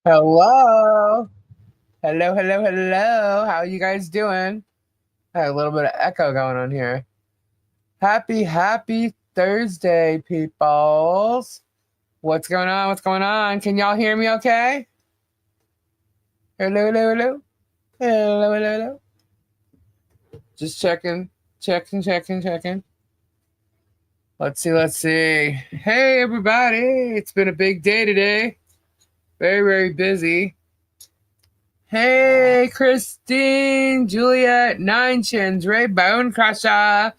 Hello. Hello, hello, hello. How are you guys doing? I had a little bit of echo going on here. Happy Thursday, peoples. What's going on? What's going on? Can y'all hear me okay? Hello, hello, hello. Hello, hello, hello. Just checking. Let's see. Hey, everybody. It's been a big day today. Very, very busy. Hey, Christine, Juliet, Nine Chins, Ray Bone Crusher,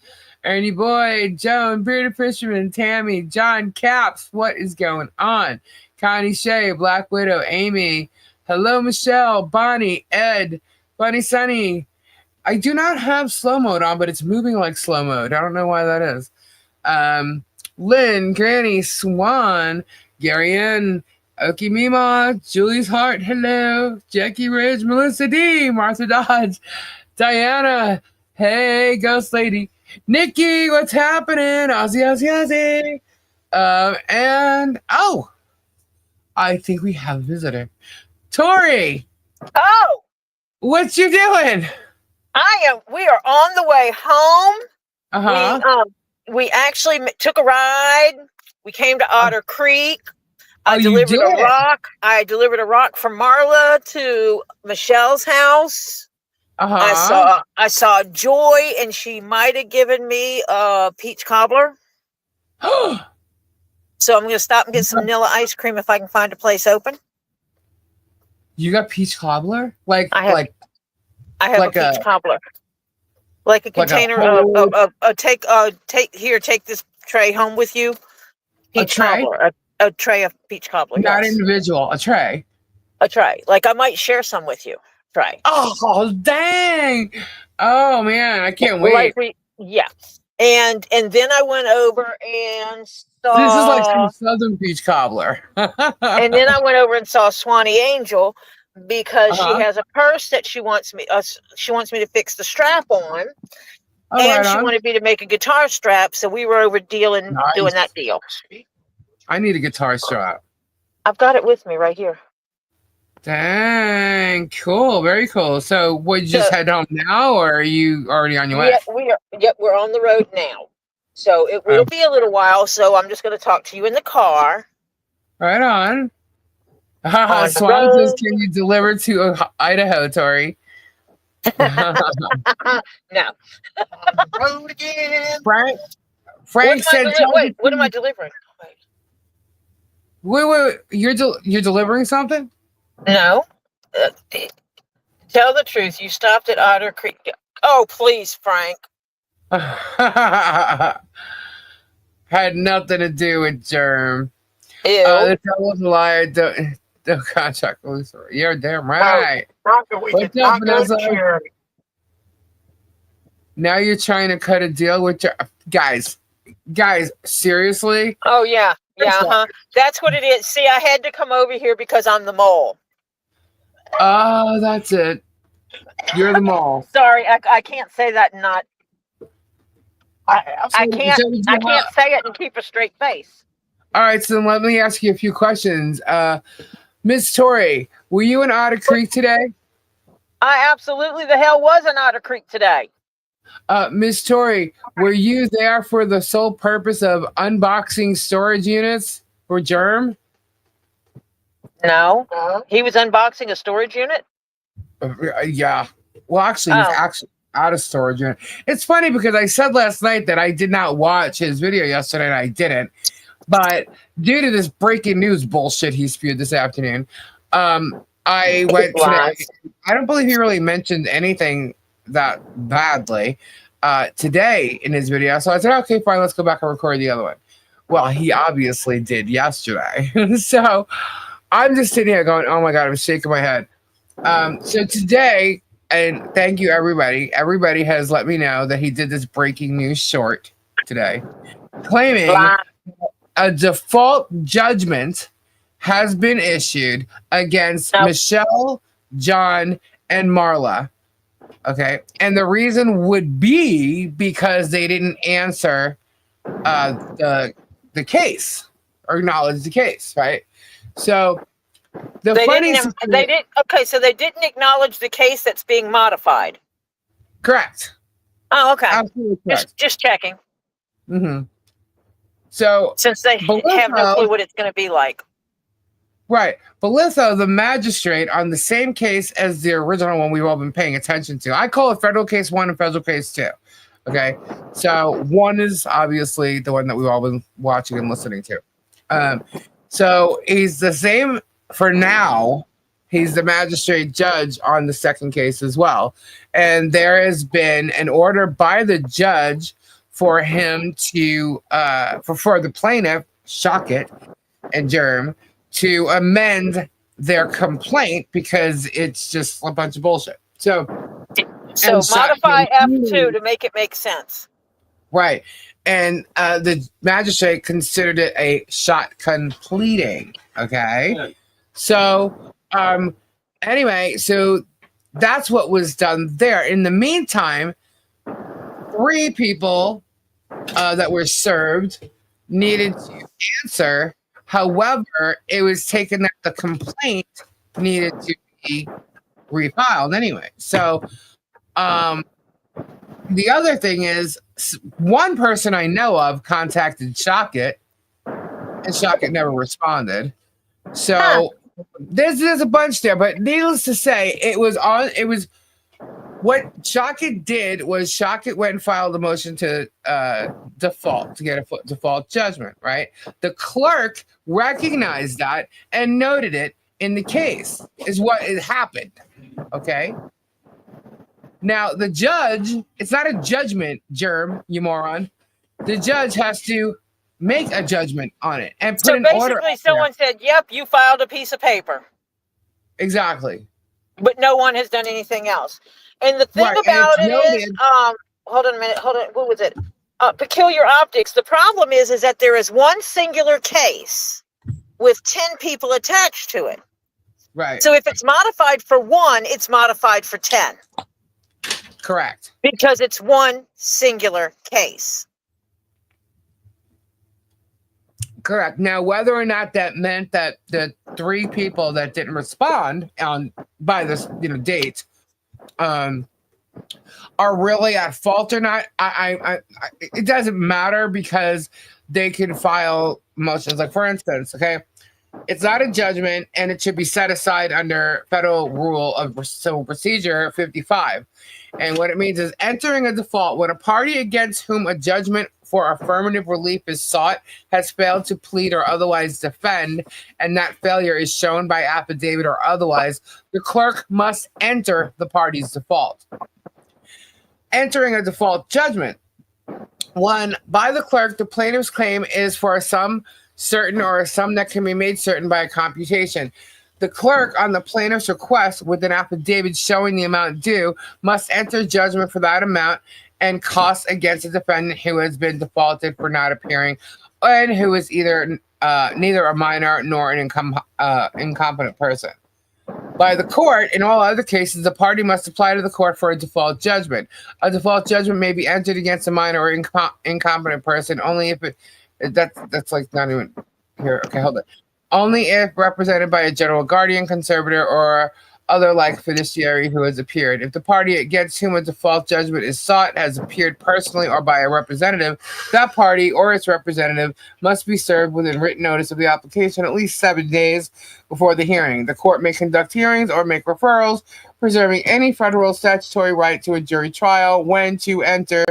Ernie Boyd, Joan, Bearded Fisherman, Tammy, John Caps. What is going on? Connie Shea, Black Widow, Amy. Hello, Michelle, Bonnie, Ed, Bunny Sunny. I do not have slow mode on, but it's moving like slow mode. I don't know why that is. Lynn, Granny, Swan, Gary N, Okie Mima, Julie's Heart, hello, Jackie Ridge, Melissa D, Martha Dodge, Diana, hey, Ghost Lady, Nikki, what's happening? Ozzy. And I think we have a visitor. Tori! Oh! What you doing? We are on the way home. Uh-huh. We actually took a ride. We came to Otter Creek. I delivered a rock. I delivered a rock from Marla to Michelle's house. Uh-huh. I saw Joy, and she might have given me a peach cobbler. So I'm going to stop and get some vanilla ice cream if I can find a place open. You got peach cobbler? I have a peach cobbler. Like a container take this tray home with you. Peach cobbler. A tray of peach cobbler. Not individual, a tray. A tray. Like I might share some with you. Tray. Oh dang. Oh man, I can't wait. And then I went over and saw this is like some southern peach cobbler. And then I went over and saw Swanee Angel because she has a purse that she wants me to fix the strap on. She wanted me to make a guitar strap, so we were over doing that deal. I need a guitar strap. I've got it with me right here. Dang, cool, very cool. So would you just head home now, or are you already on your way? We're on the road now. So it will be a little while, so I'm just going to talk to you in the car. Right on. Swan says, can you deliver to Idaho, Tori? No. Road again. Frank said, what am I delivering? Wait. You're delivering something? No. Tell the truth. You stopped at Otter Creek. Oh, please, Frank. Had nothing to do with Germ. Ew. The devil's a liar. Don't contract Lucifer. You're damn right. What's up, Vanessa? Now you're trying to cut a deal with your guys. Seriously? Oh yeah. That's what it is. See, I had to come over here because I'm the mole. Oh, that's it. You're the mole. Sorry, I can't say that. I can't say it and keep a straight face. All right, so let me ask you a few questions. Miss Tori, were you in Otter Creek today? I absolutely the hell was in Otter Creek today. Miss Tori, were you there for the sole purpose of unboxing storage units for Germ? No. He was unboxing a storage unit? Yeah. Well, actually, he's actually out of storage unit. It's funny because I said last night that I did not watch his video yesterday, and I didn't. But due to this breaking news bullshit he spewed this afternoon, I went today. I don't believe he really mentioned anything that badly today in his video. So I said, okay, fine, let's go back and record the other one. Well, he obviously did yesterday. So I'm just sitting here going, oh my God, I'm shaking my head. So today, and thank you, everybody. Everybody has let me know that he did this breaking news short today, claiming a default judgment has been issued against Michelle, John, and Marla. Okay. And the reason would be because they didn't answer the case or acknowledge the case, right? So They didn't. Okay, so they didn't acknowledge the case that's being modified. Correct. Oh, okay. Absolutely correct. Just checking. Mm-hmm. So since they have no clue what it's going to be like. Right. Belitho, the magistrate on the same case as the original one we've all been paying attention to. I call it federal case 1 and federal case 2. Okay. So 1 is obviously the one that we've all been watching and listening to. So he's the same for now. He's the magistrate judge on the second case as well. And there has been an order by the judge for him to, for the plaintiff, Shockit and Germ, to amend their complaint because it's just a bunch of bullshit. So modify F2 to make it make sense. Right. And the magistrate considered it a shot completing. Okay. So anyway, so that's what was done there. In the meantime, 3 people that were served needed to answer. However, it was taken that the complaint needed to be refiled anyway. So the other thing is, one person I know of contacted Shockit, and Shockit never responded. So there's a bunch there, but needless to say, what Shockit did was Shockit went and filed a motion to default, to get a default judgment, right? The clerk recognized that and noted it in the case, is what it happened, okay? Now, the judge, it's not a judgment, Germ, you moron. The judge has to make a judgment on it and put an order. So basically someone said, yep, you filed a piece of paper. Exactly. But no one has done anything else. And the thing about it is, hold on a minute, what was it? Peculiar optics. The problem is that there is one singular case with 10 people attached to it. Right. So if it's modified for 1, it's modified for 10. Correct. Because it's one singular case. Correct. Now, whether or not that meant that the 3 people that didn't respond by this date are really at fault or not, it doesn't matter because they can file motions. Like, for instance, okay, it's not a judgment and it should be set aside under Federal Rule of Civil Procedure 55. And what it means is entering a default when a party against whom a judgment for affirmative relief is sought has failed to plead or otherwise defend, and that failure is shown by affidavit or otherwise, the clerk must enter the party's default. Entering a default judgment. 1, by the clerk, the plaintiff's claim is for a sum certain or a sum that can be made certain by a computation. The clerk, on the plaintiff's request with an affidavit showing the amount due, must enter judgment for that amount and costs against a defendant who has been defaulted for not appearing and who is either neither a minor nor an incompetent person. By the court, in all other cases, the party must apply to the court for a default judgment. A default judgment may be entered against a minor or incompetent person only if that's like not even here. Okay, hold on. Only if represented by a general guardian, conservator, or other like fiduciary who has appeared. If the party against whom a default judgment is sought has appeared personally or by a representative, that party or its representative must be served within written notice of the application at least 7 days before the hearing. The court may conduct hearings or make referrals, preserving any federal statutory right to a jury trial. When to enter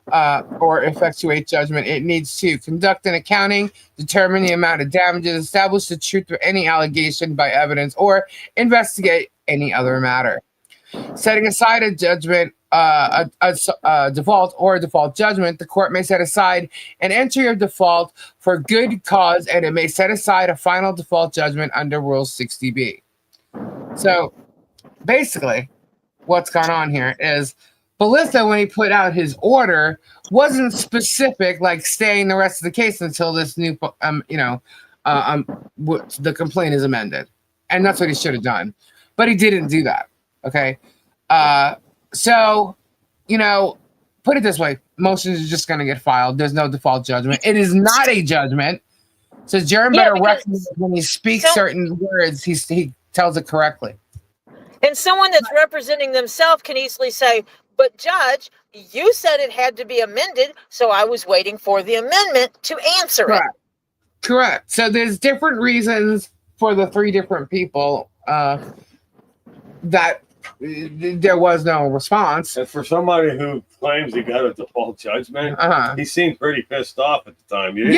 or effectuate judgment, it needs to conduct an accounting, determine the amount of damages, establish the truth of any allegation by evidence, or investigate any other matter. Setting aside a judgment, a default or a default judgment, the court may set aside an entry of default for good cause, and it may set aside a final default judgment under Rule 60B. So basically, what's gone on here is Belitho, when he put out his order, wasn't specific, like staying the rest of the case until this new, the complaint is amended. And that's what he should have done. But he didn't do that. Okay. So, put it this way. Motions are just going to get filed. There's no default judgment. It is not a judgment. So Germ better recognize when he speaks certain words, he tells it correctly. And someone that's representing themselves can easily say, but Judge, you said it had to be amended, so I was waiting for the amendment to answer it. Correct. So there's different reasons for the 3 different people that there was no response. And for somebody who claims he got a default judgment, he seemed pretty pissed off at the time. And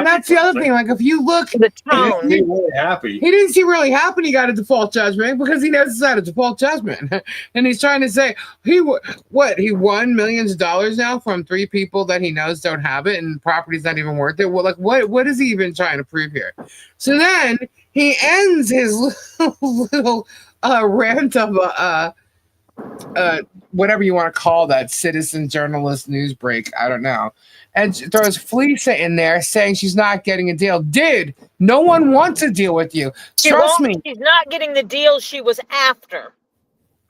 that's the other thing. Like, if you look at the tone, he didn't seem really happy. He didn't seem really happy he got a default judgment because he knows it's not a default judgment. And he's trying to say he won millions of dollars now from 3 people that he knows don't have it, and property's not even worth it. Well, like, what is he even trying to prove here? So then he ends his little rant of whatever you want to call that, citizen journalist news break, I don't know, and throws Felicia in there saying she's not getting a deal. Dude, no one wants a deal with you. Trust me. She's not getting the deal she was after.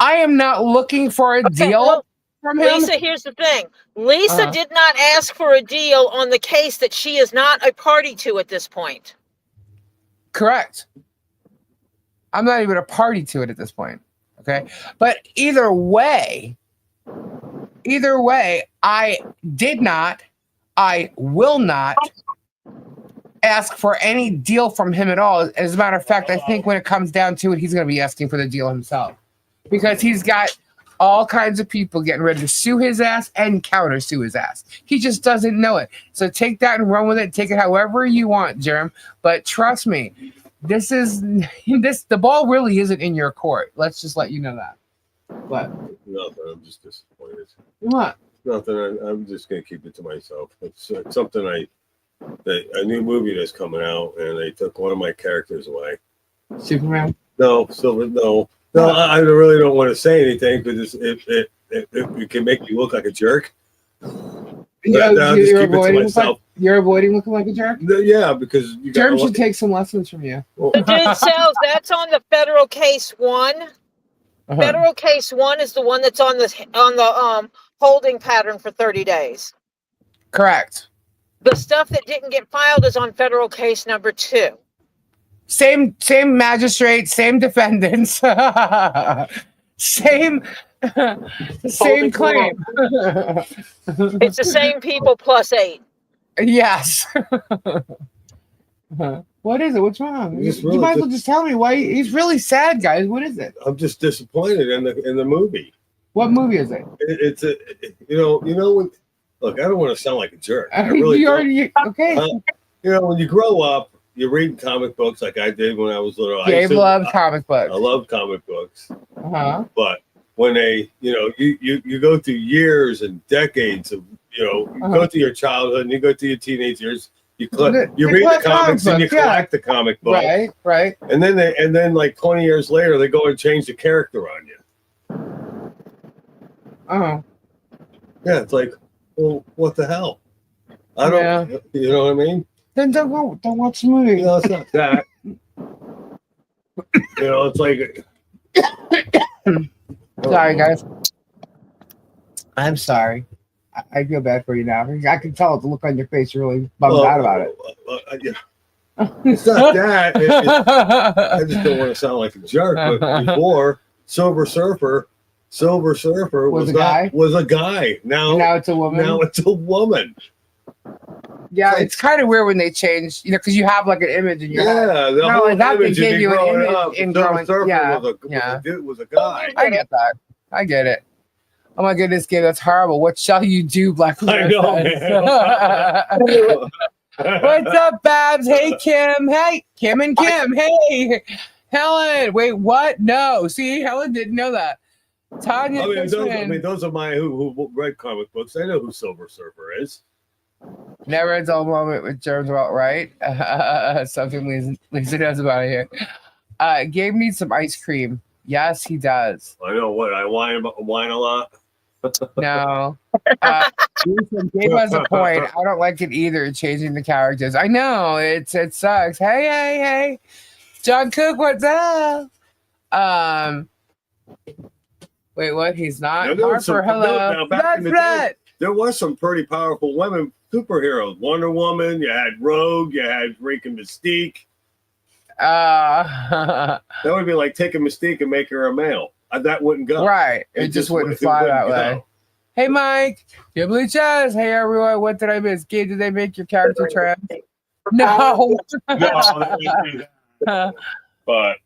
I am not looking for a deal from him. Lisa, here's the thing. Lisa did not ask for a deal on the case that she is not a party to at this point. Correct. I'm not even a party to it at this point. Okay. But either way, I will not ask for any deal from him at all. As a matter of fact, I think when it comes down to it, he's going to be asking for the deal himself because he's got all kinds of people getting ready to sue his ass and counter sue his ass. He just doesn't know it. So take that and run with it. Take it however you want, Germ. But trust me, the ball really isn't in your court. Let's just let you know that. What? Nothing. I'm just disappointed. What? Nothing. I'm just gonna keep it to myself. It's something a new movie that's coming out, and they took one of my characters away. Superman? No, Silver. No. I really don't want to say anything because it can make you look like a jerk. You're avoiding looking like a jerk? Yeah, because you Germ should take some lessons from you. The dude sells, that's on the federal case 1. Federal case 1 is the one that's on the holding pattern for 30 days. Correct. The stuff that didn't get filed is on federal case number 2. Same magistrate, same defendants, same claim. It's the same people plus 8. Yes. What is it? What's wrong? You might as well just tell me why. He's really sad, guys. What is it? I'm just disappointed in the movie. What movie is it? It's when. Look, I don't want to sound like a jerk. I really okay. When you grow up, you read comic books like I did when I was little. Gabe loved comic books. I love comic books. But when they, you go through years and decades of, you go through your childhood and you go through your teenage years. You read the comics and you collect the comic book. Right. And then like 20 years later, they go and change the character on you. Yeah, it's like, well, what the hell? I don't. You know what I mean? Then don't watch the movie. No, it's not that. It's like. Sorry, guys. I'm sorry. I feel bad for you now. I can tell the look on your face. You're really bummed out about it. It's not that. I just don't want to sound like a jerk. But before, Silver Surfer was a guy. Now it's a woman. Now it's a woman. Yeah, it's kind of weird when they change, because you have like an image in your head. Yeah, the whole image gave you an image in growing. Was a guy. I get that. I get it. Oh my goodness, Gabe, that's horrible. What shall you do, Black Widow? I know, man. What's up, Babs? Hey, Kim. Hey, Kim and Kim. Hey, Helen. Wait, what? No. See, Helen didn't know that. Tanya. Those are my who read comic books. I know who Silver Surfer is. Never a dull moment with Germs about right. Something Lisa knows about it here. Gabe needs some ice cream. Yes, he does. I know what I whine a lot. No. Gabe has a point. I don't like it either, changing the characters. I know, it sucks. Hey. John Cook, what's up? Wait, what? He's not? Harper, hello. There was some pretty powerful women superheroes. Wonder Woman. You had Rogue. You had freaking Mystique. That would be like taking Mystique and make her a male. That wouldn't go. Right. It just wouldn't fly that way. Hey, Mike. Gibbley Chaz. Hey, everyone. What did I miss? Gabe, did they make your character trans? No. But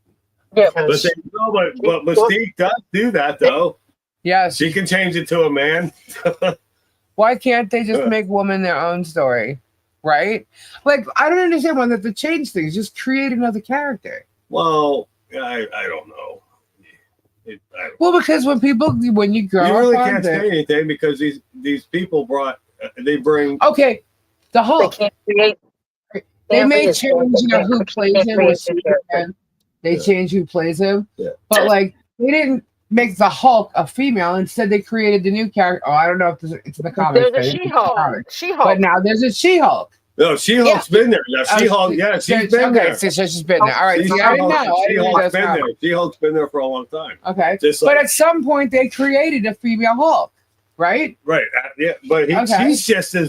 Mystique does do that, though. Yes. She can change it to a man. Why can't they just make women their own story? Right? Like, I don't understand why they have to change things. Just create another character. Well, I don't know. Well, because when you grow up, you really can't say anything because these people bring. Okay, the Hulk. They may change, who plays him. They change who plays him, but like they didn't make the Hulk a female. Instead, they created the new character. Oh, I don't know if it's in the comics. There's a She-Hulk. But now there's a She-Hulk. No, She-Hulk's been there. Now, She-Hulk, she's been there. So she's been there. All right, I didn't know. She-Hulk's been there. She-Hulk's been there for a long time. Okay, but at some point they created a female Hulk, right? Right. Yeah, but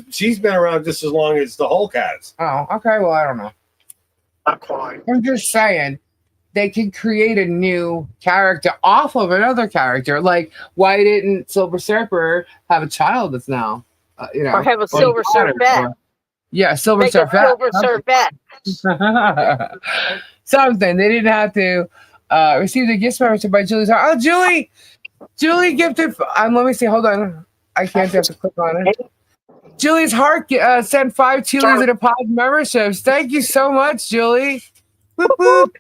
she's been around just as long as the Hulk has. Oh, okay. Well, I don't know. Not quite. I'm just saying they can create a new character off of another character. Like, why didn't Silver Surfer have a child that's now, or have a Silver Surfer? Yeah, Silver Surfer. Something. They didn't have to receive the gift membership by Julie's heart. Oh, Julie gifted. Let me see. Hold on. I can't have to click on it. Julie's heart sent 5 Chilis and a pod memberships. Thank you so much, Julie. Whoop, whoop.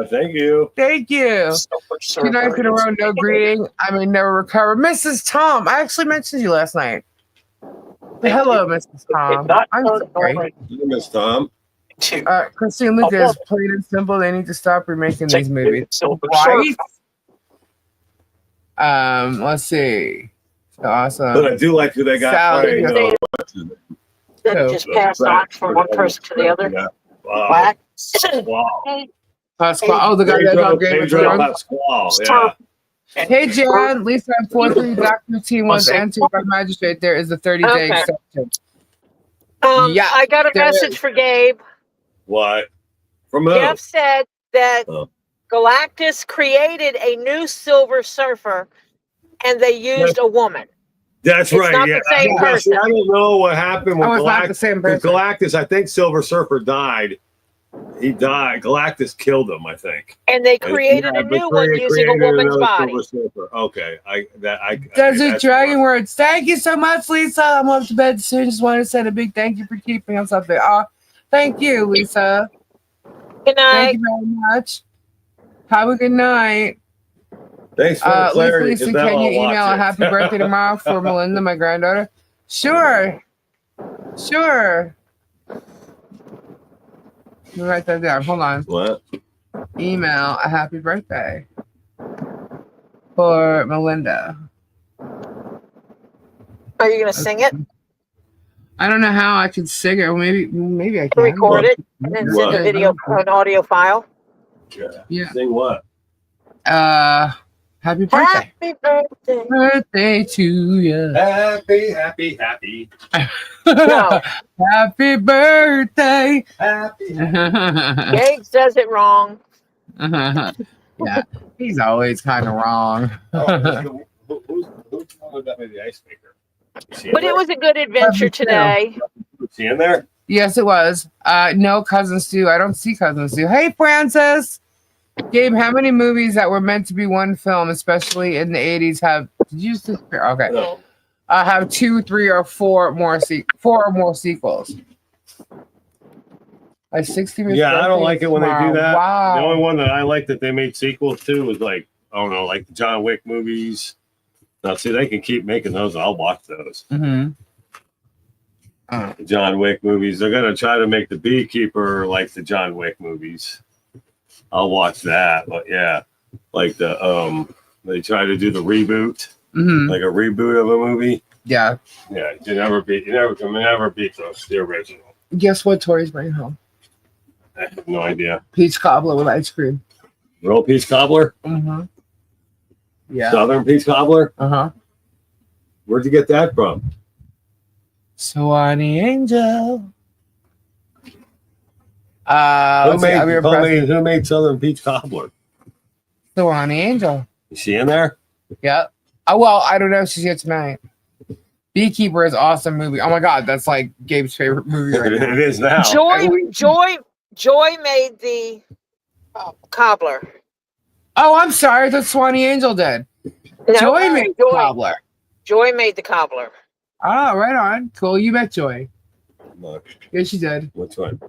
Thank you. Thank you. 2 nights in a row, no greeting. I may never recover. Mrs. Tom, I actually mentioned you last night. Hello, Mrs. Tom. I'm sorry. Miss Tom. Christine Lucas, plain and simple. They need to stop remaking these movies. Right? Let's see. Awesome. But I do like who they got. That just passed on from one person to the other. Wow. Pasquale. Oh, the guy that got Game of Thrones. Yeah. Hey, Jan. Lisa, 4-3 Dr. T wants answered by magistrate. There is a 30-day exception. I got a message for Gabe. What? From who? Jeff said that Galactus created a new Silver Surfer, and they used a woman. That's it's right. Not the same person. I don't know what happened with Galactus. Not the same person. Galactus. I think Silver Surfer died. He died. Galactus killed him, I think. And they created a new one using a woman's body. Okay. Desert Dragon Words. Thank you so much, Lisa. I'm up to bed soon. Just wanted to send a big thank you for keeping us up there. Thank you, Lisa. Good night. Thank you very much. Have a good night. Thanks for the clarity. Lisa, can you email a happy birthday tomorrow for Melinda, my granddaughter? Sure. Let me write that down. Hold on. What? Email a happy birthday for Melinda. Are you going to sing it? I don't know how I can sing it. Maybe I can. Record it and then send a video, an audio file. Yeah. Sing what? Happy birthday. Happy birthday. Birthday to you. Happy. No. Happy birthday. Happy. Gabe says it wrong. Yeah, he's always kind of wrong. Who's got me the ice maker? But it was a good adventure today. Is he in there? Yes, it was. No, Cousin Stu. I don't see Cousin Stu. Hey, Francis. Gabe, how many movies that were meant to be one film, especially in the 80s, did you just okay. No. Have 2, 3, or 4 more sequels? Like 60. Yeah, I don't like it when they do that. Wow. The only one that I like that they made sequels to was like the John Wick movies. Now, see, they can keep making those. I'll watch those. Mm-hmm. The John Wick movies. They're gonna try to make the Beekeeper like the John Wick movies. I'll watch that, but yeah, like they try to do the reboot, like a reboot of a movie. Yeah, you never beat the original. Guess what Tori's bringing home? I have no idea. Peach cobbler with ice cream. Real peach cobbler? Mm-hmm. Yeah. Southern peach cobbler? Uh-huh. Where'd you get that from? Swanee Angel. Who made Southern Peach Cobbler? Swanee Angel. Is she in there? Yep. Oh, well, I don't know if she's here tonight. Beekeeper is an awesome movie. Oh my God, that's like Gabe's favorite movie right now. It is now. Joy made the cobbler. Oh, I'm sorry. That's Swanee Angel did. No, Joy made the cobbler. Joy made the cobbler. Oh, right on. Cool. You met Joy. Look. Yes, she did. Which one?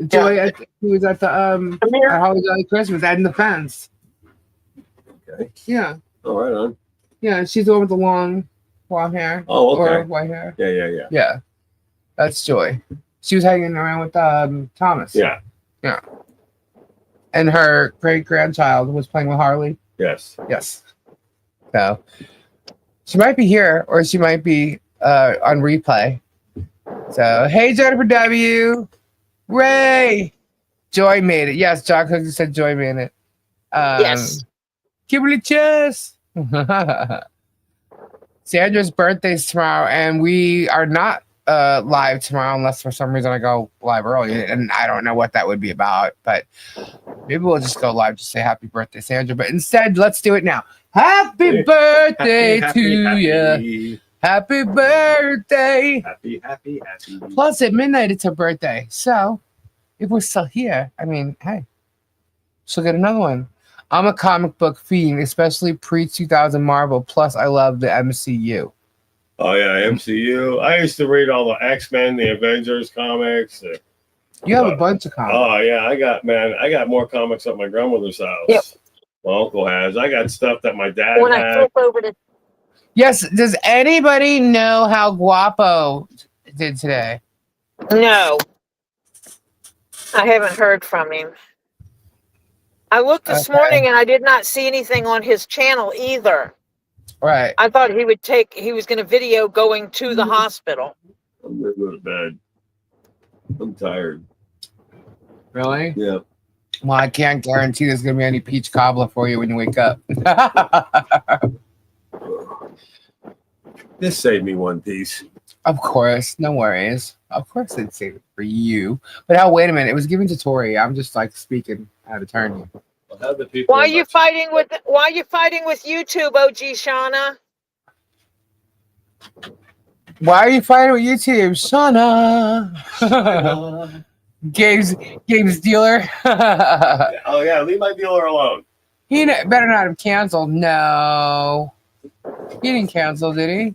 Joy, he was at the at Holly Jolly Christmas, adding the fence. Okay. Yeah. Oh, right on. Yeah, she's the one with the long hair. Oh, okay. Or white hair. Yeah. Yeah. That's Joy. She was hanging around with Thomas. Yeah. Yeah. And her great grandchild was playing with Harley. Yes. Yes. So she might be here or she might be on replay. So hey Jennifer W. Ray. Joy made it. Yes, John Cook said Joy made it. Yes. Kimberly Chess. Sandra's birthday's tomorrow, and we are not live tomorrow unless for some reason I go live early, and I don't know what that would be about, but maybe we'll just go live to say happy birthday, Sandra. But instead, let's do it now. Happy birthday to you. Happy birthday. Happy. Plus, at midnight, it's her birthday. So, if we're still here, I mean, hey, she'll get another one. I'm a comic book fiend, especially pre-2000 Marvel. Plus, I love the MCU. Oh, yeah, MCU. I used to read all the X-Men, the Avengers comics. You have a bunch of comics. Oh, yeah, I got more comics at my grandmother's house. Yep. My uncle has. I got stuff that my dad When had. I flip over to Yes, does anybody know how Guapo did today? No. I haven't heard from him. I looked this morning and I did not see anything on his channel either. Right. I thought he was going to video going to the hospital. I'm going to go to bed. I'm tired. Really? Yeah. Well, I can't guarantee there's going to be any peach cobbler for you when you wake up. This saved me one piece. Of course. No worries. Of course they'd save it for you. But wait a minute. It was given to Tori. I'm just like speaking out of turn. Why are you fighting with YouTube, OG Shauna? Why are you fighting with YouTube, Shauna? Gabe's dealer. Oh yeah, leave my dealer alone. He better not have canceled. No, he didn't cancel, did he?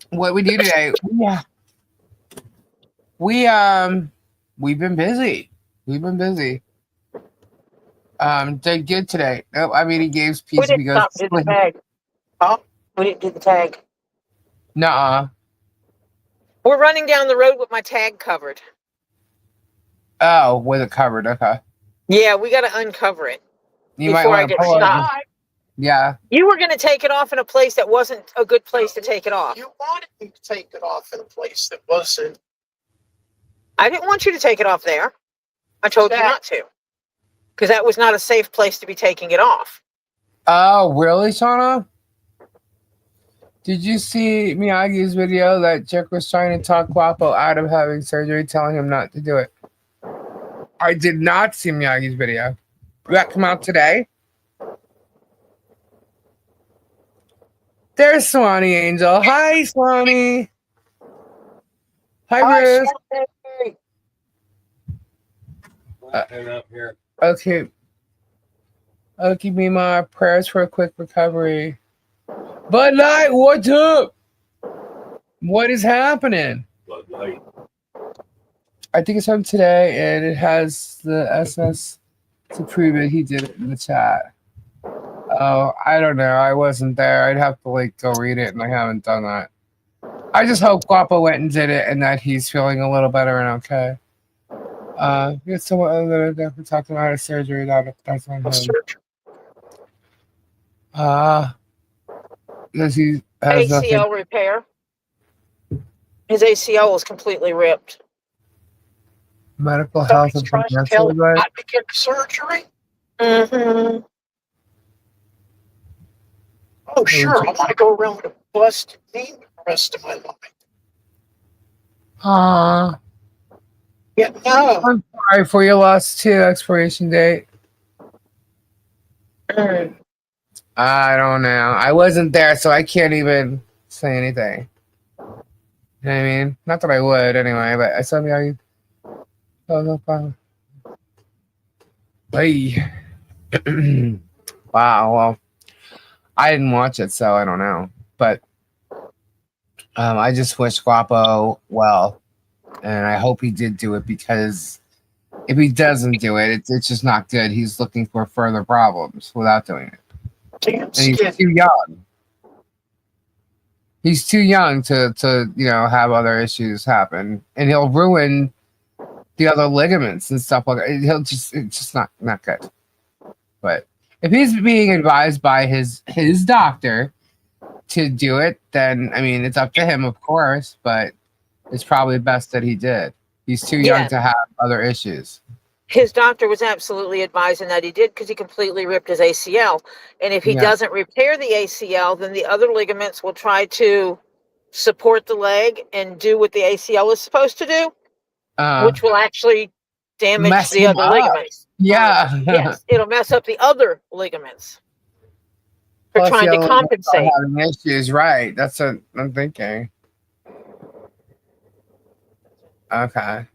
What we do today? Yeah, we've been busy. Did good today. Nope, I mean he gave peace because did the tag. Oh, we didn't do the tag. Nuh-uh. We're running down the road with my tag covered. Oh, with it covered. Okay. Yeah, we got to uncover it before I get stopped. Yeah. You were going to take it off in a place that wasn't a good place to take it off. You wanted me to take it off in a place that wasn't. I didn't want you to take it off there. I told you not to. Because that was not a safe place to be taking it off. Oh, really, Shauna? Did you see Miyagi's video that Chick was trying to talk Guapo out of having surgery, telling him not to do it? I did not see Miyagi's video. Did that come out today? There's Swanee Angel. Hi, Swanee. Hi, Bruce. Okay. Okay, Mima. Prayers for a quick recovery. Bud Light, what's up? What is happening? Bud Light. I think it's home today, and it has the SS to prove it. He did it in the chat. Oh, I don't know. I wasn't there. I'd have to go read it, and I haven't done that. I just hope Guapo went and did it, and that he's feeling a little better and okay. Get someone other than we're talking about his surgery. That's on him. Does he has ACL nothing? repair. His ACL was completely ripped. Medical health and financial advice. Not to get surgery. Mm-hmm. Oh, sure. I want to go around with a busted knee the rest of my life. Yeah, no. I'm sorry for your loss too. Expiration date. I don't know. I wasn't there, so I can't even say anything. You know what I mean? Not that I would anyway, but I saw me. Oh, no problem. Hey. Wow. Well, I didn't watch it, so I don't know. But I just wish Guapo well, and I hope he did do it, because if he doesn't do it, it's just not good. He's looking for further problems without doing it. And he's too young. He's too young to have other issues happen, and he'll ruin the other ligaments and stuff like that. It's just not good. But if he's being advised by his doctor to do it, then I mean it's up to him, of course. But it's probably best that he did. He's too young to have other issues. His doctor was absolutely advising that he did, because he completely ripped his ACL. And if he doesn't repair the ACL, then the other ligaments will try to support the leg and do what the ACL is supposed to do, which will actually damage the other ligaments. Yeah. Yes, it'll mess up the other ligaments for trying to compensate. Having issues, right? That's what I'm thinking. Okay.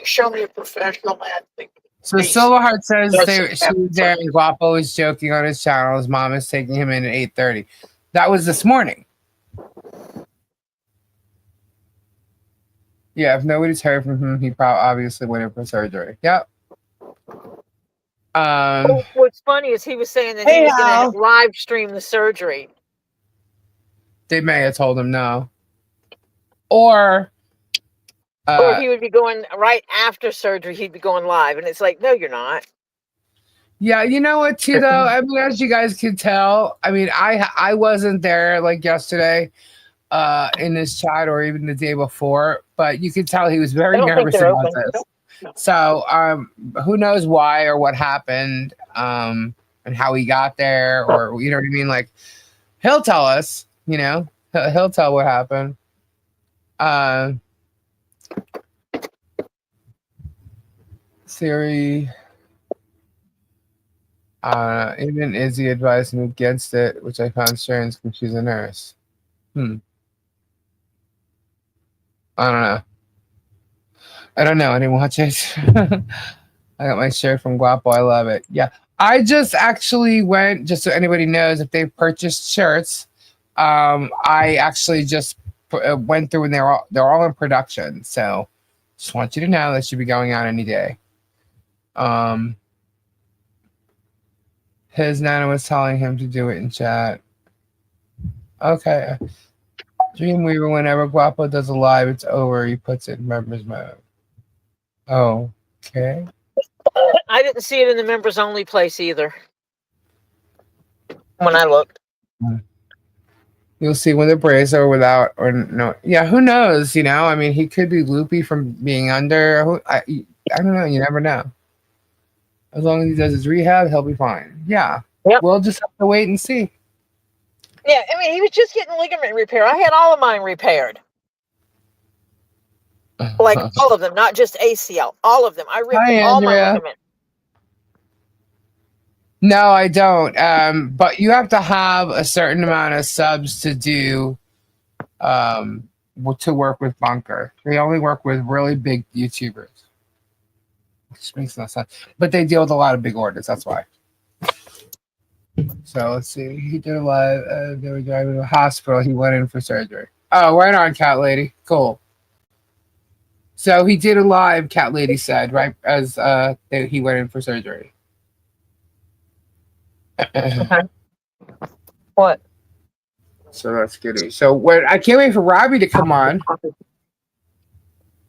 Show me a professional athlete. So Silverheart says she was there and Guapo was joking on his channel. His mom is taking him in at 8:30. That was this morning. Yeah, if nobody's heard from him, he probably obviously went in for surgery. Yep. What's funny is he was saying that he was going to live stream the surgery. They may have told him no. Or he would be going right after surgery. He'd be going live, and it's like, no, you're not. Yeah, you know what, too, though? I mean, as you guys can tell, I mean, I wasn't there like yesterday in this chat or even the day before, but you could tell he was very nervous about this. No. So who knows why or what happened and how he got there, or you know what I mean? Like, he'll tell us, he'll tell what happened. Siri, even Izzy advised me against it, which I found strange because she's a nurse. I don't know. I didn't watch it. I got my shirt from Guapo. I love it. Yeah. I just actually went, just so anybody knows, if they've purchased shirts, I actually just went through and they're all in production. So just want you to know they should be going out any day. His nana was telling him to do it in chat. Okay. Dreamweaver, whenever Guapo does a live, it's over. He puts it in members mode. Oh, okay. I didn't see it in the members only place either. When I looked. You'll see when the braids are without or no. Yeah, who knows? I mean, he could be loopy from being under. I don't know. You never know. As long as he does his rehab, he'll be fine. Yeah. Yep. We'll just have to wait and see. Yeah, I mean, he was just getting ligament repair. I had all of mine repaired. Like all of them, not just ACL. All of them. I ripped all my ligaments. No, I don't. But you have to have a certain amount of subs to do to work with Bunker. They only work with really big YouTubers. Which makes no sense. But they deal with a lot of big orders, that's why. So let's see. He did a live. They were driving to the hospital. He went in for surgery. Oh, right on, Cat Lady. Cool. So he did a live, Cat Lady said, right as he went in for surgery. Okay. What? So that's good. So I can't wait for Robbie to come on.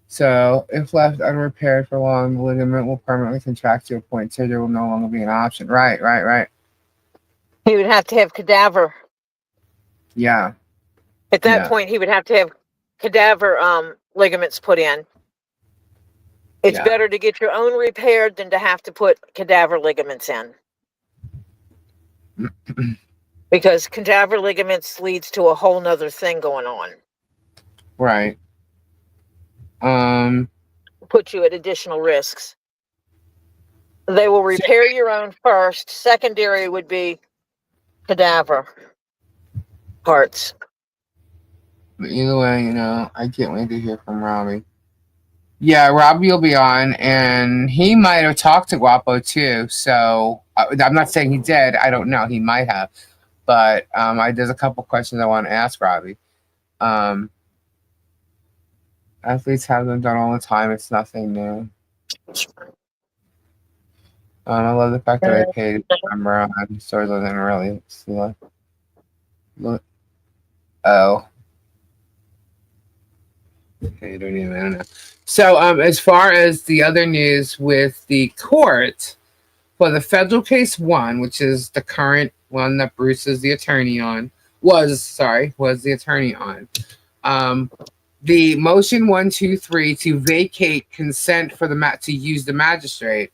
So if left unrepaired for long, the ligament will permanently contract to a point. Surgery will no longer be an option. Right. He would have to have cadaver. Yeah. At that point, he would have to have cadaver ligaments put in. It's better to get your own repaired than to have to put cadaver ligaments in. Because cadaver ligaments leads to a whole nother thing going on. Right. Put you at additional risks. They will repair your own first. Secondary would be cadaver parts. But either way, you know, I can't wait to hear from Robbie. Yeah, Robbie will be on, and he might have talked to Guapo too. So I'm not saying he did. I don't know. He might have, but there's a couple questions I want to ask Robbie. Athletes have them done all the time. It's nothing new. I love the fact that I paid number on stores. I didn't really see look. Oh. Okay, you don't even know. So, as far as the other news with the court, for the federal case one, which is the current one that Bruce is the attorney on, was the attorney on. The motion 123 to vacate consent for to use the magistrate,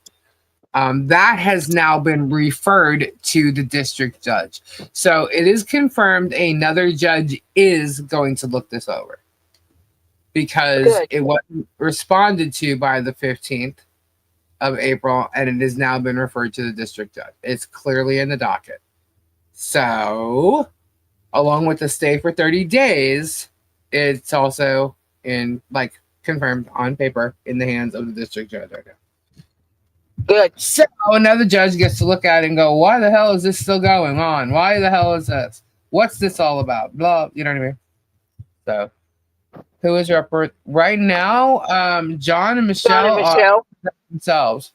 that has now been referred to the district judge. So it is confirmed another judge is going to look this over, because it wasn't responded to by the 15th of April, and it has now been referred to the district judge. It's clearly in the docket. So, along with the stay for 30 days, it's also confirmed on paper in the hands of the district judge right now. Good. So another judge gets to look at it and go, why the hell is this still going on? Why the hell is this? What's this all about? Blah, you know what I mean? So, who is your right now? John and Michelle are themselves.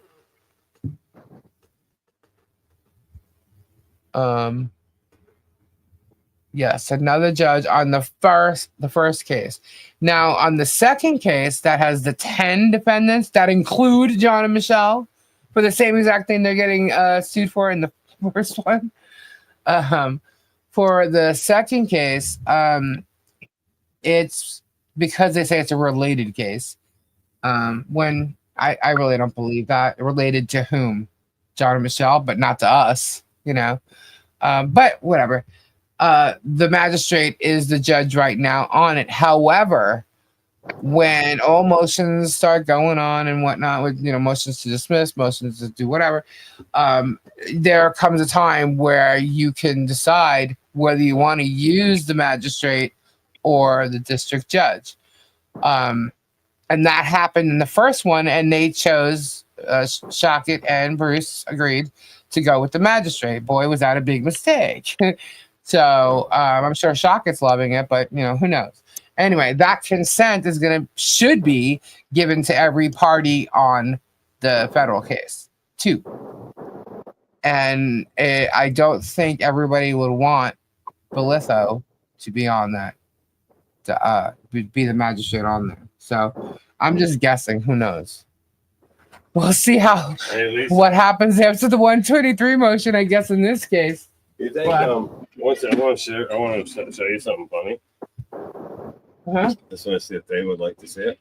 Yes, another judge on the first case. Now, on the second case, that has the 10 defendants that include John and Michelle for the same exact thing they're getting sued for in the first one. For the second case, it's because they say it's a related case. When I really don't believe that. Related to whom? John and Michelle, but not to us, you know. But whatever. The magistrate is the judge right now on it. However, when all motions start going on and whatnot, with motions to dismiss, motions to do whatever, there comes a time where you can decide whether you want to use the magistrate or the district judge. And that happened in the first one, and they chose Shockett and Bruce agreed to go with the magistrate. Boy, was that a big mistake. So I'm sure Shockett's loving it, but who knows? Anyway, that consent should be given to every party on the federal case too. And I don't think everybody would want Belitho to be on that, to be the magistrate on there. So I'm just guessing. Who knows? We'll see what happens after the 123 motion. I guess in this case. You think? I want to show you something funny. Just want to see if they would like to see it.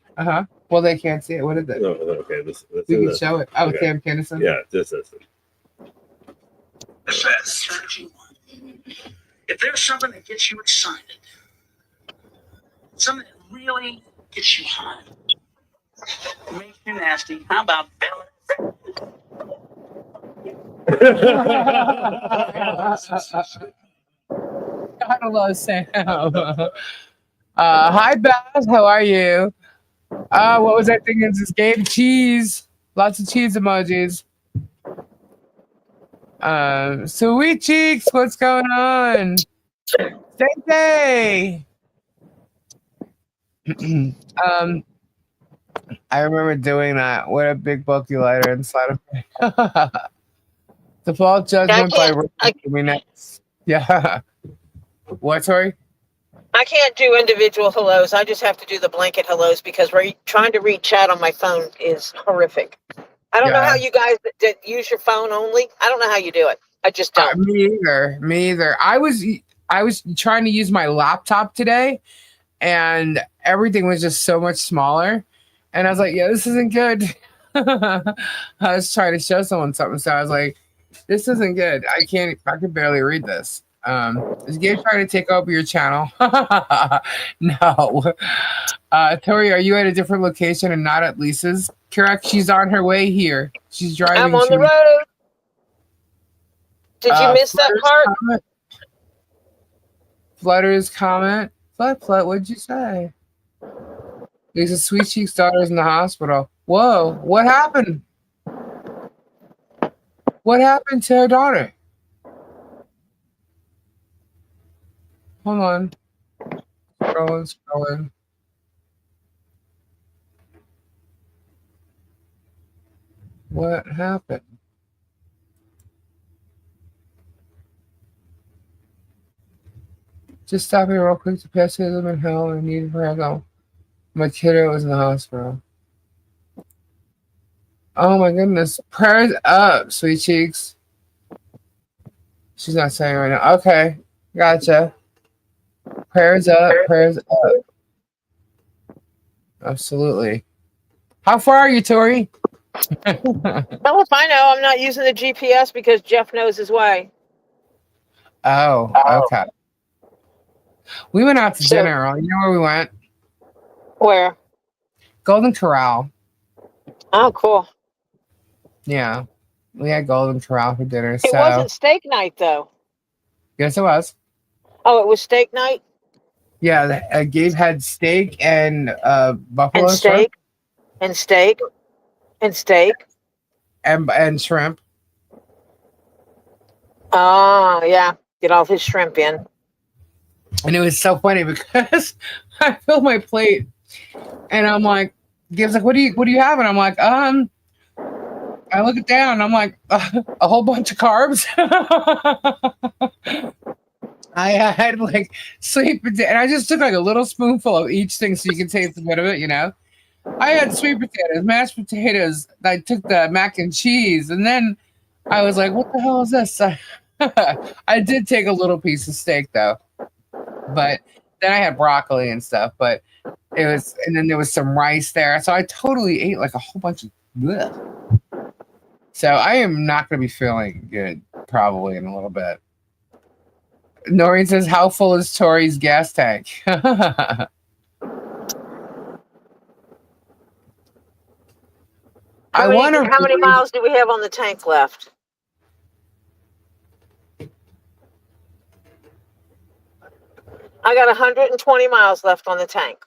Well, they can't see it. What is it? No, okay. We can show it. Oh, okay. Sam Kennison. Yeah, this is it. If there's something that gets you excited, something that really gets you hot, makes you nasty, how about Bella? I love Sam. Hi, Beth. How are you? What was I thinking? This game? Cheese. Lots of cheese emojis. Sweet cheeks. What's going on? Stay. I remember doing that. What a big bulky lighter inside of me. Default judgment by next. Yeah. What, Tori? I can't do individual hellos. I just have to do the blanket hellos because trying to read chat on my phone is horrific. I don't know how you guys that use your phone only. I don't know how you do it. I just don't. Me either. I was trying to use my laptop today, and everything was just so much smaller. And I was like, yeah, this isn't good. I was trying to show someone something, so I was like, this isn't good. I can barely read this. Is Gabe trying to take over your channel? No. Tori, are you at a different location and not at Lisa's? Correct. She's on her way here. She's driving. I'm on the road. Did you miss that part? Flutter's comment. Flut, what'd you say? Lisa's Sweet Cheek's daughter's in the hospital. Whoa, what happened? What happened to her daughter? Hold on. Scrolling. What happened? Just stop here real quick to pass through them in hell and needed for help. My kiddo was in the hospital. Oh my goodness. Prayers up, Sweet Cheeks. She's not saying right now. Okay. Gotcha. Prayers up. Absolutely. How far are you, Tori? Well, if I know, I'm not using the GPS because Jeff knows his way. Oh, okay. We went out to dinner. You know where we went? Where? Golden Corral. Oh, cool. Yeah. We had Golden Corral for dinner. It wasn't steak night, though. Yes, it was. Oh, it was steak night? Yeah, Gabe had steak and buffalo steak. And steak. And steak. And shrimp. Oh, yeah. Get all his shrimp in. And it was so funny because I filled my plate and I'm like, Gabe's like, what do you have? And I'm like, I look it down and I'm like, a whole bunch of carbs. I had like sweet potato, and I just took like a little spoonful of each thing so you can taste a bit of it, you know. I had sweet potatoes, mashed potatoes. I took the mac and cheese, and then I was like, what the hell is this? I did take a little piece of steak though, but then I had broccoli and stuff, but it was, and then there was some rice there. So I totally ate like a whole bunch of bleh. So I am not going to be feeling good probably in a little bit. Noreen says, how full is Tori's gas tank? How many miles do we have on the tank left? I got 120 miles left on the tank.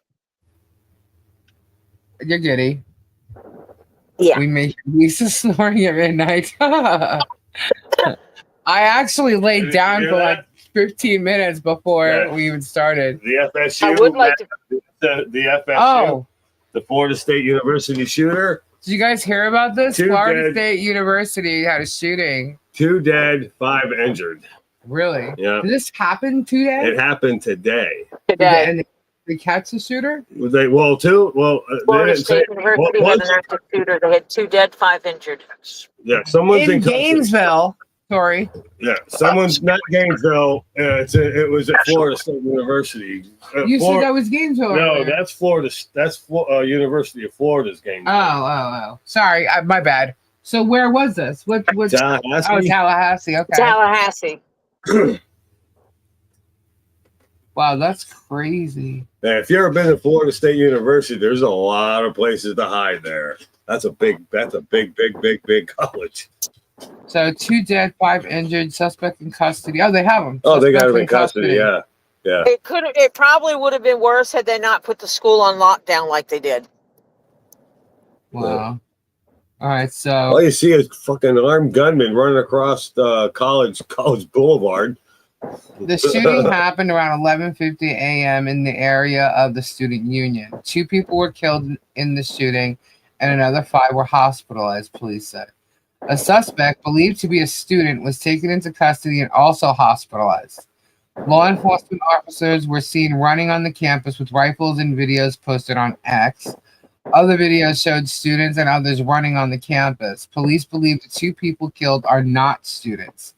You're giddy. Yeah. We make Lisa snoring at midnight. I actually laid down for like 15 minutes before we even started. The FSU. I would like to. The FSU. Oh. The Florida State University shooter. Did you guys hear about this? Florida State University had a shooting. 2 dead, 5 injured. Really? Yeah. Did this happen today? It happened today. And they catch the shooter? Florida State University had an active shooter. They had 2 dead, 5 injured. Yeah, someone's in Gainesville. Sorry. Yeah, someone's not Gainesville. It was at Florida State University. You said that was Gainesville. No, that's Florida. That's University of Florida's Gainesville. Oh. Sorry, my bad. So where was this? What? Tallahassee. Oh, Tallahassee. Okay. Tallahassee. Wow, that's crazy. Now, if you've ever been to Florida State University, there's a lot of places to hide there. That's a big college. So 2 dead, 5 injured, suspect in custody. Oh, they have them. Oh, they got him in custody. Yeah. It probably would have been worse had they not put the school on lockdown like they did. Wow. All right, so all you see is fucking armed gunmen running across College Boulevard. The shooting happened around 11:50 a.m. in the area of the student union. 2 people were killed in the shooting, and another 5 were hospitalized, police said. A suspect, believed to be a student, was taken into custody and also hospitalized. Law enforcement officers were seen running on the campus with rifles and videos posted on X. Other videos showed students and others running on the campus. Police believe the 2 people killed are not students.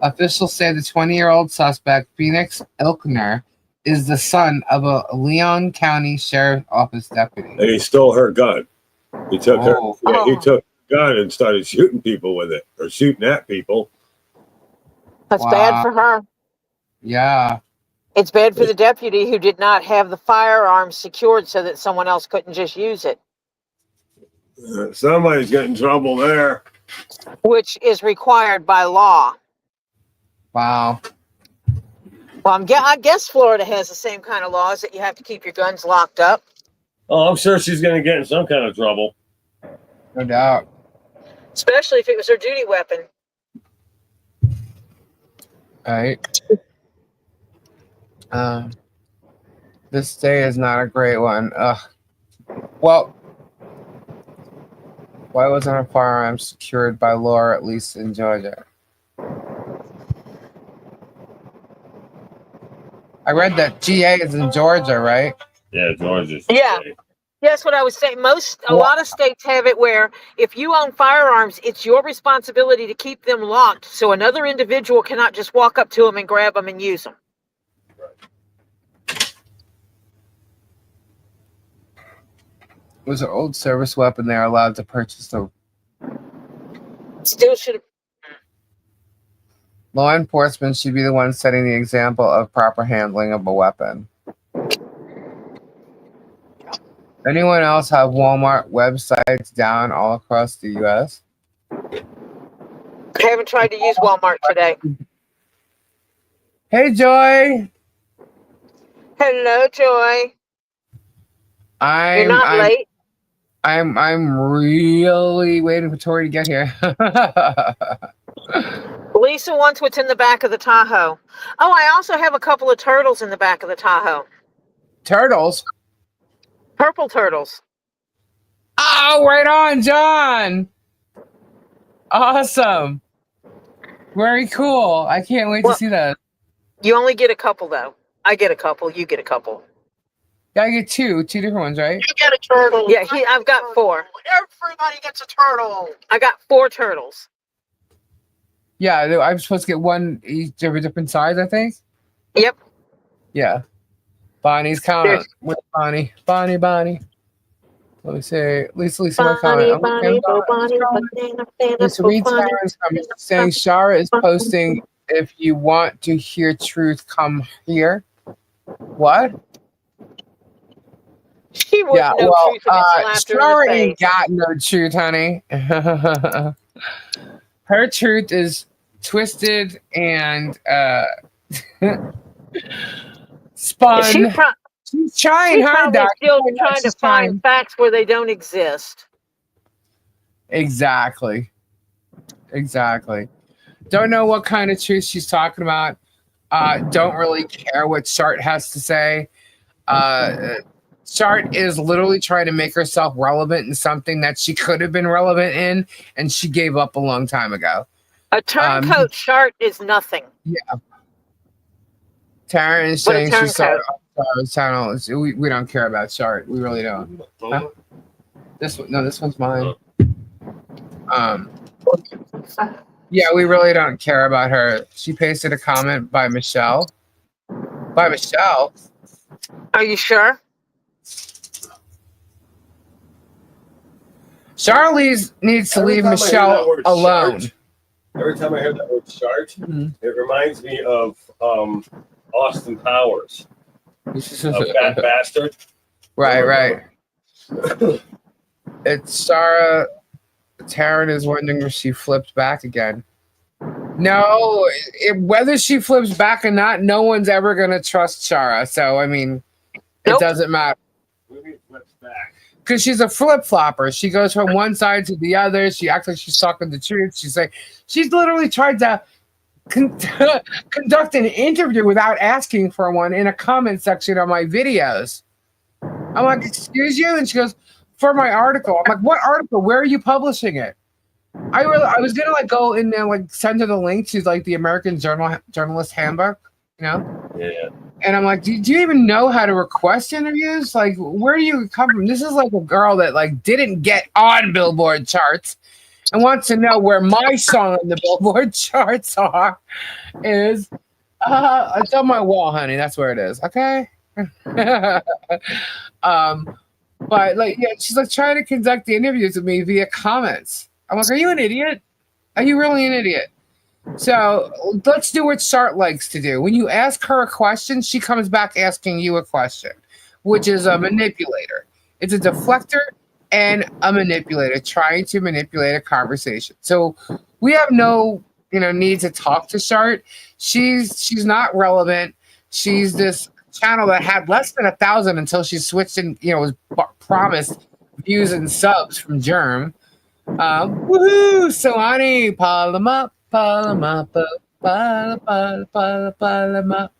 Officials say the 20-year-old suspect, Phoenix Ilkner, is the son of a Leon County Sheriff's Office deputy. And he stole her gun. He took her. Yeah, he took her gun and started shooting people with it, or shooting at people. That's bad for her. Yeah. It's bad for the deputy who did not have the firearm secured so that someone else couldn't just use it. Somebody's getting in trouble there. Which is required by law. Wow. Well, I guess Florida has the same kind of laws that you have to keep your guns locked up. Oh, I'm sure she's going to get in some kind of trouble. No doubt. Especially if it was her duty weapon. All right. This day is not a great one. Well, why wasn't a firearm secured by law, at least in Georgia? I read that GA is in Georgia, right? Yeah, Georgia's. Yeah. That's what I was saying. A lot of states have it where if you own firearms, it's your responsibility to keep them locked so another individual cannot just walk up to them and grab them and use them. It was an old service weapon they're allowed to purchase. So still should have. Law enforcement should be the one setting the example of proper handling of a weapon. Anyone else have Walmart websites down all across the U.S.? I haven't tried to use Walmart today. Hey, Joy. Hello, Joy. You're not late. I'm really waiting for Tori to get here. Lisa wants what's in the back of the Tahoe. Oh, I also have a couple of turtles in the back of the Tahoe. Turtles? Purple turtles. Oh, right on, John. Awesome. Very cool. I can't wait to see that. You only get a couple, though. I get a couple. You get a couple. Yeah, I get two different ones, right? You get a turtle. Yeah, I've got 4. Everybody gets a turtle. I got 4 turtles. Yeah, I'm supposed to get one each of a different size, I think. Yep. Yeah. Bonnie's comment. With Bonnie. Bonnie. Let me say, Lisa, my comment. Lisa reads Sharon's comment saying Shara is posting, if you want to hear truth, come here. What? She wouldn't know truth if you Shara ain't got no truth, honey. Her truth is twisted and spun. She's trying hard, Doc. Still trying to find facts where they don't exist. Exactly. Don't know what kind of truth she's talking about. Don't really care what Chart has to say. Chart is literally trying to make herself relevant in something that she could have been relevant in, and she gave up a long time ago. A turncoat chart is nothing. Yeah. Taryn is saying she saw Char's channel. We don't care about Chart. We really don't. Huh? This one's mine. Yeah, we really don't care about her. She pasted a comment by Michelle. By Michelle? Are you sure? Charlize needs to leave Michelle alone. Every time I hear that word chart, it reminds me of Austin Powers. A fat bastard. Right. It's Sarah. Taryn is wondering if she flipped back again. No, whether she flips back or not, no one's ever going to trust Shara. So, I mean, it doesn't matter. Flips back. Because she's a flip-flopper. She goes from one side to the other. She acts like she's talking the truth. She's literally tried to conduct an interview without asking for one in a comment section on my videos. I'm like, excuse you? And she goes, for my article. I'm like, what article? Where are you publishing it? I was gonna go in there send her the link to the American Journalist Handbook, Yeah. And I'm like, do you even know how to request interviews? Where do you come from? This is a girl that didn't get on Billboard charts and wants to know where my song on the Billboard charts is. It's on my wall, honey. That's where it is. Okay. But she's trying to conduct the interviews with me via comments. I'm like, are you an idiot? Are you really an idiot? So let's do what Shart likes to do. When you ask her a question, she comes back asking you a question, which is a manipulator. It's a deflector and a manipulator trying to manipulate a conversation. So we have no, need to talk to Shart. She's not relevant. She's this channel that had less than 1,000 until she switched and was promised views and subs from Germ. Woohoo! So honey, pile them up, pile them up, pile them up.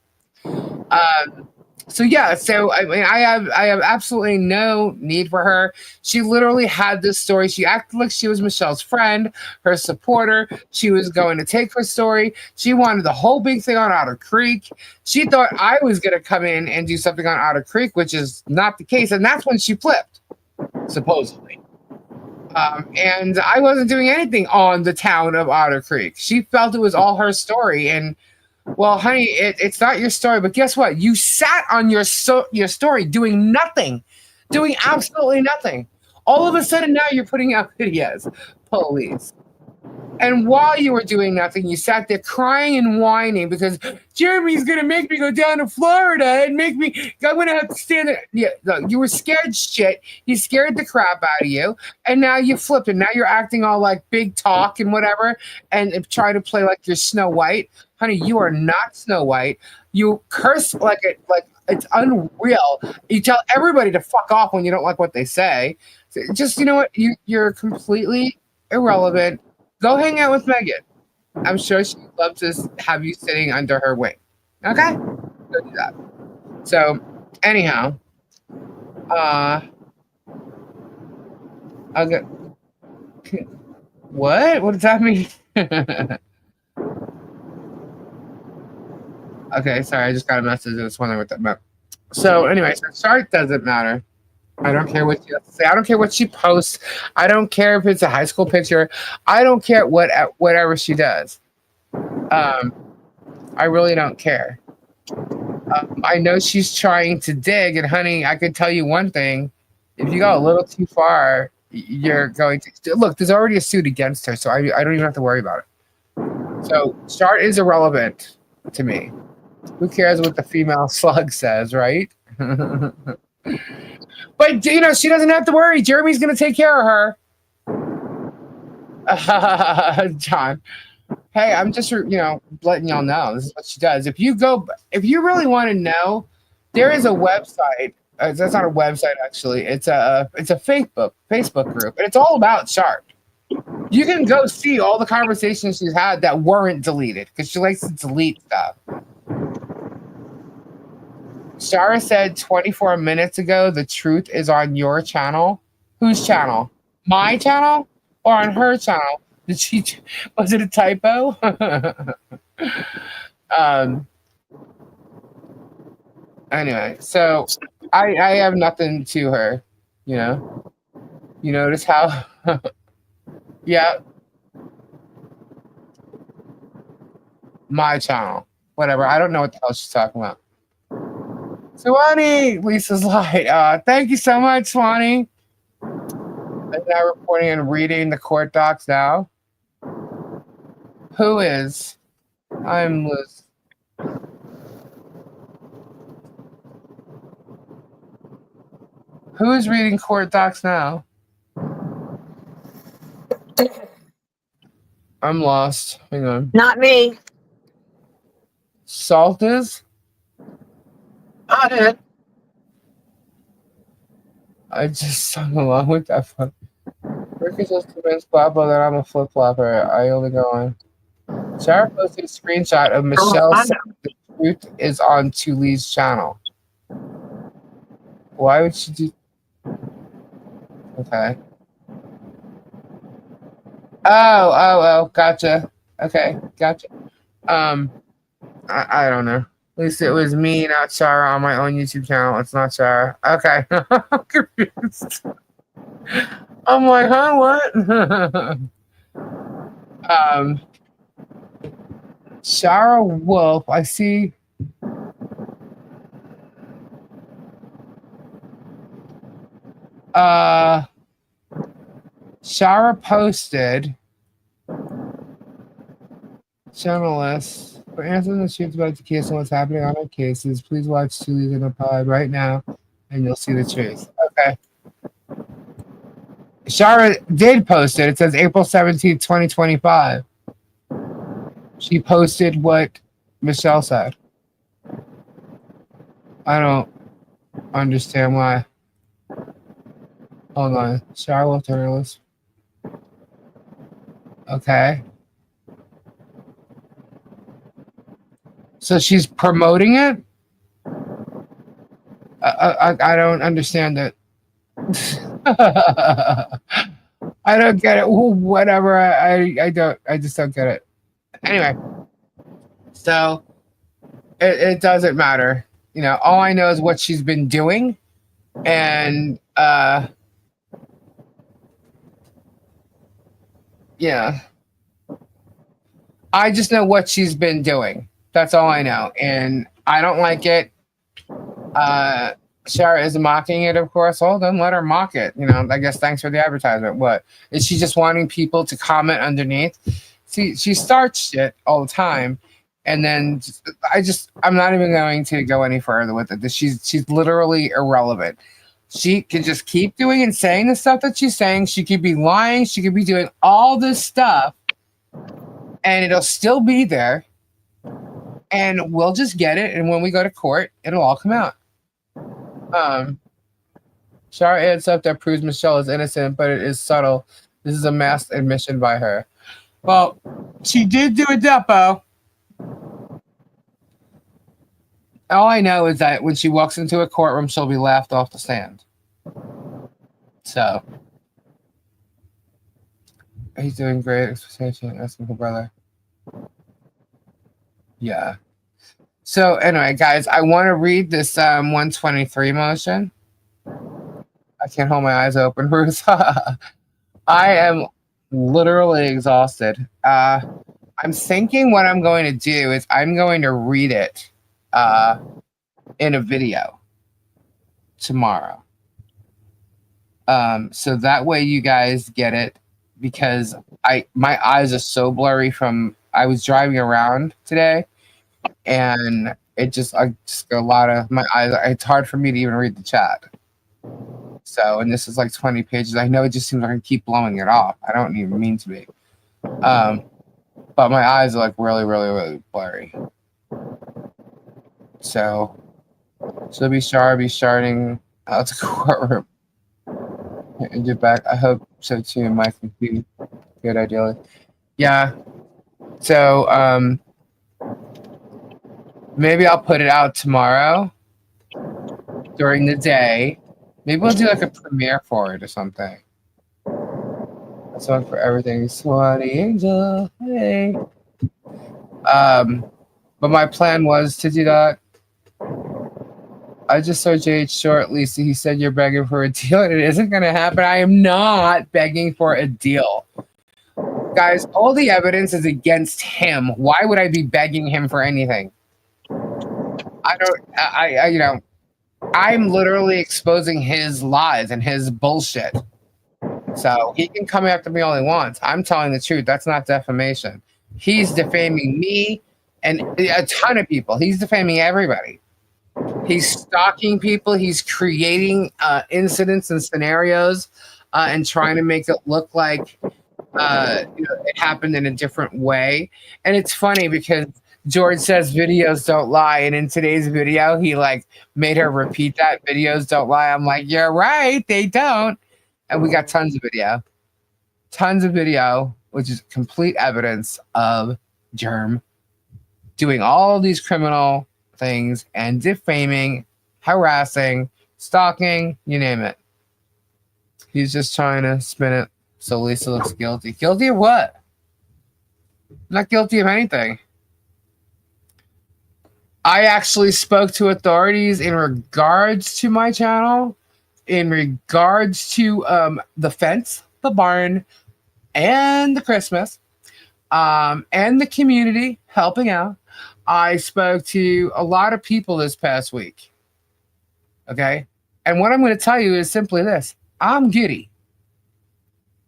So yeah, so I mean, I have absolutely no need for her. She literally had this story. She acted like she was Michelle's friend, her supporter. She was going to take her story. She wanted the whole big thing on Otter Creek. She thought I was going to come in and do something on Otter Creek, which is not the case. And that's when she flipped, supposedly. And I wasn't doing anything on the town of Otter Creek. She felt it was all her story. And well, honey, it's not your story, but guess what? You sat on your story doing nothing, doing absolutely nothing. All of a sudden now you're putting out videos, police. And while you were doing nothing, you sat there crying and whining because Jeremy's going to make me go down to Florida and I'm going to have to stand there. Yeah, look, you were scared shit. He scared the crap out of you. And now you flipped it. Now you're acting all like big talk and whatever and try to play like you're Snow White. Honey, you are not Snow White. You curse like it's unreal. You tell everybody to fuck off when you don't like what they say. So just, you know what? You're completely irrelevant. Go hang out with Megan. I'm sure she'd love to have you sitting under her wing. Okay? Go do that. So, anyhow, okay. What? What does that mean? Okay, sorry, I just got a message. I was wondering what that meant. So, anyway, so Shart doesn't matter. I don't care what she has to say. I don't care what she posts. I don't care if it's a high school picture. I don't care whatever she does. I really don't care. I know she's trying to dig, and honey, I can tell you one thing. If you go a little too far, you're going to... Look, there's already a suit against her, so I don't even have to worry about it. So, Shart is irrelevant to me. Who cares what the female slug says, right? But, she doesn't have to worry. Jeremy's going to take care of her. John. Hey, I'm just, letting y'all know. This is what she does. If you really want to know, there is a website. That's not a website, actually. It's a Facebook group. And it's all about Shart. You can go see all the conversations she's had that weren't deleted because she likes to delete stuff. Shara said 24 minutes ago, the truth is on your channel. Whose channel? My channel or on her channel? Was it a typo? Anyway, so I have nothing to her, You notice how, yeah. My channel, whatever. I don't know what the hell she's talking about. Swanee, Lisa's light. Thank you so much, Swanee. I'm now reporting and reading the court docs now. Who is? I'm Liz. Who is reading court docs now? I'm lost. Hang on. Not me. Salt is? I did. I just sung along with that fun. Rick is just convinced Guapo that I'm a flip-flopper. I only go on. Sarah posted a screenshot of Michelle saying the truth is on Tuli's channel. Why would she do... Okay. Oh, gotcha. Okay, gotcha. I don't know. At least it was me, not Shara, on my own YouTube channel. It's not Shara. Okay. I'm confused. I'm like, huh, what? Shara Wolf, I see. Shara posted Journalists, for answers and truth about the case and what's happening on our cases, please watch Tully's in the pod right now, and you'll see the truth. Okay. Shara did post it. It says April 17th, 2025. She posted what Michelle said. I don't understand why. Hold on. Charlotte journalist. Okay. So she's promoting it? I don't understand it. I don't get it. Whatever. I just don't get it. Anyway. So it doesn't matter. You know, all I know is what she's been doing. And yeah. I just know what she's been doing. That's all I know. And I don't like it. Shara is mocking it, of course. Oh, then let her mock it. You know, I guess thanks for the advertisement. What? Is she just wanting people to comment underneath? See, she starts shit all the time. And then I'm not even going to go any further with it. She's literally irrelevant. She could just keep doing and saying the stuff that she's saying. She could be lying. She could be doing all this stuff. And it'll still be there. And we'll just get it. And when we go to court, it'll all come out. Shara adds up that proves Michelle is innocent, but it is subtle. This is a masked admission by her. Well, she did do a depo. All I know is that when she walks into a courtroom, she'll be laughed off the stand. So, he's doing great. Expectation. Asking for brother. Yeah. So anyway, guys, I want to read this 123 motion. I can't hold my eyes open, Ruth. I am literally exhausted. I'm thinking what I'm going to do is I'm going to read it in a video tomorrow. So that way you guys get it, because my eyes are so blurry from I was driving around today, and I just a lot of my eyes. It's hard for me to even read the chat. So, and this is like 20 pages. I know it just seems like I keep blowing it off. I don't even mean to be. But my eyes are like really, really, really blurry. So she'll be starting out the courtroom and get back. I hope so too. My computer, good ideally. Yeah. So maybe I'll put it out tomorrow during the day. Maybe we'll do like a premiere for it or something. That's one for everything. Swanee Angel. Hey. But my plan was to do that. I just saw JH short, Lisa. He said you're begging for a deal, and it isn't going to happen. I am not begging for a deal. Guys, all the evidence is against him. Why would I be begging him for anything? I'm literally exposing his lies and his bullshit. So he can come after me all he wants. I'm telling the truth. That's not defamation. He's defaming me and a ton of people. He's defaming everybody. He's stalking people. He's creating incidents and scenarios and trying to make it look like it happened in a different way. And it's funny because George says videos don't lie, and in today's video he like made her repeat that videos don't lie. I'm like, you're right, they don't. And we got tons of video, which is complete evidence of Germ doing all these criminal things and defaming, harassing, stalking, you name it. He's just trying to spin it so Lisa looks guilty. Guilty of what? Not guilty of anything. I actually spoke to authorities in regards to my channel, in regards to the fence, the barn, and the Christmas, and the community helping out. I spoke to a lot of people this past week. Okay? And what I'm going to tell you is simply this. I'm giddy.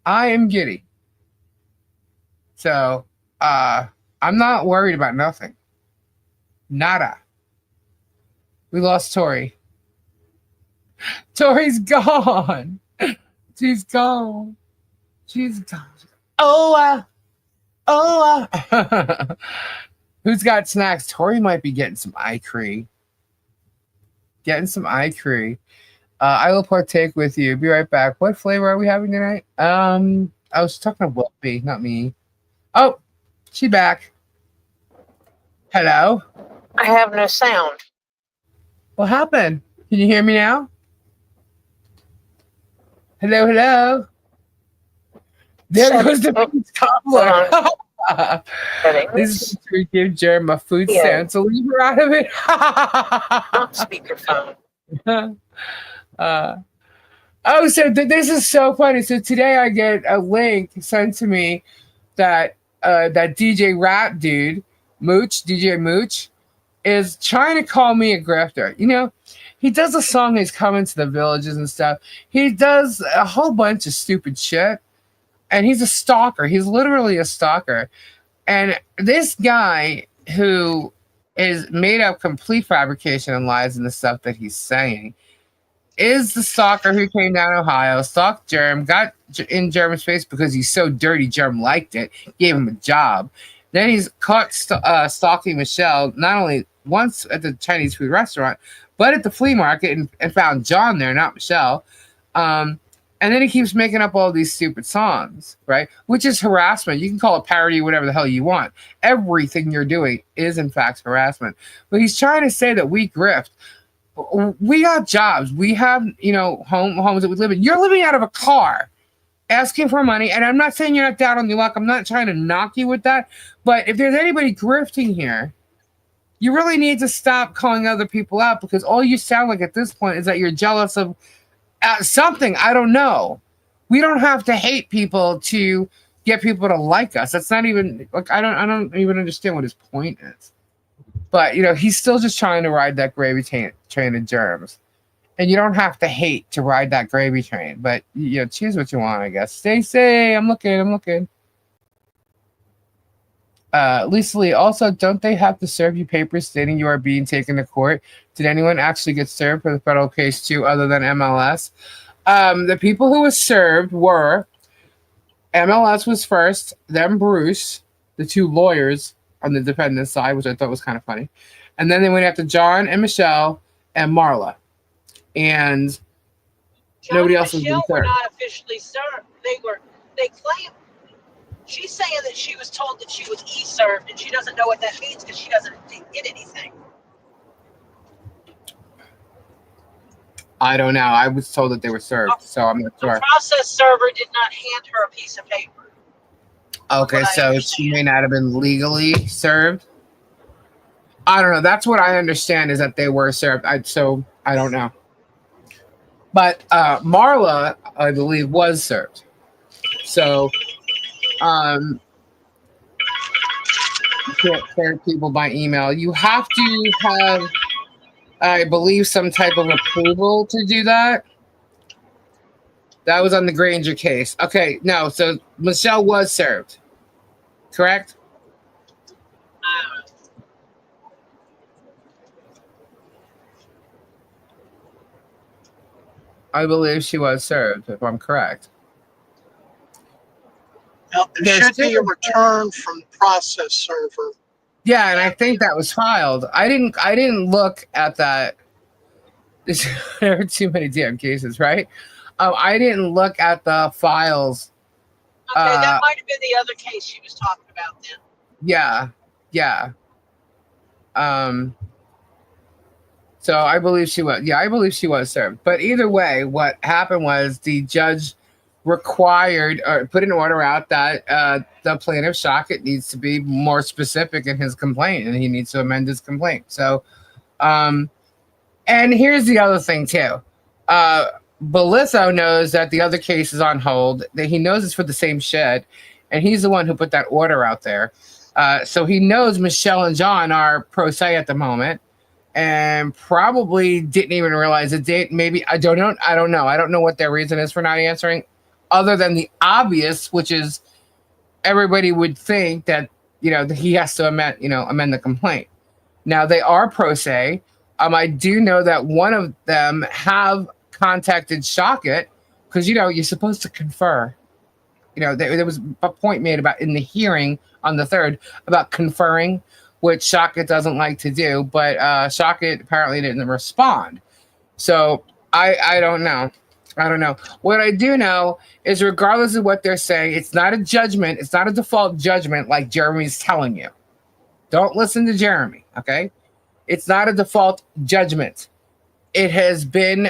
I am giddy. So, I I'm not worried about nothing. Nada. We lost Tori. Tori's gone. She's gone. She's gone. Who's got snacks? Tori might be getting some eye cream. I will partake with you. Be right back. What flavor are we having tonight? I was talking to Robbie, not me. Oh, she back. Hello. I have no sound. What happened? Can you hear me now? Hello. There goes the cobbler. This is to give Germ a food stand, so leave her out of it. Not speakerphone. So this is so funny. So today I get a link sent to me that that DJ rap dude, DJ Mooch, is trying to call me a grifter. You know, he does a song, he's coming to the villages and stuff. He does a whole bunch of stupid shit. And he's a stalker. He's literally a stalker. And this guy who is made up complete fabrication and lies in the stuff that he's saying is the stalker who came down Ohio, stalked Germ, got in Germ's face because he's so dirty. Germ liked it, gave him a job. Then he's caught stalking Michelle, not only once at the Chinese food restaurant, but at the flea market and found John there, not Michelle. And then he keeps making up all these stupid songs, right? Which is harassment. You can call it parody, whatever the hell you want. Everything you're doing is, in fact, harassment. But he's trying to say that we grift. We got jobs. We have, homes that we live in. You're living out of a car, asking for money. And I'm not saying you're not down on your luck. I'm not trying to knock you with that. But if there's anybody grifting here, you really need to stop calling other people out, because all you sound like at this point is that you're jealous of something. I don't know. We don't have to hate people to get people to like us. That's not even like, I don't even understand what his point is. But he's still just trying to ride that gravy train of Germs. And you don't have to hate to ride that gravy train. But choose what you want, I guess. Stay. I'm looking. Lisa Lee, also, don't they have to serve you papers stating you are being taken to court? Did anyone actually get served for the federal case too, other than MLS? The people who were served were MLS was first, then Bruce, the two lawyers on the defendant's side, which I thought was kind of funny. And then they went after John and Michelle and Marla. And John nobody and else was Michelle were served. not officially served. They claim. She's saying that she was told that she was e-served, and she doesn't know what that means because she didn't get anything. I don't know. I was told that they were served, so I'm not sure. The process server did not hand her a piece of paper. Okay, so she may not have been legally served. I don't know. That's what I understand, is that they were served. So I don't know. But Marla, I believe, was served. So you can't serve people by email. You have to have, I believe, some type of approval to do that. That was on the Granger case. Okay, no, so Michelle was served, correct? I believe she was served, if I'm correct. Now, there should be a return from the process server. Yeah, and I think that was filed. I didn't look at that. There are too many damn cases, right? I didn't look at the files. Okay, that might have been the other case she was talking about then. Yeah. So I believe she was. Yeah, I believe she was served. But either way, what happened was the judge required or put an order out that the plaintiff, Shockett, needs to be more specific in his complaint, and he needs to amend his complaint. So, and here's the other thing too. Belitho knows that the other case is on hold, that he knows it's for the same shit, and he's the one who put that order out there. So he knows Michelle and John are pro se at the moment, and probably didn't even realize the date. Maybe, I don't know. I don't know what their reason is for not answering, other than the obvious, which is everybody would think that, he has to amend the complaint. Now they are pro se. I do know that one of them have contacted Shockit because you're supposed to confer. There was a point made about in the hearing on the 3rd about conferring, which Shockit doesn't like to do, but Shockit apparently didn't respond. So I don't know. I don't know. What I do know is regardless of what they're saying, it's not a judgment. It's not a default judgment like Jeremy's telling you. Don't listen to Jeremy, okay? It's not a default judgment. It has been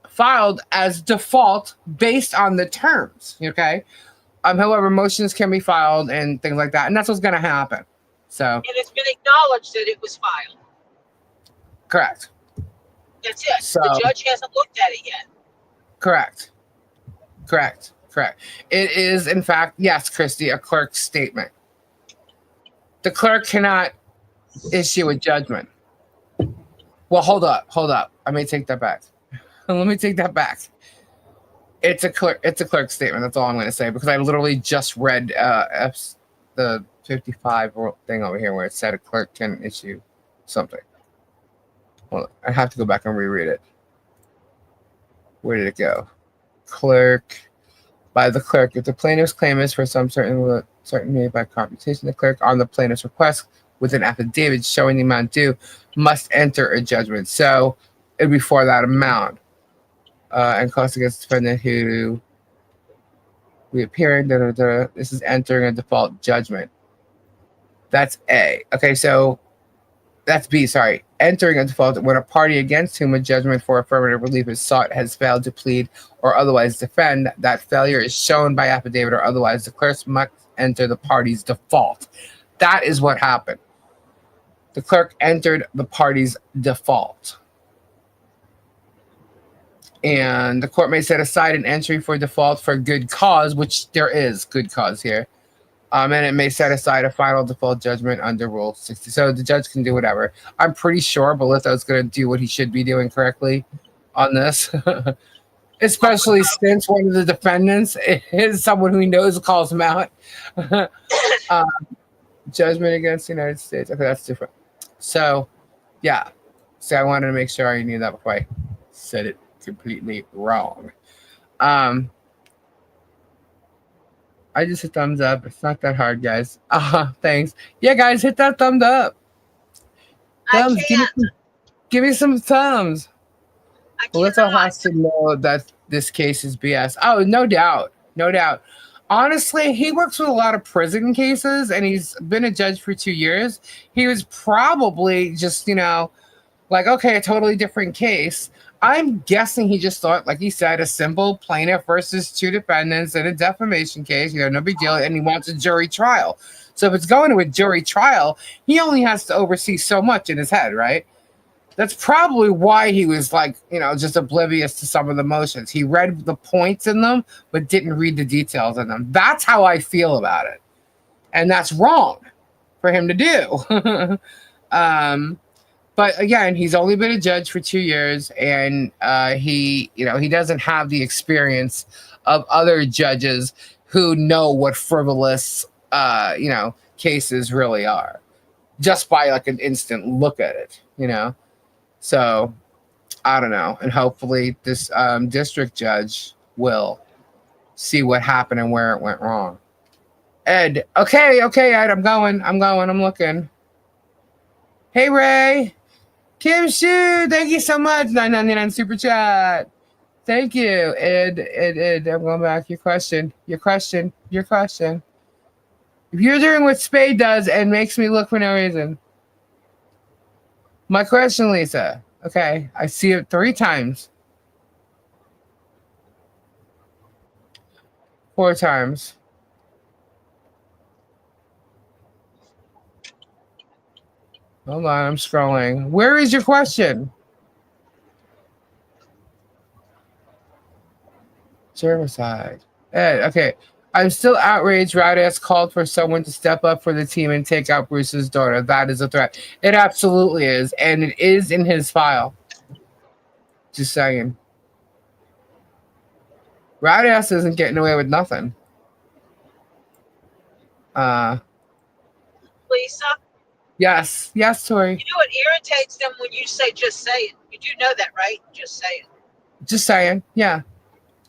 filed as default based on the terms, okay? However, motions can be filed and things like that, and that's what's going to happen. So, and it's been acknowledged that it was filed. Correct. That's it. So, the judge hasn't looked at it yet. Correct. It is, in fact, yes, Christy, a clerk's statement. The clerk cannot issue a judgment. Well, hold up. I may take that back. Let me take that back. It's a clerk statement. That's all I'm going to say because I literally just read the 55 thing over here where it said a clerk can issue something. Well, I have to go back and reread it. Where did it go? Clerk. By the clerk, if the plaintiff's claim is for some certain made by computation, the clerk on the plaintiff's request with an affidavit showing the amount due must enter a judgment. So it'd be for that amount. And cost against the defendant who reappearing. This is entering a default judgment. That's A. Okay, so that's B, sorry. Entering a default when a party against whom a judgment for affirmative relief is sought has failed to plead or otherwise defend. That failure is shown by affidavit or otherwise. The clerk must enter the party's default. That is what happened. The clerk entered the party's default. And the court may set aside an entry for default for good cause, which there is good cause here. And it may set aside a final default judgment under Rule 60. So the judge can do whatever. I'm pretty sure Bolitho's going to do what he should be doing correctly on this. Especially since one of the defendants is someone who he knows calls him out. Judgment against the United States. Okay, that's different. So, yeah. So I wanted to make sure I knew that before I said it completely wrong. I just hit thumbs up. It's not that hard, guys. Thanks. Yeah, guys, hit that thumbs up. Thumbs. Give me some thumbs. Bolitho has to know that this case is BS. Oh, no doubt. No doubt. Honestly, he works with a lot of prison cases, and he's been a judge for 2 years. He was probably just, like, okay, a totally different case. I'm guessing he just thought, like he said, a simple plaintiff versus two defendants in a defamation case, no big deal, and he wants a jury trial. So if it's going to a jury trial, he only has to oversee so much in his head, right? That's probably why he was like, just oblivious to some of the motions. He read the points in them, but didn't read the details in them. That's how I feel about it. And that's wrong for him to do. But again, he's only been a judge for 2 years, and he doesn't have the experience of other judges who know what frivolous, cases really are, just by like an instant look at it, So I don't know, and hopefully this district judge will see what happened and where it went wrong. Ed, okay, Ed, I'm looking. Hey, Ray. Kim Shu, thank you so much. 999 super chat. Thank you, Ed. I'm going back. Your question. If you're doing what Spade does and makes me look for no reason. My question, Lisa. Okay, I see it 3 times. 4 times. Hold on, I'm scrolling. Where is your question? Germicide. Ed, okay. I'm still outraged. Rowdass called for someone to step up for the team and take out Bruce's daughter. That is a threat. It absolutely is. And it is in his file. Just saying. Rowdass isn't getting away with nothing. Yes, yes, Tori. You know, it irritates them when you say "just say it." You do know that, right? Just say it. Just saying, yeah,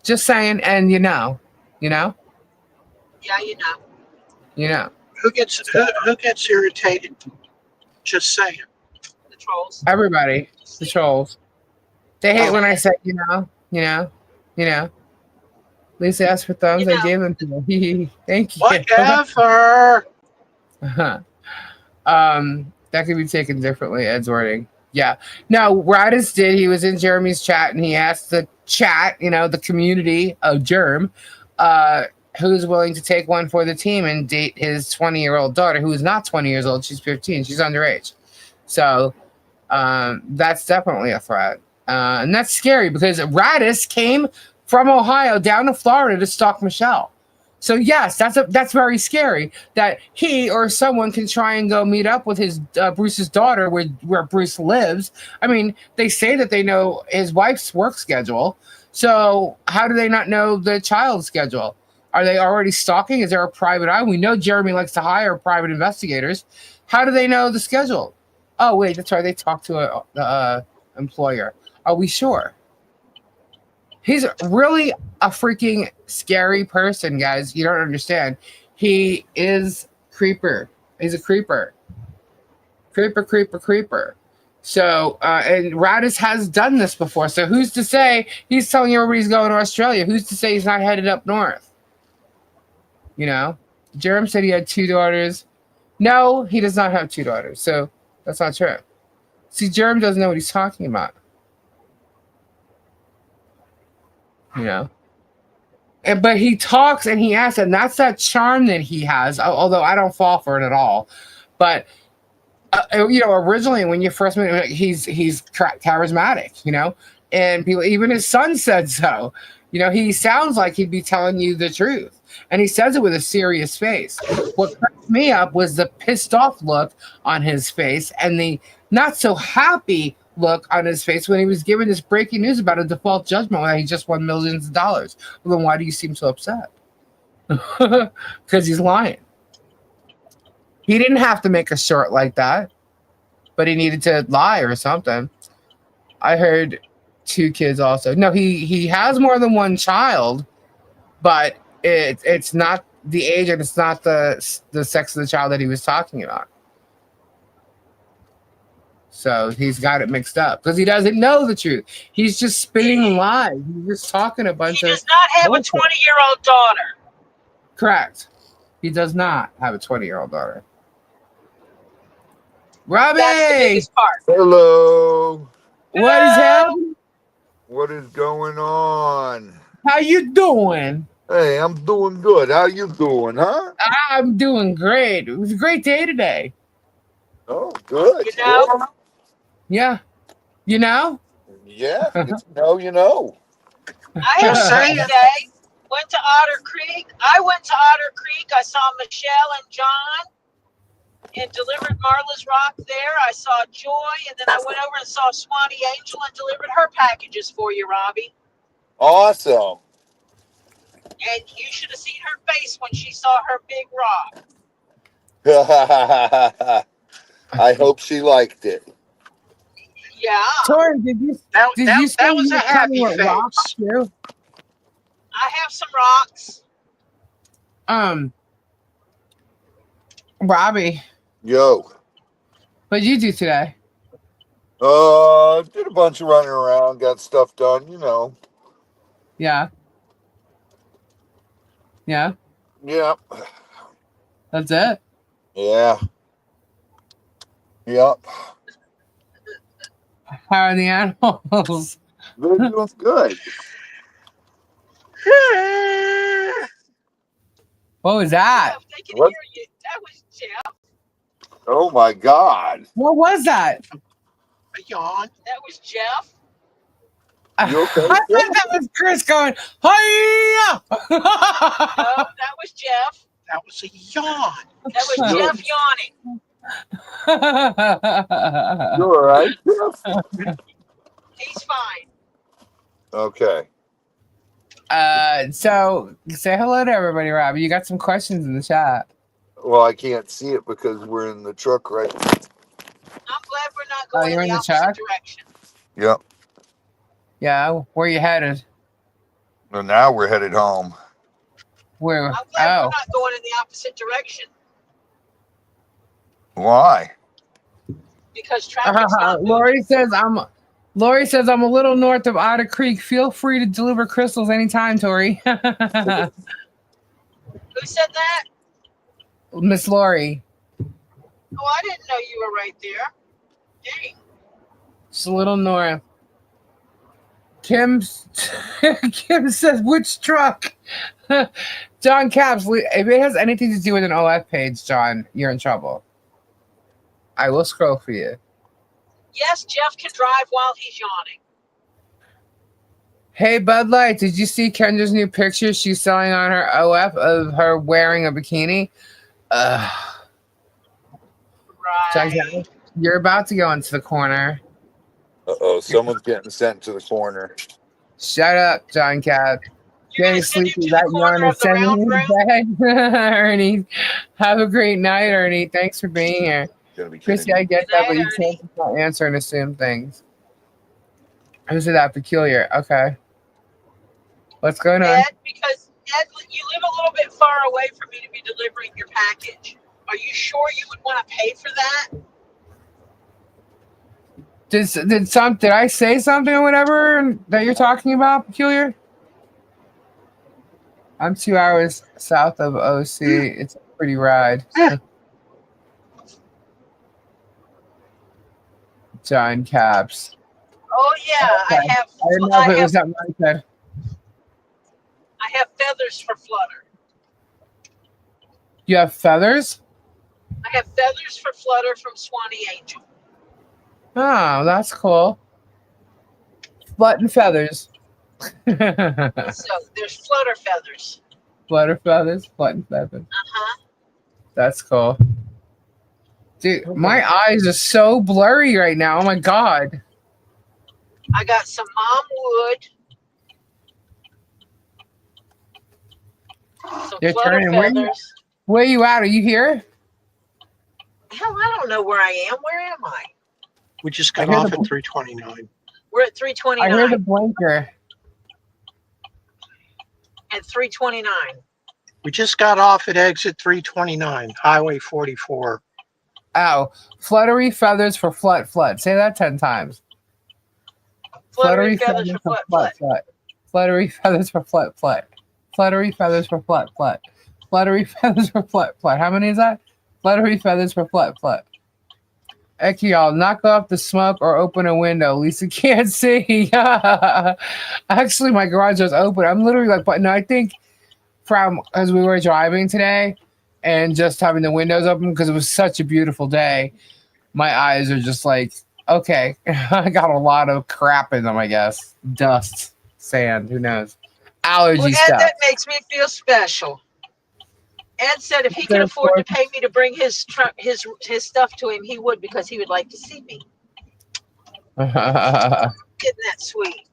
just saying, and you know. Yeah, you know. Who gets irritated? Just saying. The trolls. Everybody, the trolls. They hate when I say, you know. Lisa asked for thumbs. I gave them to you. Thank you. Whatever. That could be taken differently. Ed's wording. Yeah. No, Radis did. He was in Jeremy's chat and he asked the chat, the community of Germ, who's willing to take one for the team and date his 20-year-old daughter, who is not 20 years old. She's 15. She's underage. So that's definitely a threat. And that's scary because Radis came from Ohio down to Florida to stalk Michelle. So yes, that's very scary that he or someone can try and go meet up with his Bruce's daughter where Bruce lives. I mean, they say that they know his wife's work schedule. So how do they not know the child's schedule? Are they already stalking? Is there a private eye? We know Jeremy likes to hire private investigators. How do they know the schedule? Oh wait, that's right. They talk to a employer. Are we sure? He's really a freaking scary person, guys. You don't understand. He is creeper. He's a creeper. Creeper. So, and Radis has done this before. So who's to say he's telling everybody he's going to Australia? Who's to say he's not headed up north? Jerem said he had 2 daughters. No, he does not have 2 daughters. So that's not true. See, Jerem doesn't know what he's talking about. But he talks and he asks, and that's that charm that he has. Although I don't fall for it at all, but originally when you first met him, he's charismatic, and people, even his son said so. He sounds like he'd be telling you the truth, and he says it with a serious face. What cracked me up was the pissed off look on his face and the not so happy look on his face when he was given this breaking news about a default judgment when he just won millions of dollars. Well, then why do you seem so upset? Because he's lying. He didn't have to make a short like that, but he needed to lie or something. I heard 2 kids also. No, he has more than 1 child, but it's not the age and it's not the sex of the child that he was talking about. So he's got it mixed up because he doesn't know the truth. He's just spinning lies. He's just talking a bunch of. He does not have a 20-year-old daughter. Correct. He does not have a 20-year-old daughter. Robbie! That's the biggest part. Hello. What is happening? What is going on? How you doing? Hey, I'm doing good. How you doing, huh? I'm doing great. It was a great day today. Oh, good. Yeah. Yeah, you know. I have a day. Went to Otter Creek. I went to Otter Creek. I saw Michelle and John and delivered Marla's rock there. I saw Joy, and then I went over and saw Swanee Angel and delivered her packages for you, Robbie. Awesome. And you should have seen her face when she saw her big rock. I hope she liked it. Yeah. Tori, did you That say was a happy face. Rocks too? I have some rocks. Robbie, Yo. what did you do today? Did a bunch of running around, got stuff done, Yeah. Yeah. Yep. That's it. Yeah. Yep. How are the animals? They're doing good. What was that? Jeff, they can What? hear you. That was Jeff. Oh my God. What was that? A yawn. That was Jeff. You okay? I thought that was Chris going, hi. No, that was Jeff. That was a yawn. That was Jeff yawning. You all right? He's fine. Okay. So say hello to everybody, Robbie. You got some questions in the chat. Well, I can't see it because we're in the truck right now. I'm glad we're not going you're in the in the opposite truck? direction. Yep. Yeah, where you headed? Well, now we're headed home. Where? I'm glad Oh, we're not going in the opposite direction Why? because traffic's not moving. Lori says I'm a little north of Otter Creek. Feel free to deliver crystals anytime, Tori. Who said that? Miss Lori. Oh, I didn't know you were right there. Dang. Just a little north. Kim says, which truck? John Caps, if it has anything to do with an OF page, John, you're in trouble. I will scroll for you. Yes, Jeff can drive while he's yawning. Hey, Bud Light, did you see Kendra's new picture she's selling on her OF of her wearing a bikini? Right. John Caps, you're about to go into the corner. Uh-oh, someone's getting sent to the corner. Shut up, John Cap. You're Getting gonna send him sleepy. to That the corner yawn of is the sending round me room? to bed. Ernie, have a great night, Ernie. Thanks for being here. Gotta be Chrissy, kidding I get Good that, night, but you Ernie. can't just not answer and assume things. Who's that peculiar? Okay. What's going on? Ed, because Ed, you live a little bit far away for me to be delivering your package. Are you sure you would want to pay for that? Did I say something or whatever that you're talking about, peculiar? I'm 2 hours south of OC. It's a pretty ride. John Caps. Oh yeah, Okay. I didn't know if it was something like that. I have feathers for Flutter. You have feathers? I have feathers for Flutter from Swanee Angel. Oh, that's cool. Button feathers. So there's Flutter feathers. Flutter feathers, button feathers. Uh-huh. That's cool. Dude, my eyes are so blurry right now. Oh my god. I got some mom wood. Some You're Flutter turning. feathers. Where you at? Are you here? Hell, I don't know where I am. Where am I? We just got off at 329. We're at I 329 hear the blinker. and 329. We just got off at exit 329, Highway 44. Oh, fluttery feathers for flut. Say that 10 times. Fluttery feathers for flut. Fluttery feathers for flut. Fluttery feathers for flut. Fluttery feathers for flut. How many is that? Fluttery feathers for flut. Heck, y'all, knock off the smoke or open a window. Lisa can't see. Actually, my garage was open. I'm literally like, but no, I think from as we were driving today and just having the windows open because it was such a beautiful day, my eyes are just like, okay, I got a lot of crap in them, I guess. Dust, sand, who knows? Allergy Well, Ed, stuff. that makes me feel special. Ed said if he could afford to pay me to bring his stuff to him, he would because he would like to see me. Isn't that sweet?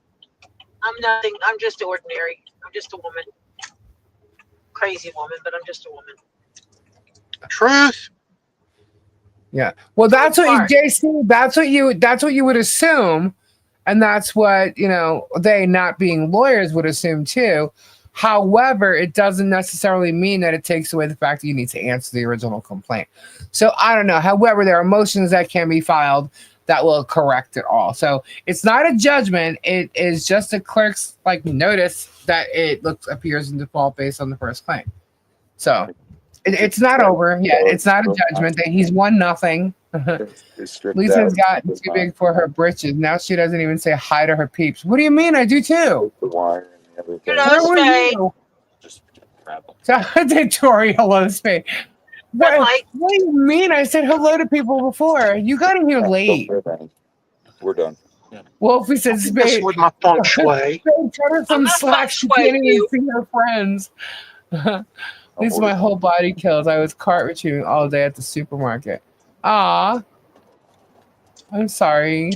I'm nothing. I'm just ordinary. I'm just a woman. Crazy woman, but I'm just a woman. Truth. Yeah. Well, that's what JC. That's what you would assume, and that's what they, not being lawyers, would assume too. However, it doesn't necessarily mean that it takes away the fact that you need to answer the original complaint. So I don't know. However, there are motions that can be filed that will correct it all. So it's not a judgment. It is just a clerk's notice that it appears in default based on the first claim. So it's not over yet. It's not a judgment. He's won nothing. Lisa's gotten too big for her britches. Now she doesn't even say hi to her peeps. What do you mean? I do too. Where were you? Just travel. Tori, hello, Spade. What do you mean? I said hello to people before. You got in here late. We're done. Wolfie said, That's Spade. with my feng shui. Spade, cut her some slack. She can't even see her friends. At least my whole body kills. I was cart retrieving all day at the supermarket. Aw. I'm sorry.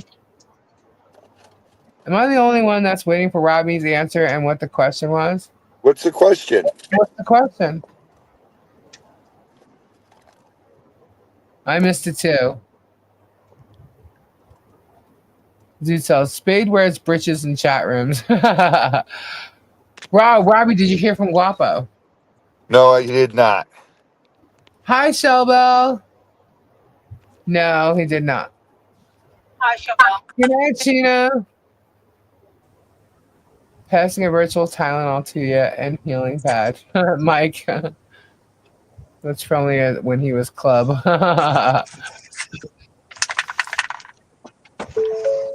Am I the only one that's waiting for Robbie's answer and what the question was? What's the question? What's the question? I missed it too. Dude sells Spade wears britches in chat rooms. Robbie, did you hear from Guapo? No, I did not. Hi, Shellbell. No, he did not. Hi, Shabelle. Good night, Gina. Passing a virtual Tylenol to you and healing pad. Mike. That's from when he was club.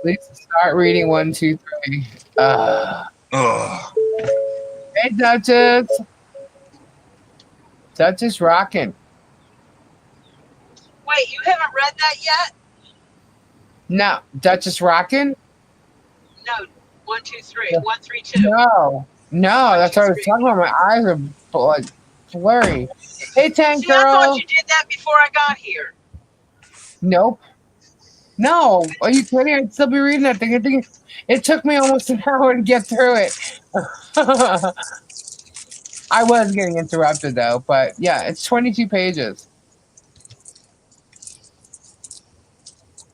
Please start reading 1, 2, 3. Hey, Duchess. Duchess rocking. Wait, you haven't read that yet? No, Duchess rocking? No, 1, 2, 3. 1, 3, 2. No, that's what I was talking about. My eyes are like blurry. Hey, Tank See, Girl. I thought you did that before I got here. Nope. No, are you kidding? I'd still be reading that thing. I think it took me almost an hour to get through it. I was getting interrupted though, but yeah, it's 22 pages.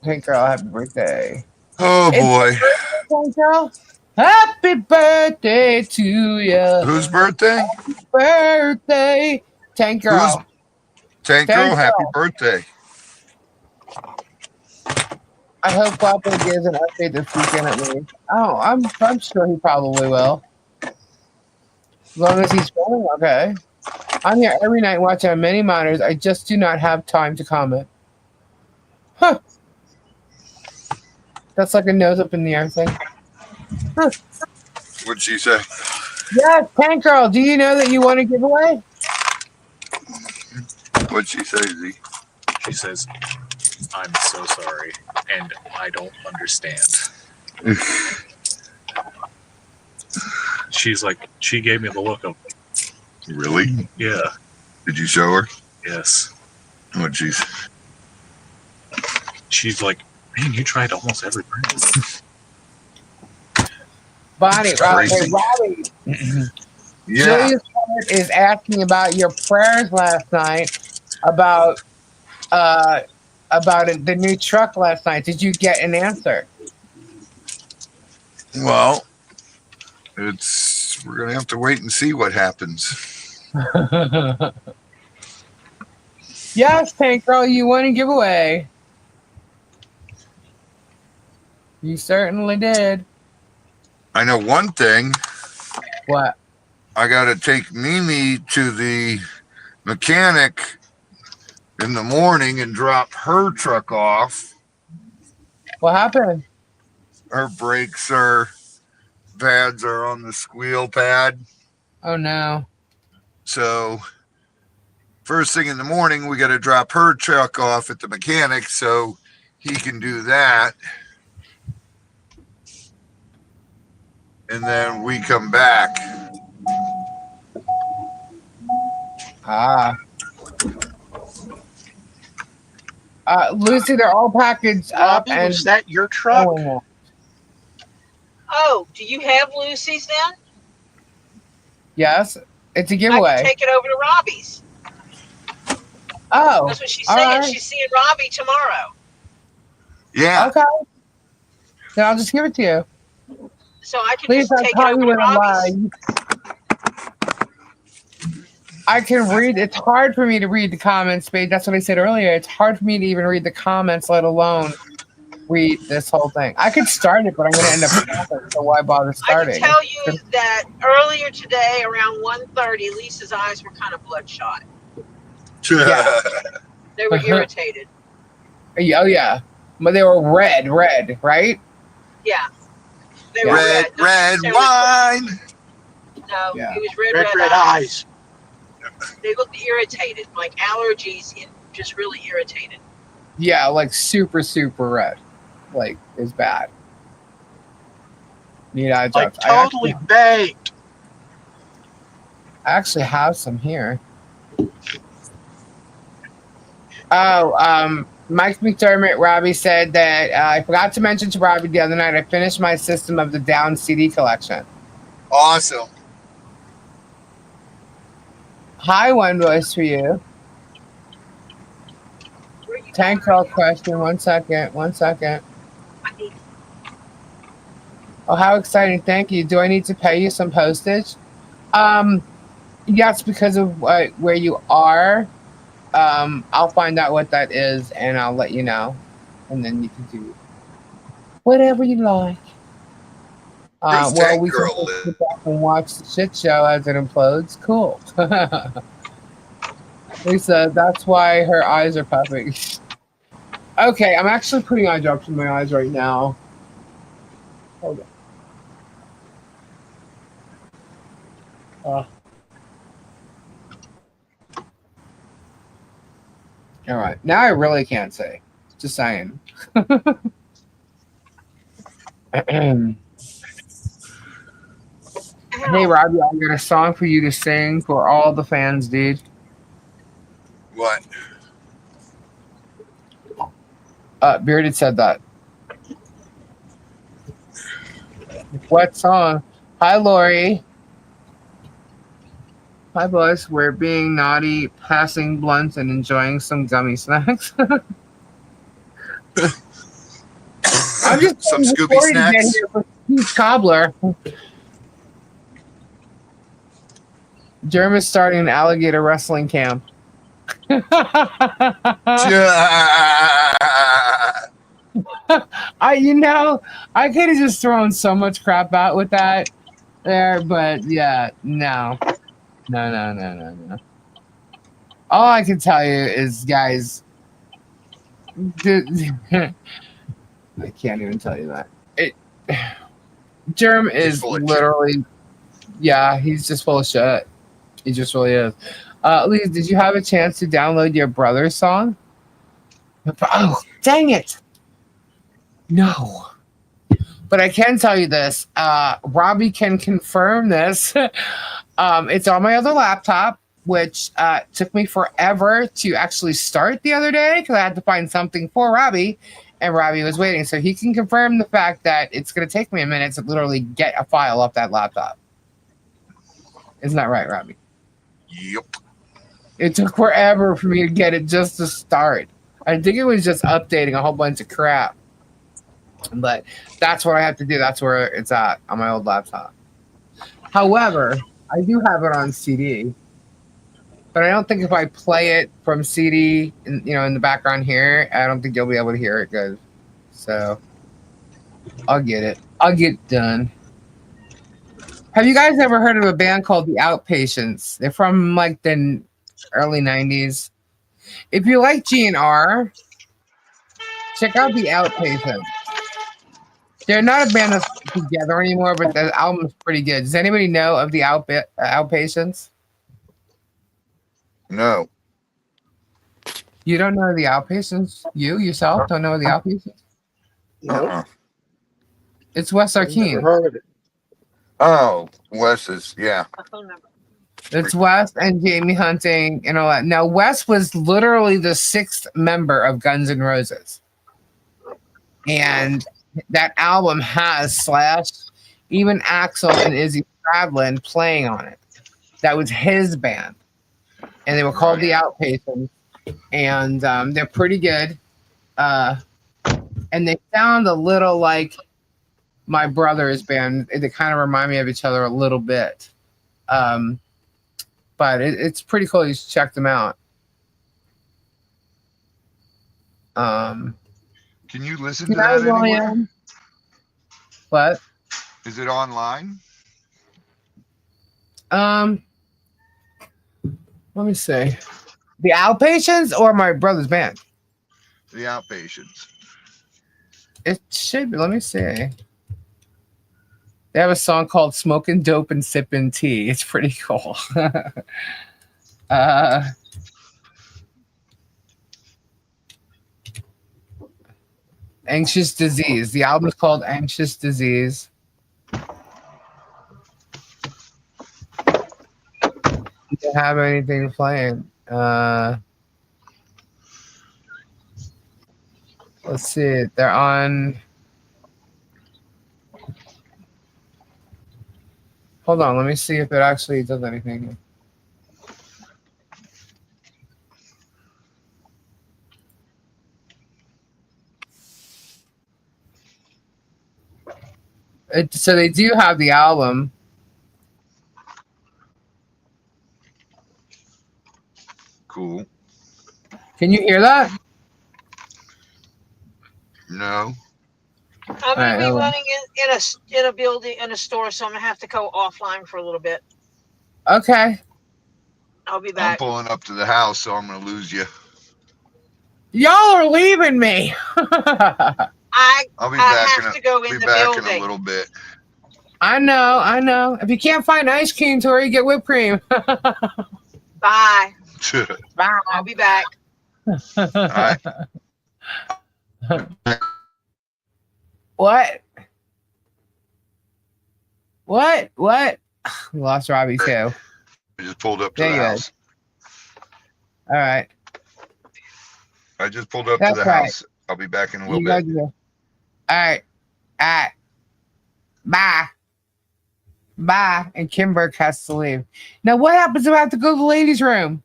Tank Girl, happy birthday. Oh boy. Tank Girl, happy birthday to you. Whose birthday? Happy birthday, Tank Girl. Tank Girl, happy birthday. I hope Guapo gives an update this weekend at least. Oh, I'm sure he probably will. As long as he's feeling okay. I'm here every night watching on many monitors. I just do not have time to comment. Huh. That's like a nose up in the air thing. Huh. What'd she say? Yeah, Tank Girl, do you know that you want a giveaway? What'd she say, Z? She says, I'm so sorry, and I don't understand. She's like, she gave me the look of, Really? yeah, Did you show her? yes. What'd she say? She's like, man, you tried almost every brand. Robbie. Yeah. Julius is asking about your prayers last night about the new truck last night. Did you get an answer? Well, we're gonna have to wait and see what happens. Yes, Tank Girl, you won a giveaway. You certainly did. I know one thing. What? I gotta take Mimi to the mechanic in the morning and drop her truck off. What happened? Her brakes pads are on the squeal pad. Oh no. So first thing in the morning, we got to drop her truck off at the mechanic so he can do that. And then we come back. Lucy, they're all packaged up. Robbie, And was that your truck? Oh, do you have Lucy's then? Yes, it's a I giveaway. can take it over to Robbie's. Oh, That's what she's all saying. right. She's seeing Robbie tomorrow. Yeah. Okay. Then I'll just give it to you. So I can Please just don't take it call over you to when I'm Robbie's. lying. I can read. It's hard for me to read the comments, babe. That's what I said earlier. It's hard for me to even read the comments, let alone read this whole thing. I could start it, but I'm going to end up stopping, so why bother I starting? can tell you that earlier today, around 1:30, Lisa's eyes were kind of bloodshot. Yeah. They were irritated. Oh, yeah. But they were red, right? Yeah. They Yeah. were Red, red Not wine. No, Yeah. it was red Eyes. They looked irritated, like allergies, and just really irritated. Yeah, like super, super red. Like, it's bad. Need eye Like drops. totally baked. I actually have some here. Oh, Mike McDermott, Robbie said that I forgot to mention to Robbie the other night, I finished my System of the Down CD collection. Awesome. Hi, One Voice for you. Where are you Tank girl question. 1 second. 1 second. Oh, how exciting! Thank you. Do I need to pay you some postage? Yes, because of where you are. I'll find out what that is and I'll let you know, and then you can do whatever you like. Well, we can just sit back and watch the shit show as it implodes. Cool. Lisa, that's why her eyes are puffing. Okay, I'm actually putting eye drops in my eyes right now. Hold on. All right, now I really can't say. Just saying. Hey, Robbie, I got a song for you to sing for all the fans, dude. What? Bearded said that. What song? Hi, Lori. Hi, boys. We're being naughty, passing blunts, and enjoying some gummy snacks. I'm just some Scooby snacks. Here for cobbler. Germs is starting an alligator wrestling camp. I could have just thrown so much crap out with that there, but yeah, no. All I can tell you is, guys, I can't even tell you that. Germ is literally, yeah, he's just full of shit. He just really is. Lisa, did you have a chance to download your brother's song? Oh, dang it. No. But I can tell you this. Robbie can confirm this. It's on my other laptop, which took me forever to actually start the other day because I had to find something for Robbie, and Robbie was waiting. So he can confirm the fact that it's going to take me a minute to literally get a file off that laptop. Isn't that right, Robbie? Yep. It took forever for me to get it just to start. I think it was just updating a whole bunch of crap. But that's what I have to do. That's where it's at on my old laptop. However, I do have it on CD. But I don't think if I play it from CD, in the background here, I don't think you'll be able to hear it good. So I'll get it. I'll get done. Have you guys ever heard of a band called The Outpatients? They're from like the early 90s. If you like GNR, check out The Outpatients. They're not a band that's together anymore, but the album is pretty good. Does anybody know of The Outpatients? No. You don't know The Outpatients? You yourself don't know The Outpatients? No. It's Wes Arkeen. Never heard of it. Oh, Wes is, yeah. It's Wes and Jamie Hunting and all that. Now, Wes was literally the 6th member of Guns N' Roses. And that album has Slash, even Axl and Izzy Stradlin playing on it. That was his band. And they were called The Outpatients. And they're pretty good. And they sound a little like my brother's band. They kind of remind me of each other a little bit. But it's pretty cool. You should check them out. Can you listen to that anywhere? What? Is it online? Let me see. The Outpatients or my brother's band? The Outpatients. It should be. Let me see. They have a song called Smoking Dope and Sipping Tea. It's pretty cool. Anxious Disease. The album is called Anxious Disease. You don't have anything playing. Let's see. They're on. Hold on. Let me see if it actually does anything. So they do have the album. Cool. Can you hear that? No. I'm gonna be running in a building in a store, so I'm gonna have to go offline for a little bit. Okay. I'll be I'm back. pulling up to the house, so I'm gonna lose you. Y'all are leaving me. I'll be back have to go in the building. in a little bit. I know. If you can't find ice cream, Tori, get whipped cream. Bye. Bye. I'll be back. All right. What? We lost Robbie too. I just pulled up to There the you house. All right. I just pulled up That's to the right. house. I'll be back in a little You bit. guys do. All right. Bye. Bye. And Kimberg has to leave. Now, what happens if I have to go to the ladies' room?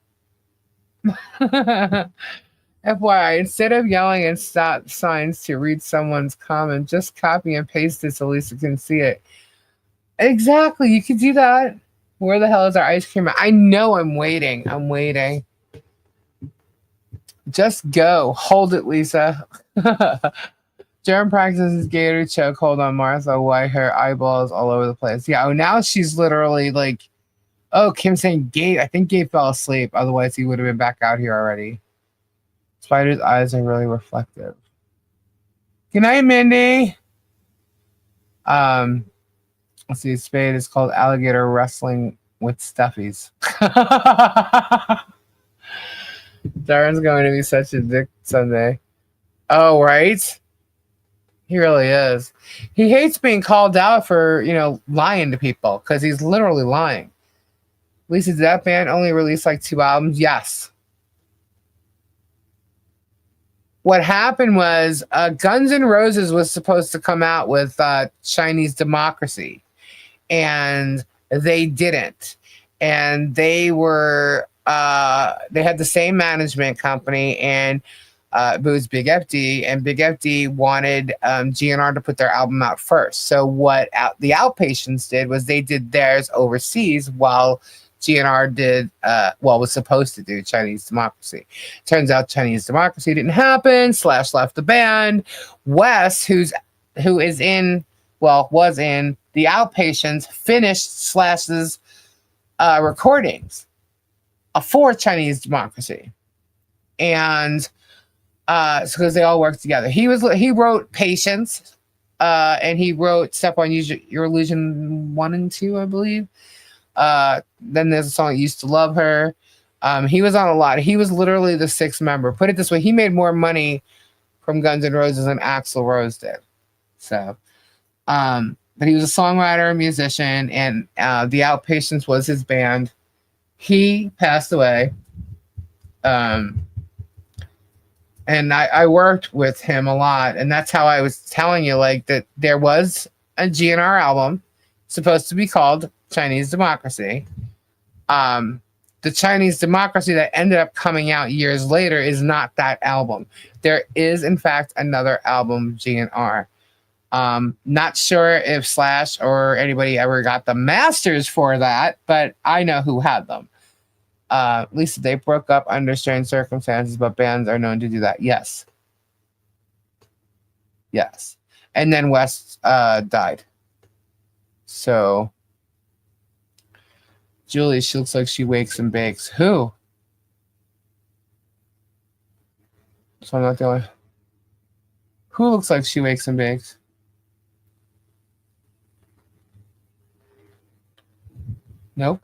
FYI, instead of yelling at stop signs to read someone's comment, just copy and paste it so Lisa can see it. Exactly. You can do that. Where the hell is our ice cream? I know I'm waiting. Just go. Hold it, Lisa. Germ practices gator chokehold on Martha. Why her eyeballs all over the place. Yeah. Oh, now she's literally like, oh, Kim's saying Gabe. I think Gabe fell asleep. Otherwise, he would have been back out here already. Spider's eyes are really reflective. Good night, Mindy. Let's see. Spade is called alligator wrestling with stuffies. Darren's going to be such a dick someday. Oh, right. He really is. He hates being called out for, lying to people because he's literally lying. Lisa, did that band only release like 2 albums? Yes. What happened was Guns N' Roses was supposed to come out with Chinese Democracy, and they didn't. And they were they had the same management company, and it was Big FD, and Big FD wanted GNR to put their album out first. So what the Outpatients did was they did theirs overseas while GNR did, was supposed to do Chinese Democracy. Turns out Chinese Democracy didn't happen. Slash left the band. Wes, was in the Outpatients, finished Slash's recordings for Chinese Democracy, and because they all worked together. He wrote Patience, and he wrote Step on Your Illusion 1 and 2, I believe. Then there's a song Used to Love Her. He was on a lot. He was literally the 6th member. Put it this way, he made more money from Guns N' Roses than Axl Rose did. So, but he was a songwriter, a musician, and the Outpatients was his band. He passed away. And I worked with him a lot, and that's how I was telling you, like, that there was a GNR album supposed to be called Chinese Democracy. The Chinese Democracy that ended up coming out years later is not that album. There is, in fact, another album, GNR. Not sure if Slash or anybody ever got the masters for that, but I know who had them. Lisa, they broke up under strange circumstances, but bands are known to do that. Yes. And then West died. So Julie, she looks like she wakes and bakes. Who? So I'm not the only. Who looks like she wakes and bakes? Nope.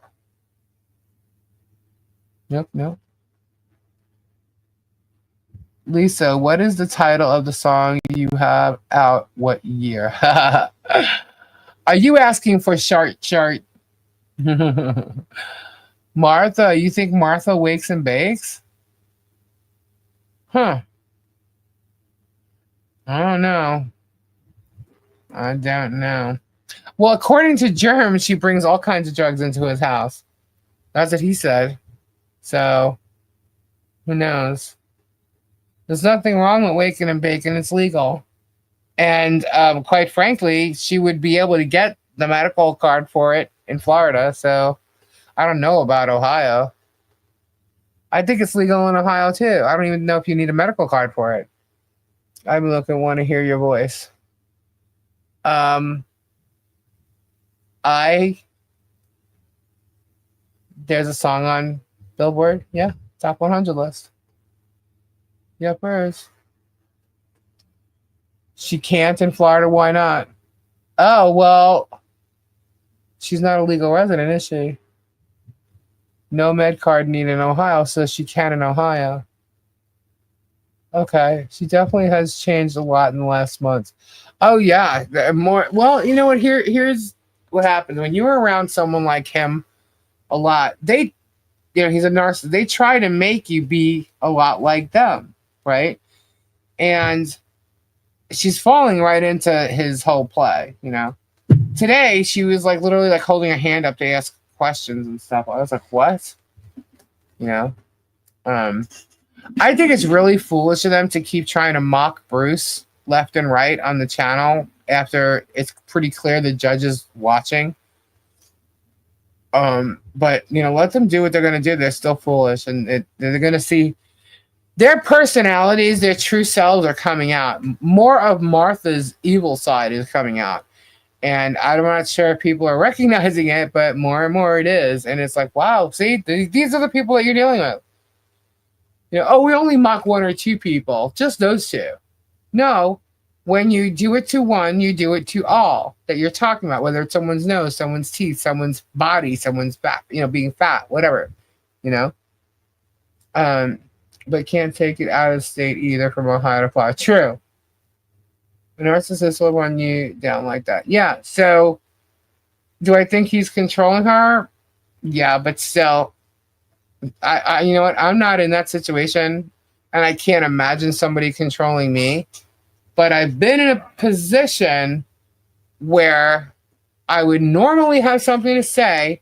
Lisa, what is the title of the song you have out? What year? Are you asking for Shart? Martha, you think Martha wakes and bakes? Huh. I don't know. Well, according to Germs, she brings all kinds of drugs into his house. That's what he said. So, who knows? There's nothing wrong with waking and baking. It's legal. And quite frankly, she would be able to get the medical card for it in Florida. So I don't know about Ohio. I think it's legal in Ohio too. I don't even know if you need a medical card for it. I'm looking, want to hear your voice. There's a song on Billboard. Yeah, top 100 list. Yep, there is. She can't in Florida. Why not? Oh, well, she's not a legal resident, is she? No med card needed in Ohio, so she can in Ohio. Okay, she definitely has changed a lot in the last month. Oh yeah, more. Well, you know what? Here's what happens when you're around someone like him a lot. He's a narcissist. They try to make you be a lot like them, right? And she's falling right into his whole play. Today she was like literally like holding her hand up to ask questions and stuff. I was like, what? I think it's really foolish of them to keep trying to mock Bruce left and right on the channel after it's pretty clear the judge is watching. But let them do what they're gonna do. They're still foolish, and they're gonna see their personalities, their true selves are coming out. More of Martha's evil side is coming out. And I'm not sure if people are recognizing it, but more and more it is. And it's like, wow, see, these are the people that you're dealing with. We only mock one or two people, just those two. No, when you do it to one, you do it to all that you're talking about, whether it's someone's nose, someone's teeth, someone's body, someone's back, being fat, whatever, But can't take it out of state either from Ohio to Florida. True. The narcissist will run you down like that. Yeah, so do I think he's controlling her? Yeah, but still, I you know what? I'm not in that situation, and I can't imagine somebody controlling me. But I've been in a position where I would normally have something to say,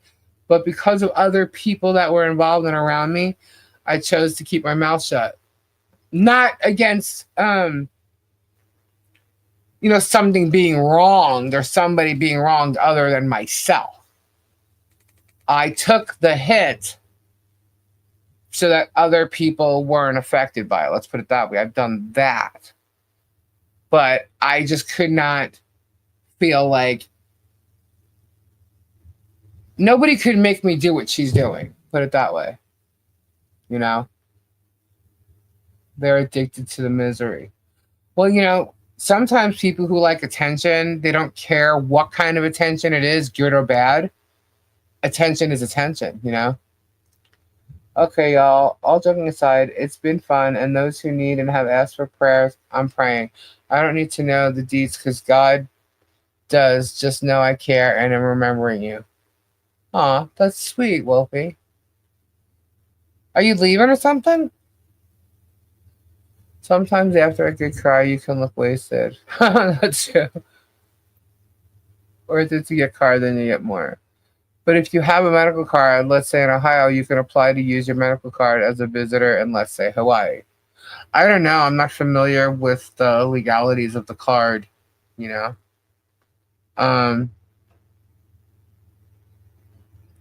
but because of other people that were involved and around me, I chose to keep my mouth shut. Not against, something being wronged or somebody being wronged other than myself. I took the hit so that other people weren't affected by it. Let's put it that way. I've done that. But I just could not feel like nobody could make me do what she's doing. Put it that way. They're addicted to the misery. Well, sometimes people who like attention, they don't care what kind of attention it is, good or bad. Attention is attention, Okay, y'all, all joking aside, it's been fun, and those who need and have asked for prayers, I'm praying. I don't need to know the deeds because God does. Just know I care and I'm remembering you. Aw, that's sweet, Wolfie. Are you leaving or something? Sometimes after a good cry, you can look wasted. That's true. Or did you get card, then you get more. But if you have a medical card, let's say in Ohio, you can apply to use your medical card as a visitor in, let's say, Hawaii. I don't know. I'm not familiar with the legalities of the card,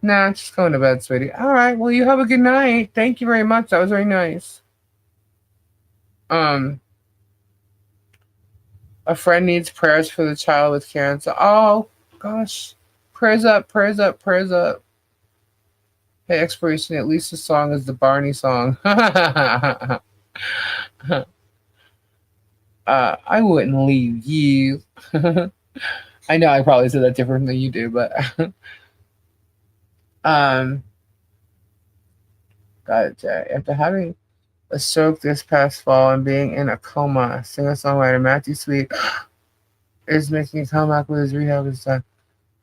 Nah, just going to bed, sweetie. All right. Well, you have a good night. Thank you very much. That was very nice. A friend needs prayers for the child with cancer. Oh, gosh. Prayers up, prayers up, prayers up. Hey, expiration, at least the song is the Barney song. I wouldn't leave you. I know I probably said that differently than you do, but gotcha. After having a stroke this past fall and being in a coma, singer-songwriter Matthew Sweet is making a comeback with his rehab this time.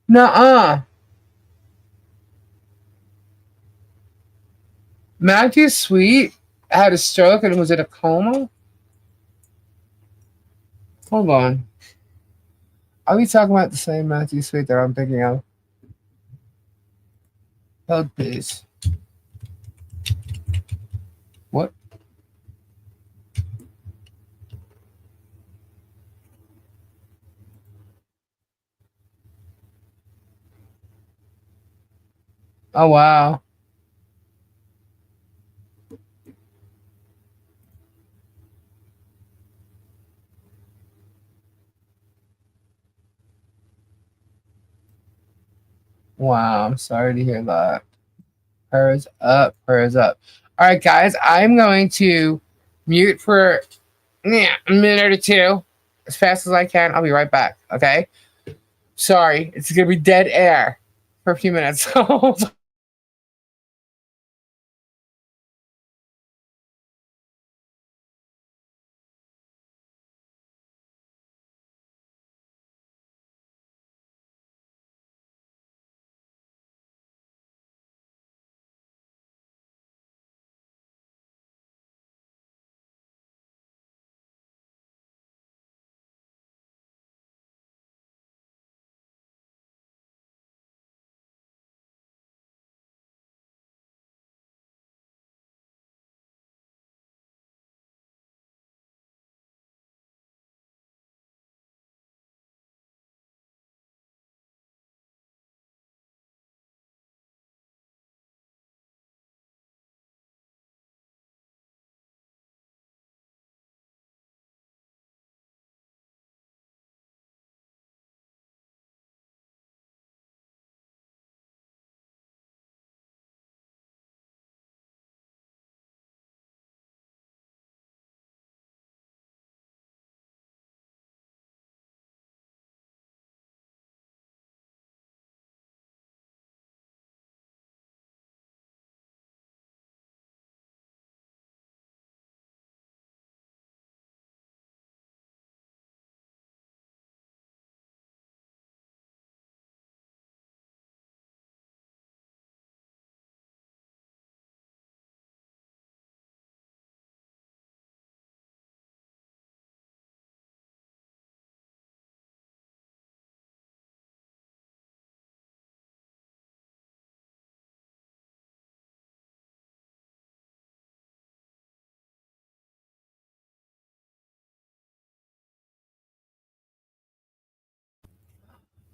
Nuh-uh. Matthew Sweet had a stroke and was in a coma? Hold on. Are we talking about the same Matthew Sweet that I'm thinking of? Hold please. What? Oh, wow. Wow, I'm sorry to hear that. Prayers up, prayers up. All right, guys, I'm going to mute for a minute or two as fast as I can. I'll be right back, okay? Sorry, it's going to be dead air for a few minutes.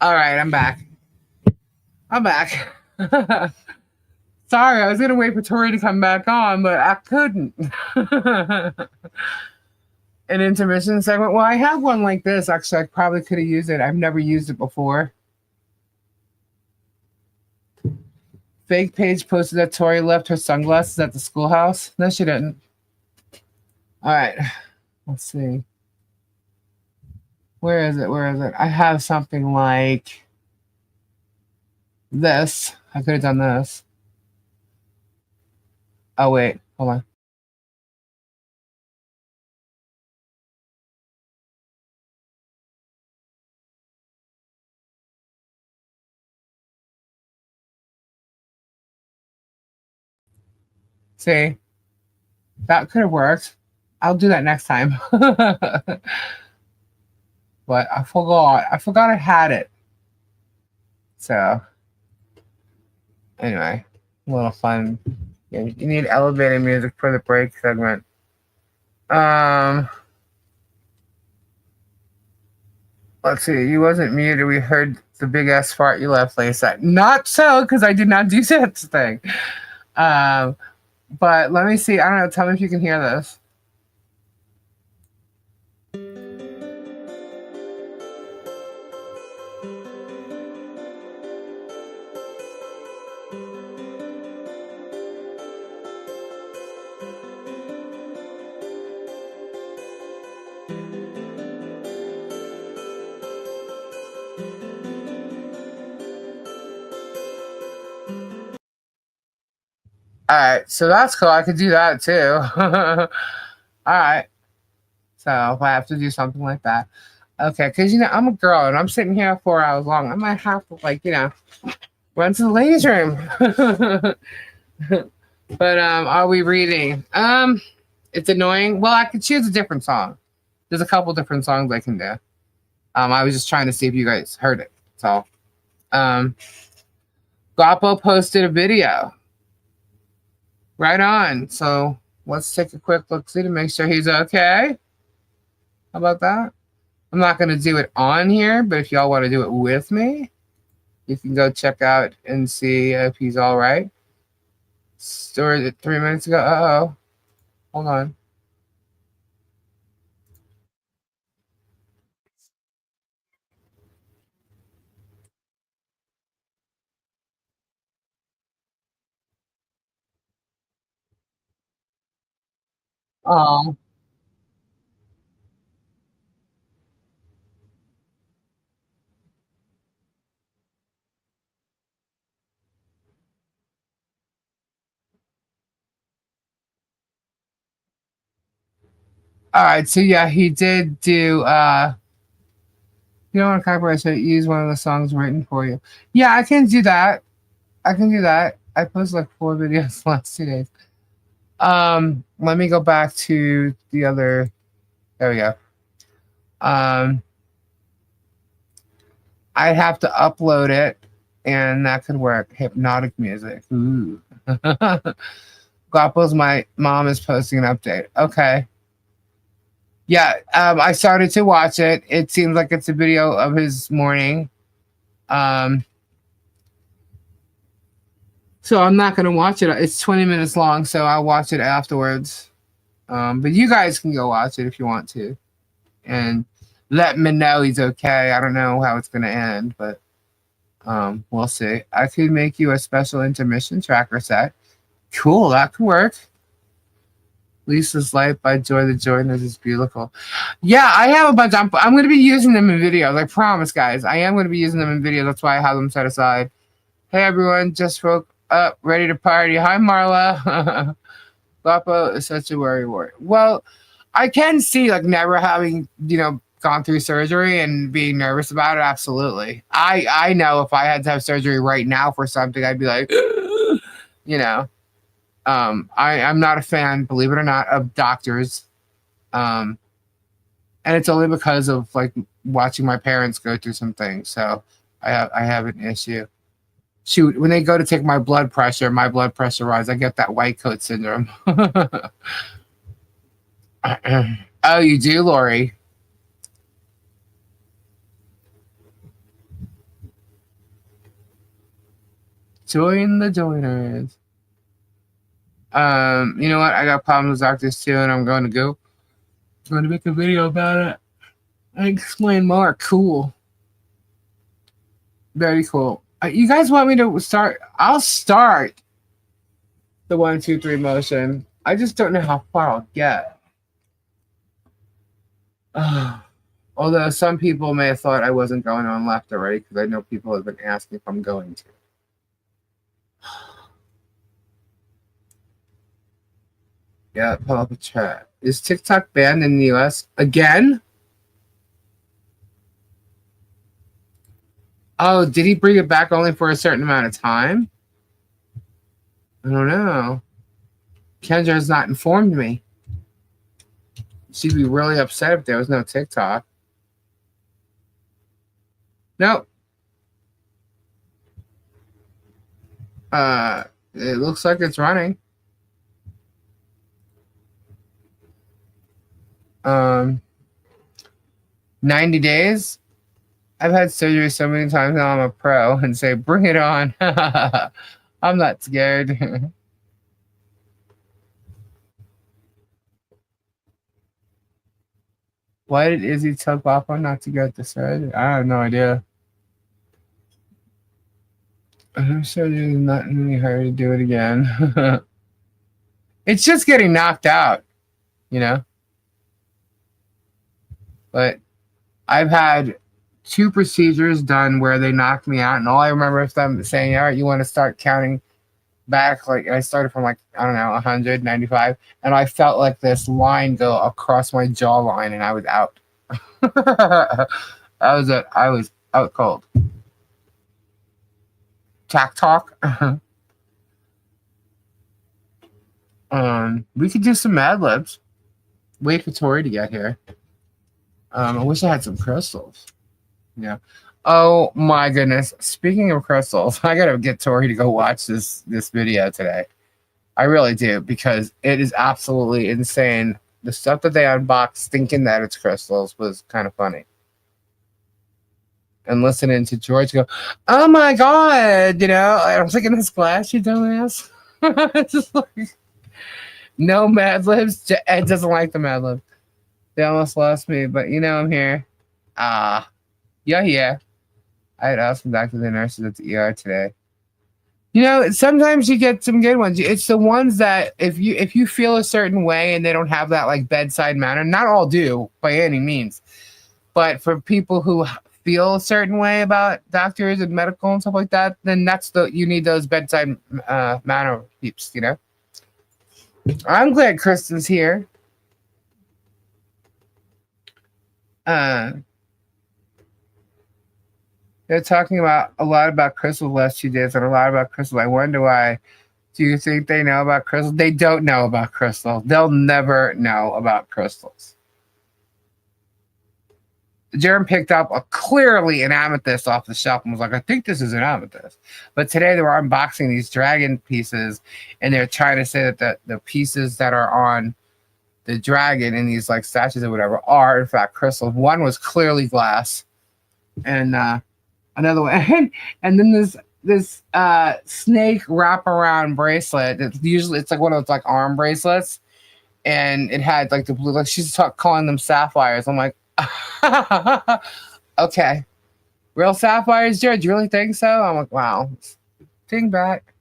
All right, I'm back. I'm back. Sorry, I was going to wait for Tori to come back on, but I couldn't. An intermission segment. Well, I have one like this. Actually, I probably could have used it. I've never used it before. Fake page posted that Tori left her sunglasses at the schoolhouse. No, she didn't. All right. Let's see. Where is it? Where is it? I have something like this. I could have done this. Oh, wait. Hold on. See? That could have worked. I'll do that next time. But I forgot. I forgot I had it. So, anyway, a little fun. Yeah, you need elevator music for the break segment. Let's see. You wasn't muted. We heard the big ass fart you left Lisa. Not so, because I did not do such thing. But let me see. I don't know. Tell me if you can hear this. All right, so that's cool. I could do that too. All right. So if I have to do something like that. Okay, because, I'm a girl and I'm sitting here 4 hours long. I might have to, run to the ladies' room. But are we reading? It's annoying. Well, I could choose a different song. There's a couple different songs I can do. I was just trying to see if you guys heard it. So, Guapo posted a video. Right on. So let's take a quick look-see to make sure he's okay. How about that? I'm not going to do it on here, but if y'all want to do it with me, You can go check out and see if he's all right. Stored it 3 minutes ago. Uh-oh. Hold on. Oh. All right, so yeah, he did do you don't want to copyright, so use one of the songs written for you. Yeah, I can do that. I can do that. I posted like 4 videos the last 2 days. Let me go back to the other. There we go. I'd have to upload it, and that could work. Hypnotic music. Ooh. Guapo's my mom is posting an update. Okay. Yeah, I started to watch it. It seems like it's a video of his morning. So I'm not going to watch it. It's 20 minutes long, so I'll watch it afterwards. But you guys can go watch it if you want to. And let me know he's okay. I don't know how it's going to end, but we'll see. I could make you a special intermission tracker set. Cool, that could work. Lisa's Life by Joy the Joiners is beautiful. Yeah, I have a bunch. I'm going to be using them in videos. I promise, guys. I am going to be using them in videos. That's why I have them set aside. Hey, everyone. Just woke up, ready to party. Hi, Marla. Guapo is such a worry wart. Well, I can see, like, never having, gone through surgery and being nervous about it. Absolutely. I know if I had to have surgery right now for something, I'd be like, I'm not a fan, believe it or not, of doctors. And it's only because of like watching my parents go through some things. So I have an issue. Shoot, when they go to take my blood pressure rises. I get that white coat syndrome. Oh, you do, Lori? Join the joiners. You know what? I got problems with doctors too, and I'm going to make a video about it. I explain more. Cool. Very cool. You guys want me to start? I'll start the 1, 2, 3 motion. I just don't know how far I'll get. Although some people may have thought I wasn't going on left already, because I know people have been asking if I'm going to. Yeah, pull up a chat. Is TikTok banned in the US again? Oh, did he bring it back only for a certain amount of time? I don't know. Kendra has not informed me. She'd be really upset if there was no TikTok. Nope. It looks like it's running. 90 days. I've had surgery so many times now I'm a pro and say, bring it on. I'm not scared. Why did Izzy tell Guapo not to get the surgery? I have no idea. I'm surgery is not in any hurry to do it again. It's just getting knocked out, But I've had 2 procedures done where they knocked me out, and all I remember is them saying, all right, you want to start counting back. Like, I started from 195, and I felt like this line go across my jawline, and I was out. I was out cold. Tack talk. We could do some Mad Libs. Wait for Tori to get here. I wish I had some crystals. Yeah. Oh my goodness. Speaking of crystals, I gotta get Tori to go watch this video today. I really do, because it is absolutely insane. The stuff that they unboxed thinking that it's crystals was kind of funny. and listening to George go, "Oh my God," I was like, in this class, you dumbass. Just like, no Mad Libs. Ed doesn't like the Mad Libs. They almost lost me, but I'm here. Yeah. I had asked them back to the nurses at the ER today. Sometimes you get some good ones. It's the ones that if you feel a certain way and they don't have that like bedside manner, not all do by any means, but for people who feel a certain way about doctors and medical and stuff like that, then you need those bedside manner peeps. I'm glad Kristen's here. They're talking a lot about crystals the last 2 days and a lot about crystals. I wonder why. Do you think they know about crystals? They don't know about crystals. They'll never know about crystals. Germ picked up clearly an amethyst off the shelf and was like, I think this is an amethyst. But today they were unboxing these dragon pieces, and they're trying to say that the pieces that are on the dragon in these like statues or whatever are in fact crystals. One was clearly glass, and another one, and then this snake wraparound bracelet. It's like one of those like arm bracelets, and it had like the blue. Like she's calling them sapphires. I'm like, okay, real sapphires, Jared? You really think so? I'm like, wow. Ding back.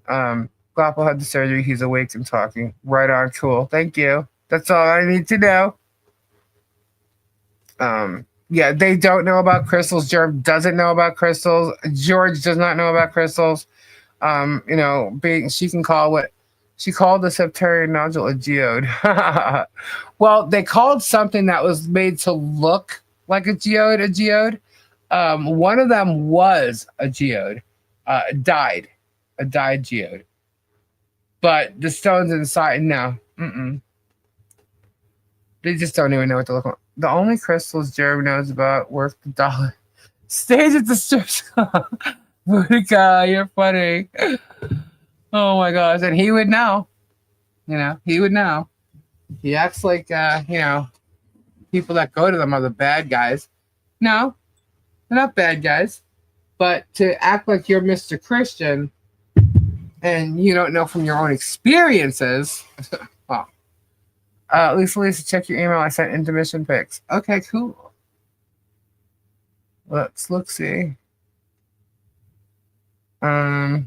Guapo had the surgery. He's awake and talking. Right on. Cool. Thank you. That's all I need to know. Yeah, they don't know about crystals. Germ doesn't know about crystals. George does not know about crystals. She can call she called the septarian nodule a geode. Well, they called something that was made to look like a geode. One of them was a geode, a dyed geode. But the stones inside, no. They just don't even know what to look like. The only crystals Jeremy knows about worth the dollar. Stage at the strip club. Boudica, you're funny. Oh my gosh. And he would know. He would know. He acts like, people that go to them are the bad guys. No, they're not bad guys. But to act like you're Mr. Christian and you don't know from your own experiences. Lisa, check your email. I sent intermission pics. Okay, cool. Let's see. Oh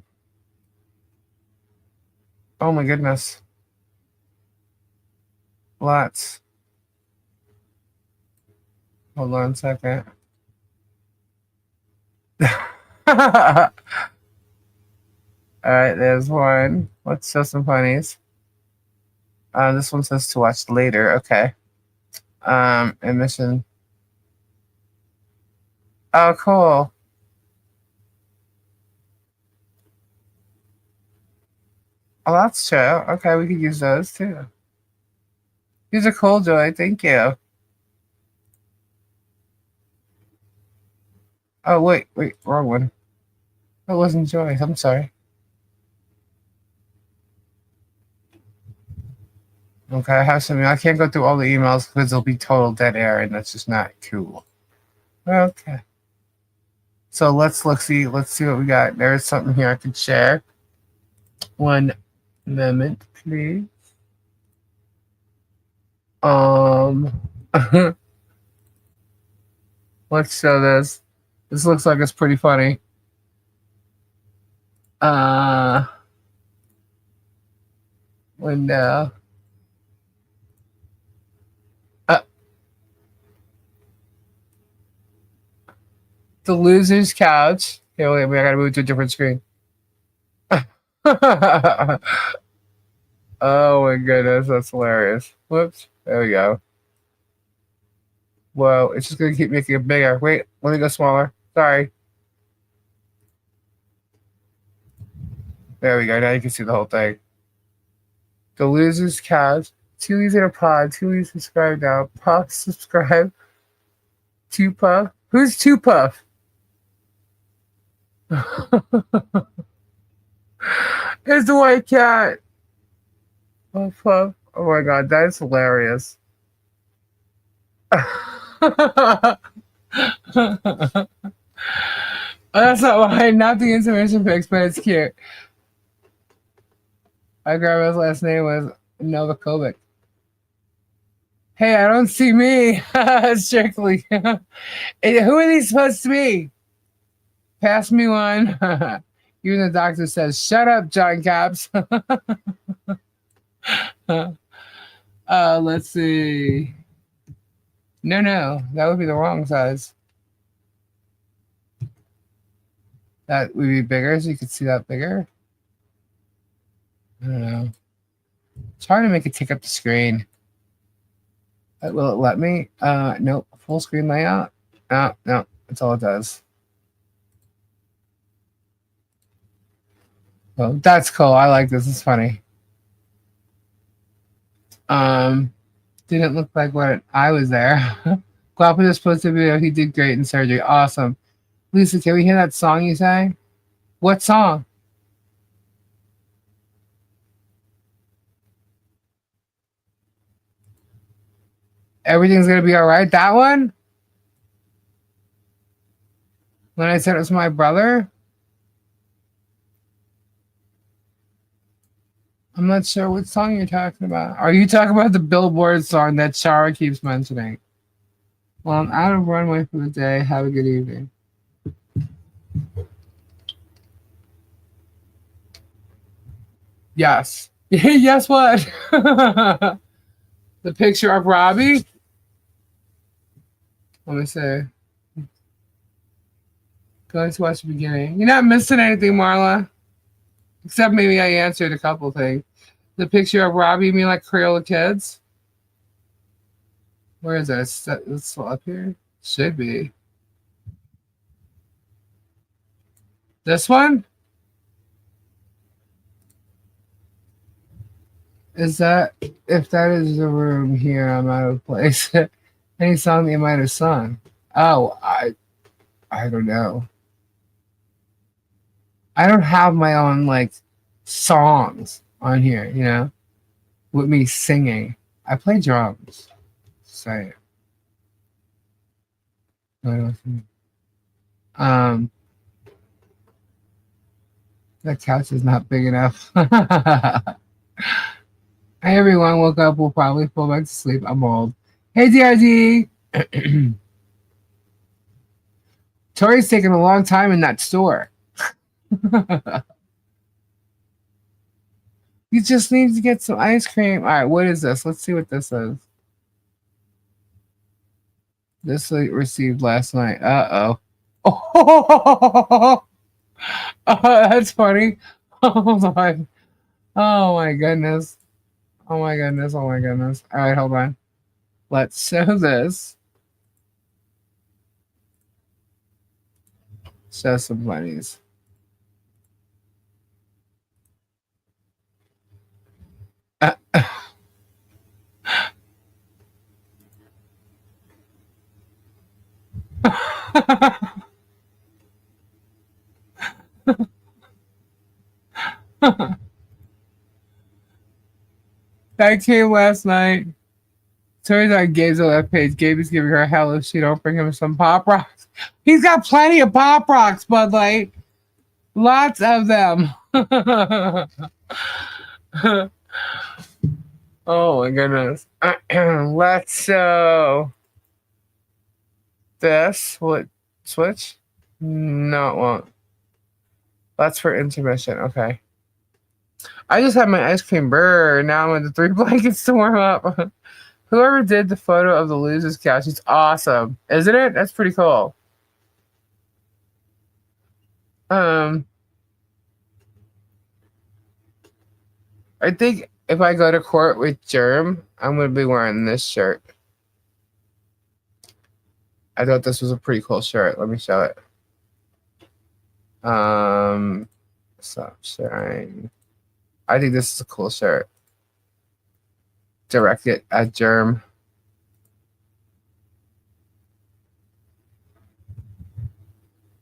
my goodness. Lots. Hold on a second. All right, there's one. Let's show some funnies. This one says to watch later. Okay. Admission. Oh, cool. Oh, that's true. Okay, we could use those too. These are cool, Joy. Thank you. Oh, wait, wrong one. That wasn't Joy. I'm sorry. Okay, I have something. I can't go through all the emails because it'll be total dead air, and that's just not cool. Okay. So let's see what we got. There's something here I could share. One moment, please. Let's show this. This looks like it's pretty funny. Window. The loser's couch. Here, wait, I gotta move to a different screen. Oh my goodness, that's hilarious. Whoops. There we go. Whoa, it's just gonna keep making it bigger. Wait, let me go smaller. Sorry. There we go. Now you can see the whole thing. The loser's couch. 2 leaves in a pod. 2 leaves subscribe now. Puff, subscribe. 2 Puff. Who's 2 Puff? It's the white cat. Oh, Puff. Oh my god, that is hilarious. Oh, that's not why. Not the intermission pics, but it's cute. My grandma's last name was Novakovic. Hey, I don't see me. Strictly. Who are these supposed to be? Pass me one. Even the doctor says, "Shut up, John Caps." Let's see. No, that would be the wrong size. That would be bigger, so you could see that bigger. I don't know. It's hard to make it take up the screen. Will it let me? Nope. Full screen layout? No, that's all it does. Well, that's cool. I like this. It's funny. Didn't look like when I was there. Guapo just posted a video. He did great in surgery. Awesome. Lisa, can we hear that song you sang? What song? Everything's gonna be all right. That one? When I said it was my brother? I'm not sure what song you're talking about. Are you talking about the Billboard song that Shara keeps mentioning? Well, I'm out of runway for the day. Have a good evening. Yes. Yes, what? The picture of Robbie? Let me see. Going to watch the beginning. You're not missing anything, Marla. Except maybe I answered a couple things. The picture of Robbie, you mean like Crayola Kids? Where is it? It's still up here? Should be. This one? Is that, if that is the room here, I'm out of place. Any song that you might have sung? Oh, I don't know. I don't have my own, like, songs on here, you know, with me singing. I play drums. Say it. That couch is not big enough. Hey everyone, woke up. We'll probably fall back to sleep. I'm old. Hey DRD. Tori's taking a long time in that store. You just need to get some ice cream. All right, what is this? Let's see what this is. This received last night. Oh, that's funny. Hold on. Oh my goodness. Oh my goodness. All right, hold on. Let's show this. Show some bunnies. That came last night. Turns out Gabe's on that page. Gabe is giving her hell if she don't bring him some Pop Rocks. He's got plenty of Pop Rocks, Bud Light. Lots of them. Oh my goodness. Let's show this. What? Switch? No, it won't. That's for intermission. Okay. I just had my ice cream burr. Now I'm in the 3 blankets to warm up. Whoever did the photo of the loser's couch is awesome. Isn't it? That's pretty cool. I think if I go to court with Germ, I'm going to be wearing this shirt. I thought this was a pretty cool shirt. Let me show it. Stop sharing. I think this is a cool shirt. Directed at Germ.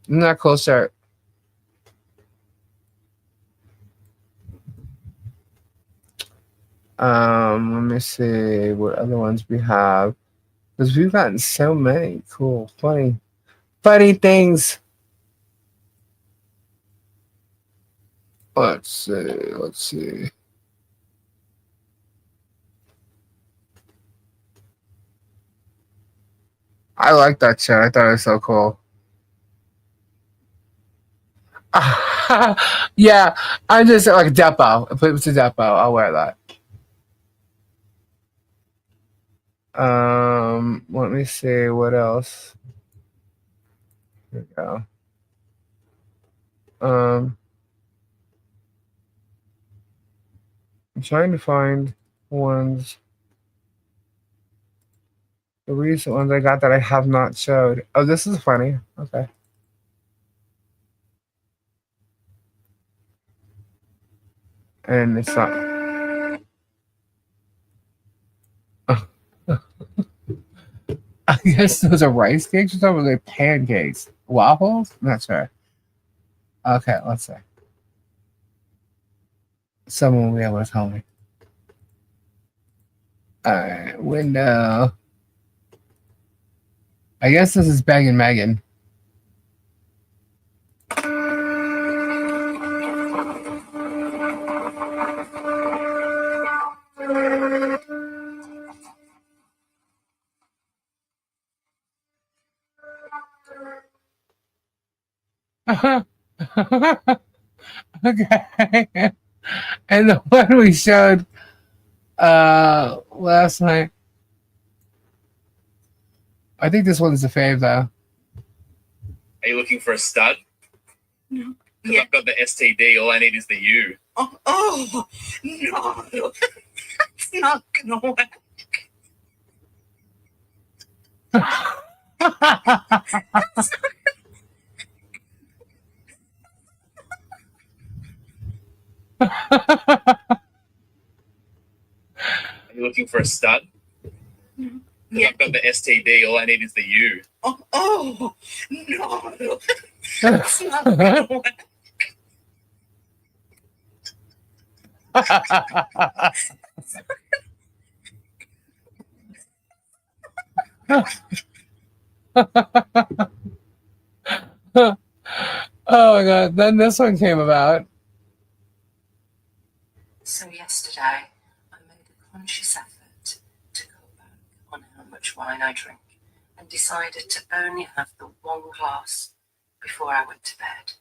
Isn't that a cool shirt? Let me see what other ones we have. Because we've gotten so many cool, funny funny things. Let's see. I like that shit. I thought it was so cool. Yeah, I'm just like Depot. If it was a Depot, I'll wear that. Let me see what else. Here we go. I'm trying to find ones. The recent ones I got that I have not showed. Oh, this is funny. Okay. And it's not. I guess those are rice cakes or something. They're pancakes. Waffles? Not sure. Okay, let's see. Someone will be able to tell me. Alright, window. I guess this is Bangin' Megan. Okay. And the one we showed last night. I think this one's a fave though. Are you looking for a stud? No. Because I've got the STD. All I need is the U. Oh no. It's not gonna work. Are you looking for a stud? No. Because I've got the STD. All I need is the U. Oh no. It's not gonna work. Oh my god, then this one came about. So yesterday, I made a conscious effort to go back on how much wine I drink and decided to only have the one glass before I went to bed.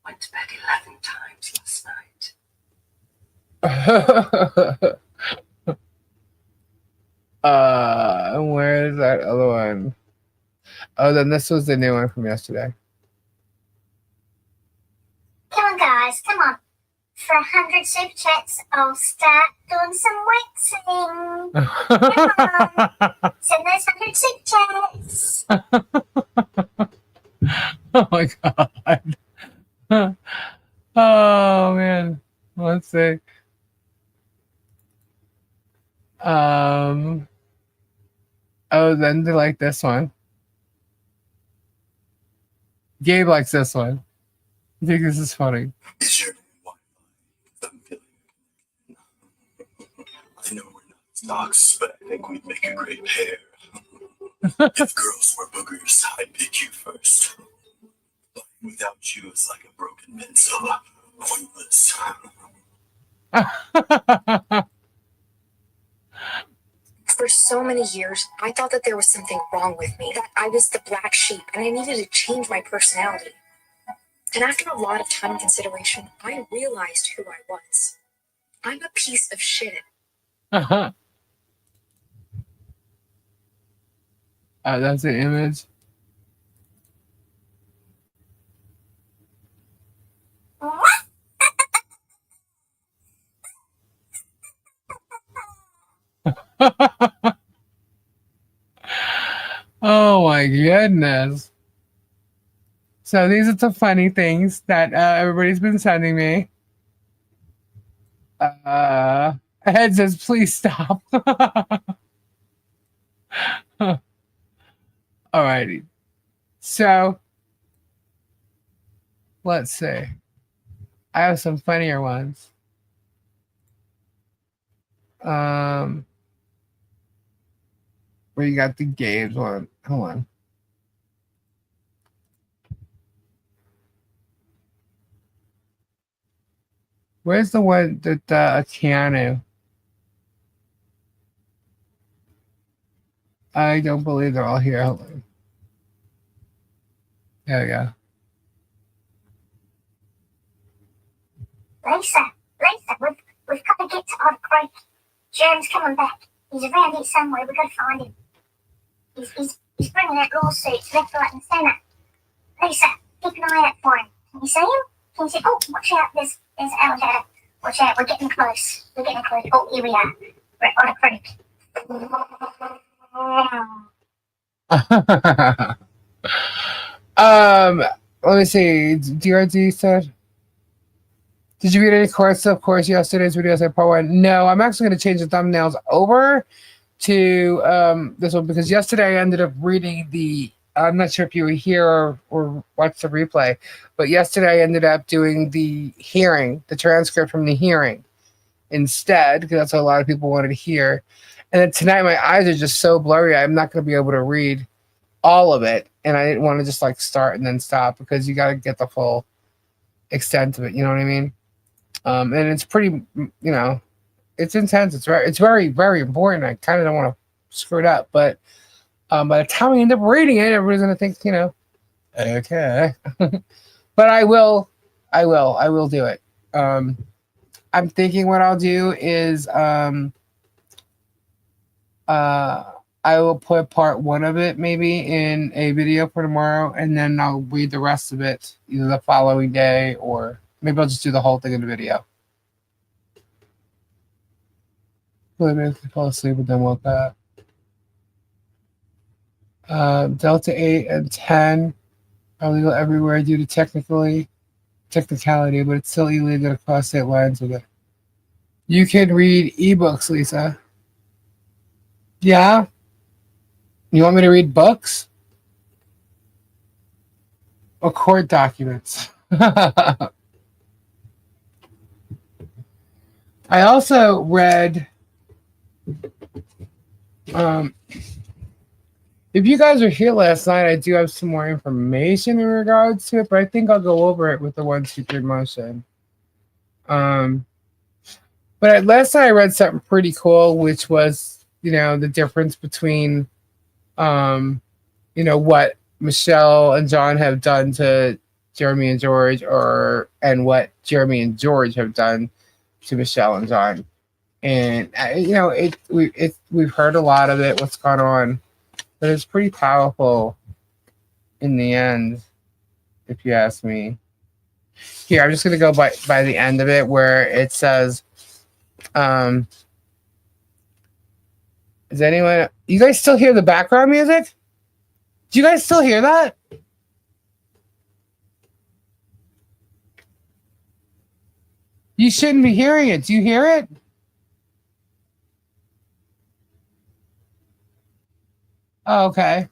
Went to bed 11 times last night. Where is that other one? Oh, then this was the new one from yesterday. Come on, guys, come on. For 100 super chats, I'll start doing some waxing. Come on. Send those 100 super chats. Oh my god. Oh man. Let's see. Oh, then they like this one. Gabe likes this one. I think this is funny. Is your Wi-Fi? I'm feeling I know we're not stocks, but I think we'd make a great pair. If girls were boogers, I'd pick you first. Without you, it's like a broken pencil. Pointless. For so many years, I thought that there was something wrong with me, that I was the black sheep, and I needed to change my personality. And after a lot of time and consideration, I realized who I was. I'm a piece of shit. That's an image. Oh my goodness. So these are the funny things that everybody's been sending me. Ed says, please stop. Alrighty. So let's see. I have some funnier ones. Where you got the Gabe's one. Hold on. Where's the one that Keanu? I don't believe they're all here. Hold on. There we go. Lisa, we've got to get to Otter Creek. Germs coming back. He's around here somewhere. We've got to find him. He's bringing that lawsuit left, right, and centre. Lisa, keep an eye out for him. Can you see him? Can you see? Oh, watch out! There's an alligator. Watch out! We're getting close. Oh, here we are. We're at Otter Creek. Let me see. DRD said, did you read any course? Of course, yesterday's videos I part one. No, I'm actually going to change the thumbnails over to this one because yesterday I ended up reading the. I'm not sure if you were here or watched the replay, but yesterday I ended up doing the hearing, the transcript from the hearing instead, because that's what a lot of people wanted to hear. And then tonight my eyes are just so blurry, I'm not going to be able to read all of it. And I didn't want to just like start and then stop because you got to get the full extent of it. You know what I mean? And it's pretty, it's intense. It's very, very important. I kind of don't want to screw it up, but by the time we end up reading it, everybody's going to think, okay. But I will do it. I'm thinking what I'll do is I will put part one of it maybe in a video for tomorrow, and then I'll read the rest of it either the following day or maybe I'll just do the whole thing in the video. Maybe I fall asleep and then woke up. Delta 8 and 10 are legal everywhere due to technicality, but it's still illegal to cross state lines with it. You can read ebooks, Lisa. Yeah? You want me to read books? Or court documents? I also read if you guys were here last night, I do have some more information in regards to it, but I think I'll go over it with the 1-2-3 motion. But last night I read something pretty cool, which was, the difference between, what Michelle and John have done to Jeremy and George, and what Jeremy and George have done to Michelle and John. And we've heard a lot of it, what's gone on. But it's pretty powerful in the end, if you ask me. Here, I'm just going to go by the end of it where it says, is anyone... You guys still hear the background music? Do you guys still hear that? You shouldn't be hearing it. Do you hear it? Oh, okay.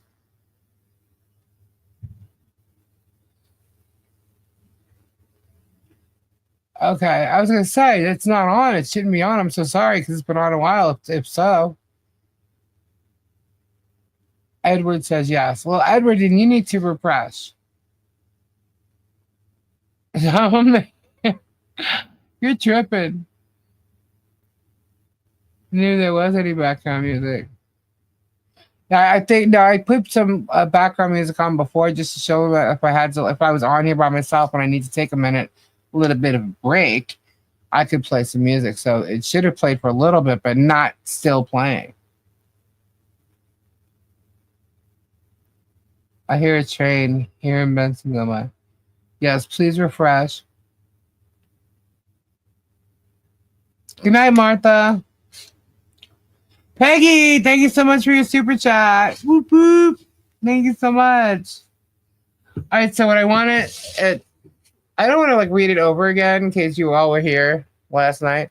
Okay, I was going to say, it's not on. It shouldn't be on. I'm so sorry because it's been on a while, if so. Edward says yes. Well, Edward, then you need to refresh. You're tripping. Knew there was any background music. I think I put some background music on before just to show that if I was on here by myself and I need to take a little bit of a break, I could play some music. So it should have played for a little bit, but not still playing. I hear a train here in Benson. Yes, please refresh. Good night, Martha. Peggy, thank you so much for your super chat. Whoop, whoop. Thank you so much. All right, so what I wanted, I don't want to read it over again in case you all were here last night.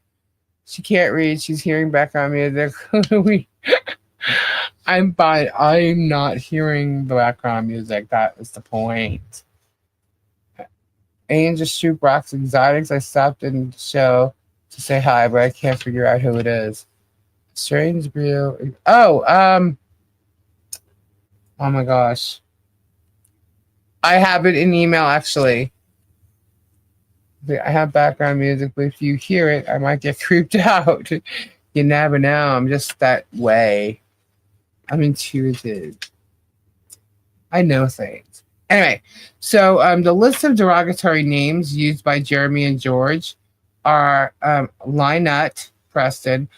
She can't read. She's hearing background music. I'm fine. I'm not hearing the background music. That is the point. Angel shoot rocks exotics. I stopped in the show to say hi, but I can't figure out who it is. Strange real. Oh my gosh. I have it in email actually. I have background music, but if you hear it, I might get creeped out. You never know. I'm just that way. I'm intuitive. I know things. Anyway, so the list of derogatory names used by Jeremy and George are Lynette Preston,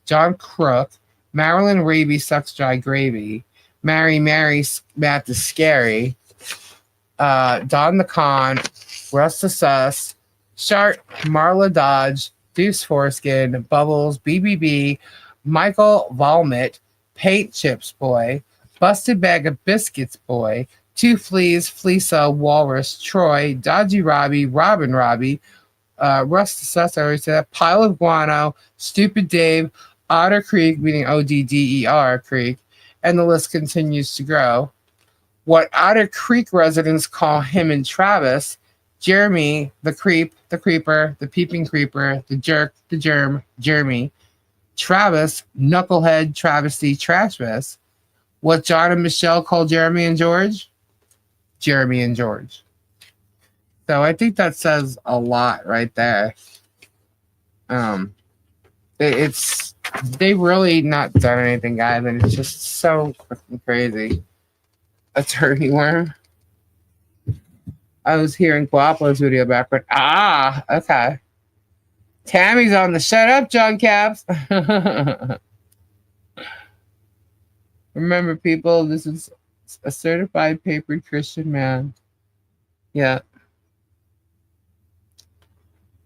John Crook, Marilyn Raby Sucks Dry Gravy, Mary Matt the Scary, Don the Con, Russ the Sus, Shark, Marla Dodge, Deuce Foreskin, Bubbles, BBB, Michael Valmit, Paint Chips Boy, Busted Bag of Biscuits Boy, Two Fleas, Fleesa, Walrus, Troy, Dodgy Robbie, Robin Robbie, Russ the Sus, I already said that, Pile of Guano, Stupid Dave, Otter Creek, meaning ODDER Creek, and the list continues to grow. What Otter Creek residents call him and Travis, Jeremy, the Creep, the Creeper, the Peeping Creeper, the Jerk, the Germ, Jeremy, Travis, Knucklehead, Travesty, Trashmas. What John and Michelle call Jeremy and George? Jeremy and George. So I think that says a lot right there. It's they really not done anything, guys, and it's just so fucking crazy. Attorney worm. I was hearing Guapo's video backward. Ah, okay. Tammy's on the shut up, John Caps. Remember, people, this is a certified papered Christian man. Yeah.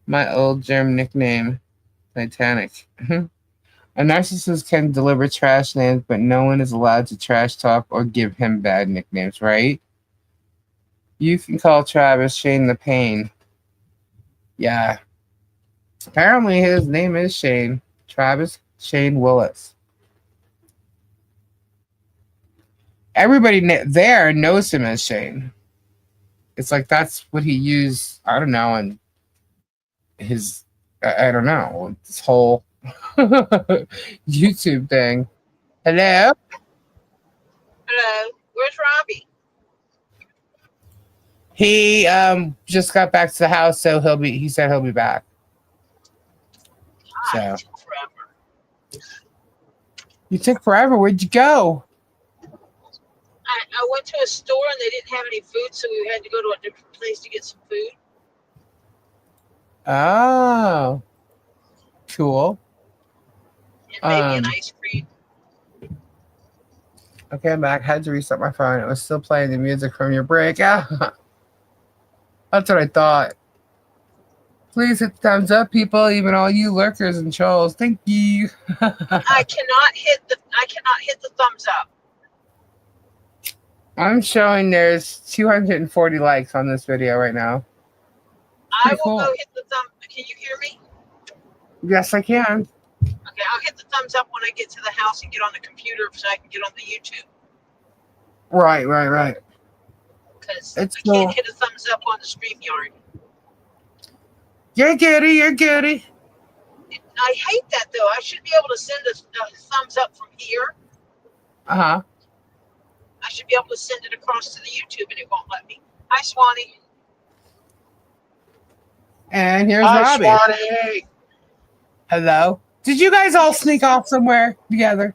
My old German nickname, Titanic. A narcissist can deliver trash names, but no one is allowed to trash talk or give him bad nicknames, right? You can call Travis Shane the Pain. Yeah. Apparently his name is Shane. Travis Shane Willis. Everybody there knows him as Shane. It's like that's what he used, I don't know, and his, I don't know, this whole YouTube thing. Hello? Hello. Where's Robbie? He just got back to the house, so he said he'll be back. So It took forever. You took forever. Where'd you go? I went to a store and they didn't have any food, so we had to go to a different place to get some food. Oh, cool. And maybe an ice cream. Okay, I'm back. Had to reset my phone. It was still playing the music from your break. Ah, that's what I thought. Please hit the thumbs up, people. Even all you lurkers and trolls. Thank you. I cannot hit the thumbs up. I'm showing there's 240 likes on this video right now. I will go hit the thumb. Can you hear me? Yes, I can. Okay, I'll hit the thumbs up when I get to the house and get on the computer so I can get on the YouTube. Right. Because It's I cool. can't hit a thumbs up on the StreamYard. You're goody. I hate that though. I should be able to send a thumbs up from here. Uh-huh. I should be able to send it across to the YouTube and it won't let me. Hi, Swanee. And here's Hi, Robbie. Swanee. Hello. Did you guys all sneak off somewhere together?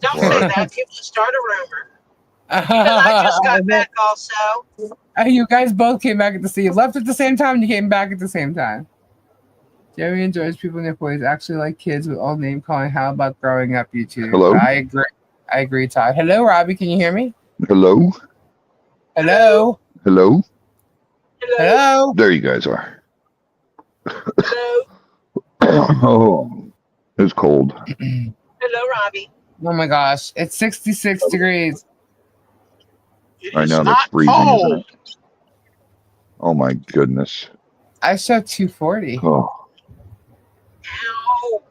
Don't say that. People start a rumor. Because I just got back also. You guys both came back at the same. You left at the same time. And you came back at the same time. Jerry enjoys people in their voice actually like kids with old name calling. How about growing up, you two? Hello? I agree, Todd. Hello, Robbie. Can you hear me? Hello? Hello? Hello? Hello? There you guys are. Hello? Oh, it's cold. Hello, Robbie. Oh my gosh. It's 66 degrees. I know, that's freezing, isn't it? Oh my goodness. I show 240. Oh. Ow.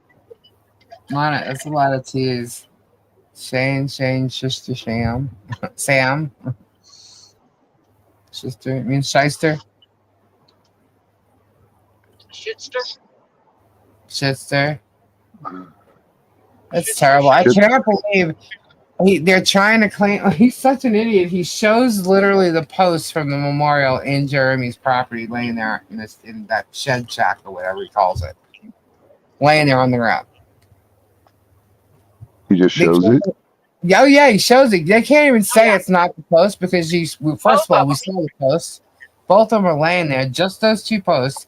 That's a lot of T's. Shane, sister, Sam. Sam. Sister, it means shyster. Shitster. That's terrible. I cannot believe They're trying to claim. He's such an idiot. He shows literally the post from the memorial in Jeremy's property, laying there in that shed shack or whatever he calls it, laying there on the ground. He just shows it. Yeah, he shows it. They can't even say it's not the post because first of all, we saw the post. Both of them are laying there. Just those two posts.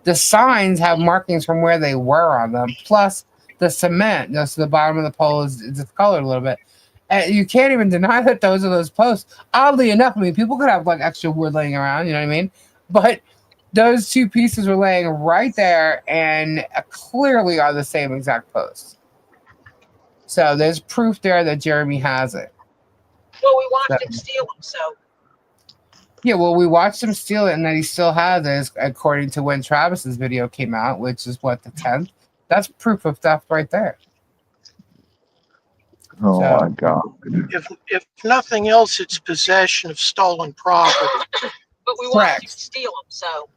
The signs have markings from where they were on them. Plus, the cement just to the bottom of the pole is discolored a little bit. And you can't even deny that those are those posts. Oddly enough, I mean, people could have like extra wood laying around. You know what I mean? But those two pieces were laying right there and clearly are the same exact posts. So there's proof there that Jeremy has it. Well, we watched him steal them, so. Yeah, well, we watched him steal it, and that he still has it, according to when Travis's video came out, which is what, the 10th? That's proof of theft right there. Oh my God! If nothing else, it's possession of stolen property. But we watched him steal them, so.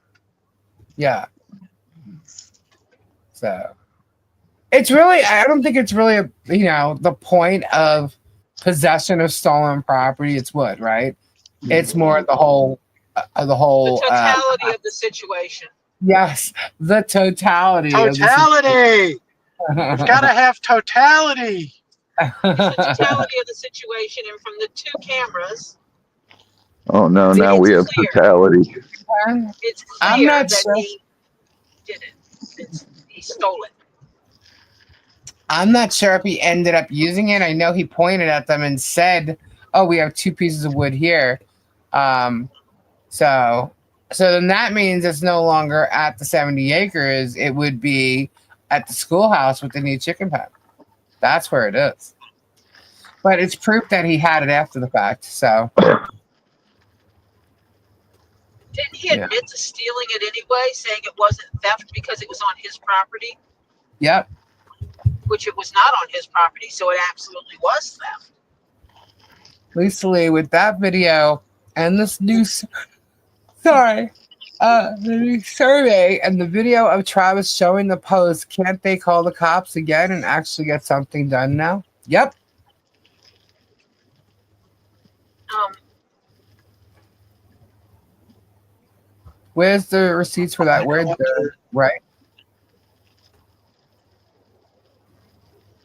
Yeah. So it's really, I don't think it's really, the point of possession of stolen property. It's wood, right? It's more the whole The totality of the situation. Yes, the totality. Totality. We've got to have totality. It's the totality of the situation, and from the two cameras. Oh no! Now we have totality. It's clear that he did it. He stole it. I'm not sure if he ended up using it. I know he pointed at them and said, "Oh, we have two pieces of wood here." So then that means it's no longer at the 70 acres. It would be at the schoolhouse with the new chicken pen. That's where it is. But it's proof that he had it after the fact. So didn't he admit to stealing it anyway, saying it wasn't theft because it was on his property? Yep. Which it was not on his property, so it absolutely was theft. Lisa Lee, with that video and this new the new survey and the video of Travis showing the post, can't they call the cops again and actually get something done now? Yep. Where's the receipts for that? Where's the right?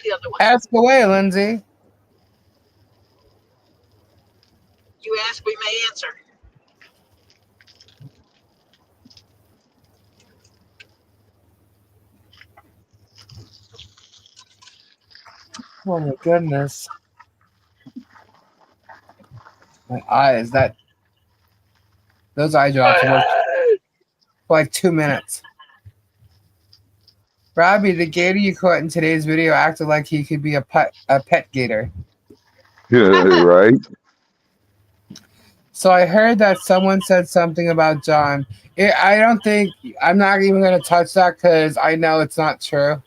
The other one. Ask away, Lindsay. You ask, we may answer. Oh my goodness. My eyes, those eye drops worked for like 2 minutes. Robbie, the gator you caught in today's video acted like he could be a pet gator. Yeah, right. So I heard that someone said something about John. I'm not even going to touch that because I know it's not true.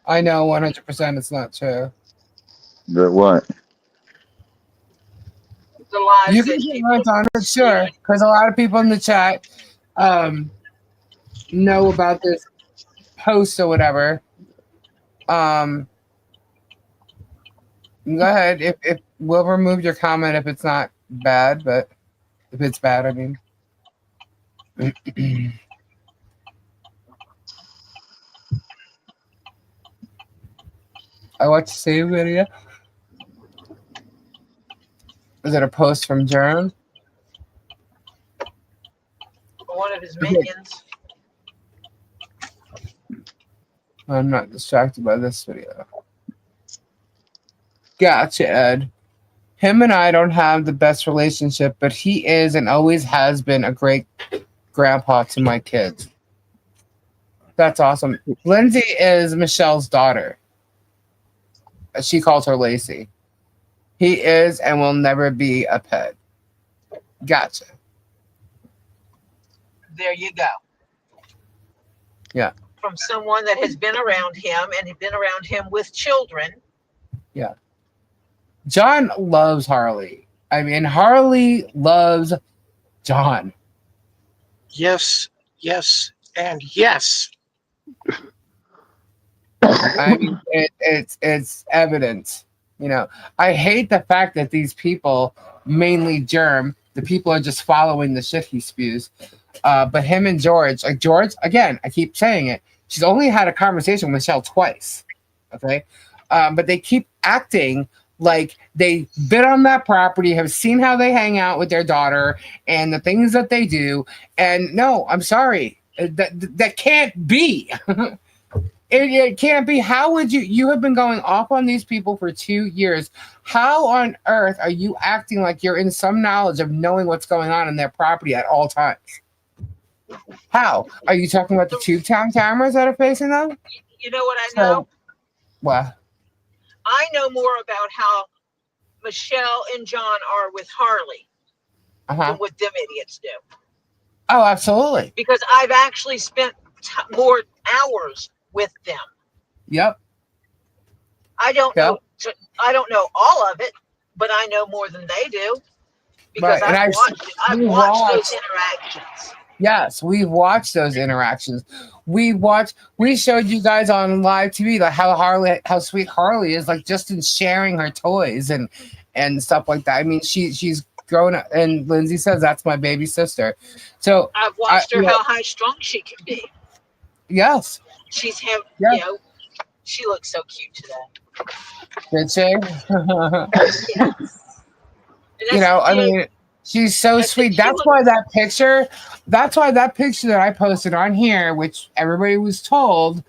I know 100% it's not true. But what? The lies you can get words on it, sure, because a lot of people in the chat know about this post or whatever. Go ahead. If we'll remove your comment if it's not bad, but if it's bad, I mean. I watched the same video. Is it a post from Germs? One of his minions. I'm not distracted by this video. Gotcha, Ed. Him and I don't have the best relationship, but he is and always has been a great grandpa to my kids. That's awesome. Lindsay is Michelle's daughter. She calls her Lacey. He is and will never be a pet. Gotcha. There you go. Yeah. From someone that has been around him and had been around him with children. Yeah. John loves Harley. I mean, Harley loves John. Yes, yes, and yes. I mean, it's evident. You know, I hate the fact that these people, mainly Germ, the people are just following the shit he spews. But him and George, like George, again, I keep saying it. She's only had a conversation with Michelle twice. Okay. But they keep acting like they bid on that property, have seen how they hang out with their daughter and the things that they do. And no, I'm sorry. That can't be. It can't be. How would you have been going off on these people for 2 years? How on earth are you acting like you're in some knowledge of knowing what's going on in their property at all times? How? Are you talking about the tube town cameras that are facing them? You know what I know? What? I know more about how Michelle and John are with Harley than what them idiots do. Oh, absolutely. Because I've actually spent more hours with them. Yep. I don't know all of it, but I know more than they do because I've watched those interactions. Yes, we watched those interactions. We showed you guys on live TV like how sweet Harley is, like just in sharing her toys and stuff like that. I mean, she's grown up, and Lindsay says that's my baby sister. So I've watched her how high strung she can be. Yes. You know, she looks so cute today. Did she? You know, I mean, she's so sweet. That's why that picture that I posted on here, which everybody was told,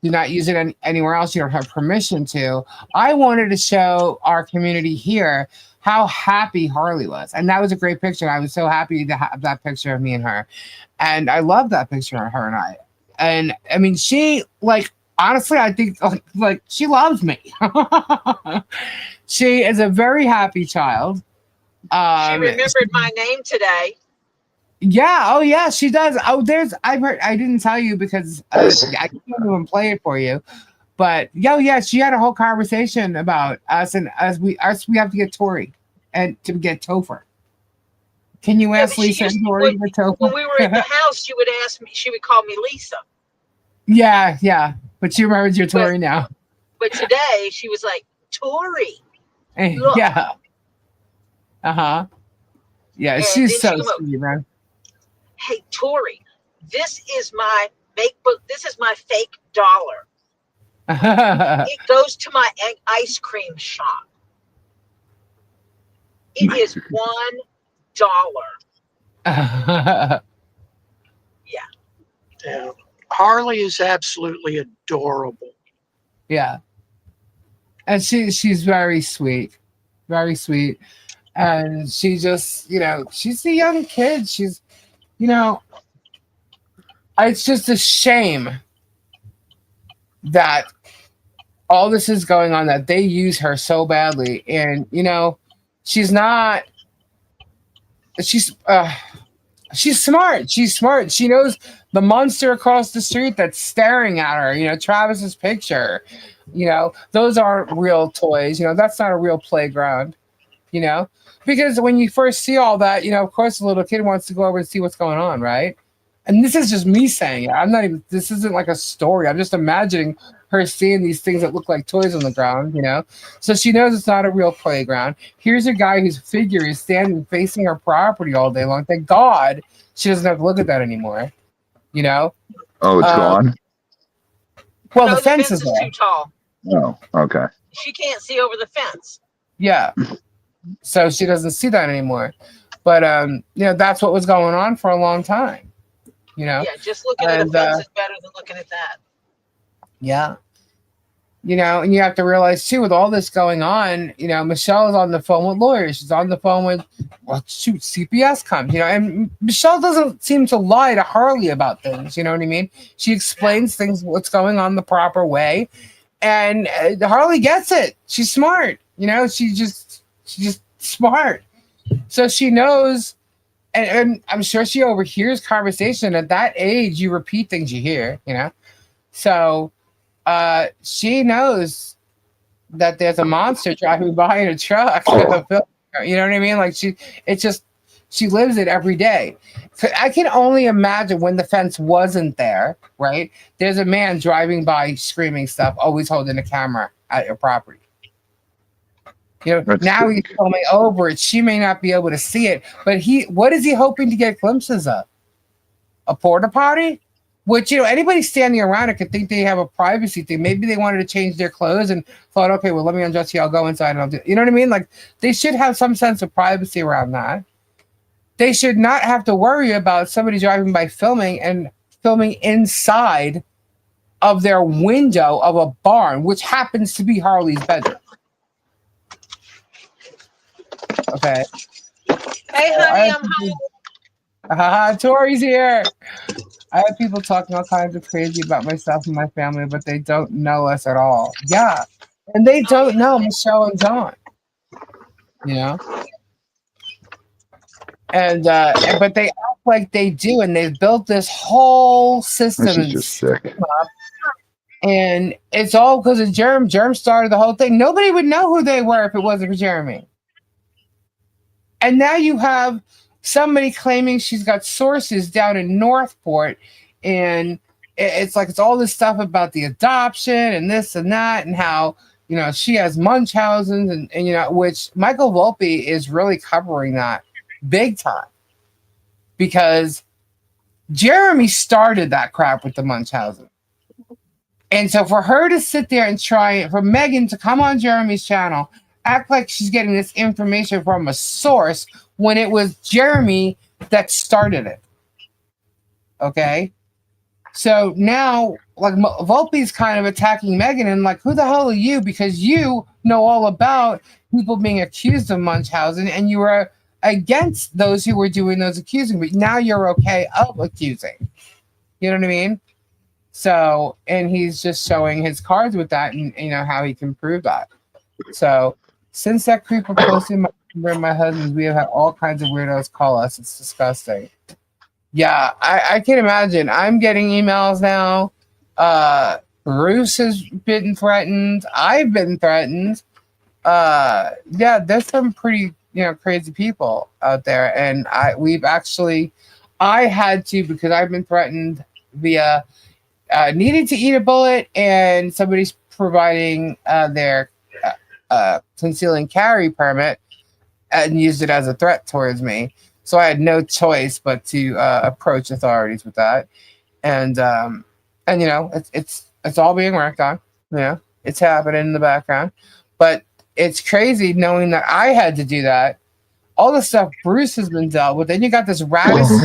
do not use it anywhere else. You don't have permission to. I wanted to show our community here how happy Harley was. And that was a great picture. I was so happy to have that picture of me and her. And I love that picture of her and I. And I mean, she, like, honestly, I think like she loves me. She is a very happy child. She remembered my name today. Yeah. Oh, yeah. She does. Oh, I've heard. I didn't tell you because I can't even play it for you. But yeah. She had a whole conversation about us and we have to get Tori and to get Topher. Can you ask Lisa and Tori to get Topher? When we were at the house, she would ask me. She would call me Lisa. Yeah. But she remembers your Tori now. But today she was like Tori. Look. Yeah. Yeah, and she's so sweet, man. Hey, Tori, this is my fake dollar. It goes to my ice cream shop. It is $1. Yeah. Harley is absolutely adorable. Yeah. And she's very sweet. Very sweet. And she just, you know, she's a young kid. She's, you know, it's just a shame that all this is going on, that they use her so badly. And, you know, she's smart. She's smart. She knows the monster across the street that's staring at her, you know, Travis's picture, you know, those aren't real toys. You know, that's not a real playground, you know, because when you first see all that, you know, of course, the little kid wants to go over and see what's going on. Right. And this is just me saying it. This isn't like a story. I'm just imagining her seeing these things that look like toys on the ground, you know? So she knows it's not a real playground. Here's a guy whose figure is standing facing her property all day long. Thank God she doesn't have to look at that anymore, you know? Oh, it's gone? Well, no, the fence is too tall. Oh, okay. She can't see over the fence. Yeah. So she doesn't see that anymore. But, you know, that's what was going on for a long time, you know? Yeah, just looking at the fence is better than looking at that. Yeah. You know, and you have to realize too, with all this going on, you know, Michelle is on the phone with lawyers. She's on the phone with, well, shoot, CPS comes, you know, and Michelle doesn't seem to lie to Harley about things. You know what I mean? She explains things, what's going on the proper way. And Harley gets it. She's smart. You know, she's just smart. So she knows, and I'm sure she overhears conversation. At that age, you repeat things you hear, you know? So, she knows that there's a monster driving by in a truck. You know what I mean? Like She lives it every day. So I can only imagine when the fence wasn't there, right? There's a man driving by screaming stuff, always holding a camera at your property. You know, now he's filming over it. She may not be able to see it, but what is he hoping to get glimpses of? A porta potty? Which, you know, anybody standing around it could think they have a privacy thing. Maybe they wanted to change their clothes and thought, okay, well, let me undress you. I'll go inside and I'll do. You know what I mean? Like, they should have some sense of privacy around that. They should not have to worry about somebody driving by filming inside of their window of a barn, which happens to be Harley's bedroom. Okay. Hey, honey, I'm home. Tori's here. I have people talking all kinds of crazy about myself and my family, but they don't know us at all. Yeah. And they don't know Michelle and John. You know? And but they act like they do, and they've built this whole system. This is just sick. And it's all because of Germ. Germ started the whole thing. Nobody would know who they were if it wasn't for Jeremy. And now you have somebody claiming she's got sources down in Northport, and it's like it's all this stuff about the adoption and this and that, and how, you know, she has Munchausen's and you know, which Michael Volpe is really covering that big time, because Jeremy started that crap with the Munchausen. And so for her to sit there and try, for Megan to come on Jeremy's channel, act like she's getting this information from a source when it was Jeremy that started it. Okay? So now, like, Volpe's kind of attacking Megan and like, who the hell are you? Because you know all about people being accused of Munchausen, and you were against those who were doing those accusing, but now you're okay of accusing. You know what I mean? So, and he's just showing his cards with that, and you know how he can prove that. So, since that creeper posted my husband's, we have had all kinds of weirdos call us. It's disgusting. Yeah, I can imagine. I'm getting emails now. Bruce has been threatened. I've been threatened. Yeah, there's some pretty, you know, crazy people out there, and I had to, because I've been threatened via needing to eat a bullet, and somebody's providing their concealing carry permit and used it as a threat towards me. So I had no choice but to approach authorities with that, and you know, it's all being worked on. You know, it's happening in the background, but it's crazy knowing that I had to do that. All the stuff Bruce has been dealt with, then you got this radical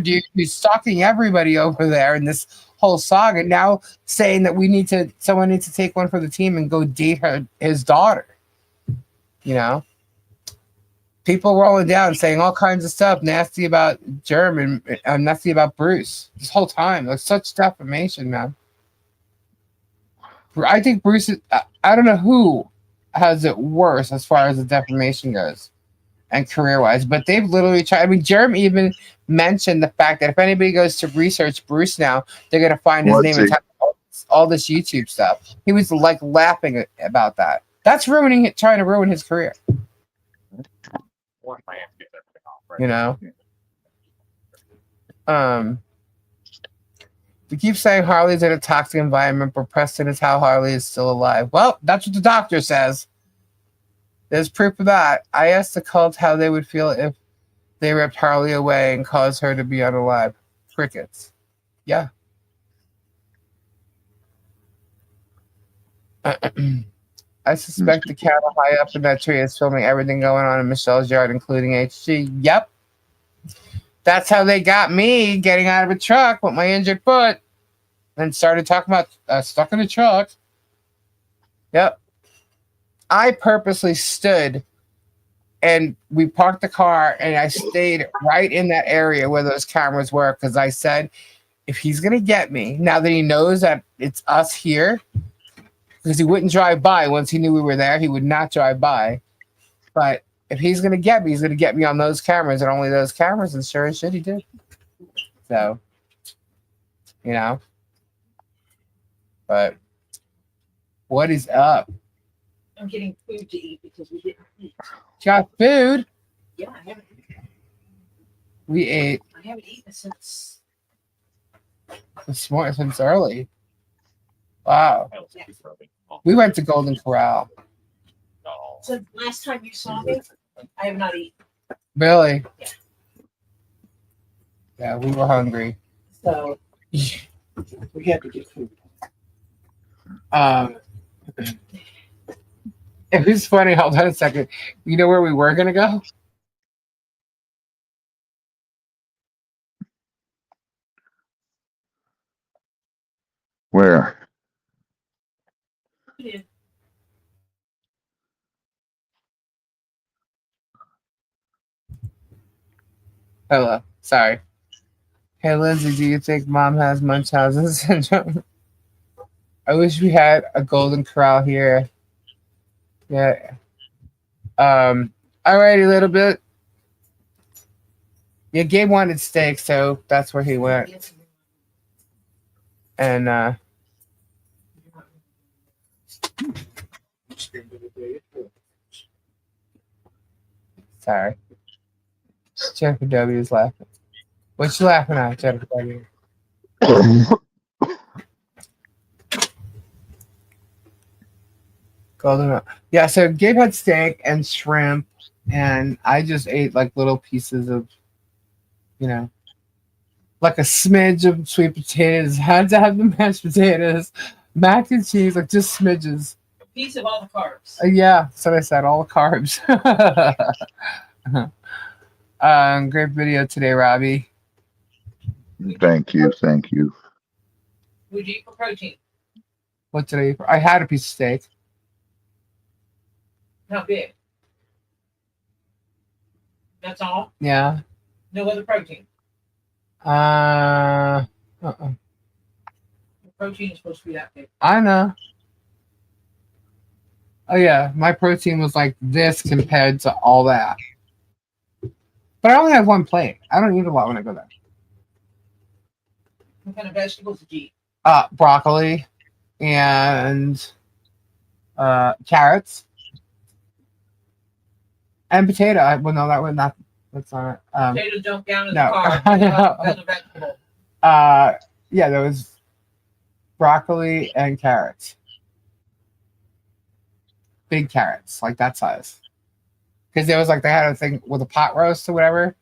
dude who's stalking everybody over there in this whole saga, now saying that someone needs to take one for the team and go date his daughter. You know, people rolling down saying all kinds of stuff nasty about Germ and nasty about Bruce this whole time. Like, such defamation, man. I think Bruce is, I don't know who has it worse as far as the defamation goes and career-wise, but they've literally tried. I mean, Germ even mentioned the fact that if anybody goes to research Bruce now, they're going to find his name and all this YouTube stuff. He was like laughing about that. That's trying to ruin his career. You know? We keep saying Harley's in a toxic environment, but Preston is how Harley is still alive. Well, that's what the doctor says. There's proof of that. I asked the cult how they would feel if they ripped Harley away and caused her to be unalive. Crickets. Yeah. I suspect the cattle high up in that tree is filming everything going on in Michelle's yard, including HG. Yep. That's how they got me getting out of a truck with my injured foot and started talking about stuck in the truck. Yep. I purposely stood and we parked the car and I stayed right in that area where those cameras were, because I said, if he's going to get me, now that he knows that it's us here, because he wouldn't drive by once he knew we were there, he would not drive by. But if he's going to get me, he's going to get me on those cameras and only those cameras, and sure as shit he did. So, you know. But what is up? I'm getting food to eat because we didn't eat. Got food? Yeah, I haven't. We ate. I haven't eaten since this morning, since early. Wow. Yeah. We went to Golden Corral. So last time you saw me, I have not eaten. Really? Yeah. Yeah, we were hungry. So we had to get food. It was funny. Hold on a second. You know where we were gonna go? Where? Yeah. Hello. Sorry. Hey, Lindsay, do you think mom has Munchausen syndrome? I wish we had a Golden Corral here. Yeah. Alrighty, a little bit. Yeah, Gabe wanted steak, so that's where he went. And sorry. Jennifer W is laughing. What you laughing at, Jennifer W? Golden. Yeah, so Gabe had steak and shrimp, and I just ate like little pieces of, like a smidge of sweet potatoes. Had to have the mashed potatoes, mac and cheese, like just smidges. A piece of all the carbs. Yeah, so I said all the carbs. Great video today, Robbie. Thank you. Thank you. Would you eat for protein? What did I eat? I had a piece of steak. How big? That's all? Yeah. No other protein? Uh-uh. The protein is supposed to be that big. I know. Oh yeah, my protein was like this compared to all that. But I only have one plate. I don't eat a lot when I go there. What kind of vegetables did you eat? Broccoli and carrots and potato. Well, no, that was not. That's not. Potatoes don't count as no. a carb. That's a vegetable. Yeah, there was broccoli and carrots. Big carrots, like that size. Because there was like they had a thing with a pot roast or whatever.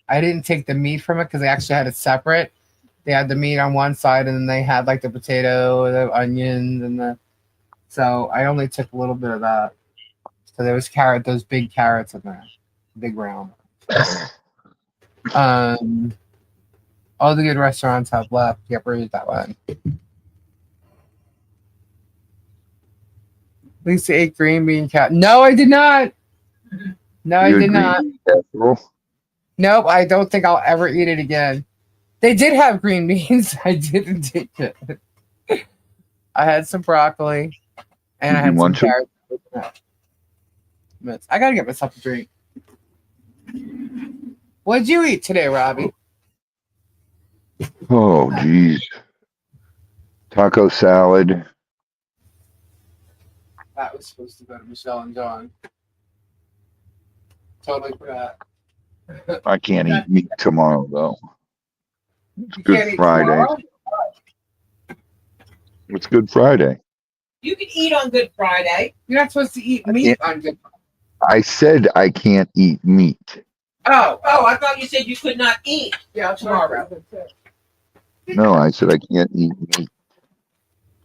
I didn't take the meat from it because they actually had it separate. They had the meat on one side, and then they had like the potato, the onions, and the. So I only took a little bit of that. So there was those big carrots in there, big round. All the good restaurants have left. Yep, read that one. Lisa ate green bean cat. No, I did not. No, I did not. Nope, I don't think I'll ever eat it again. They did have green beans. I didn't take it. I had some broccoli and I had some carrots. I gotta get myself a drink. What'd you eat today, Robbie? Oh, geez. Taco salad. That was supposed to go to Michelle and John. Totally forgot. I can't eat meat tomorrow, though. It's Good Friday. It's Good Friday. You can eat on Good Friday. You're not supposed to eat meat on Good Friday. I said I can't eat meat. Oh, I thought you said you could not eat. Yeah, tomorrow. No, I said I can't eat meat.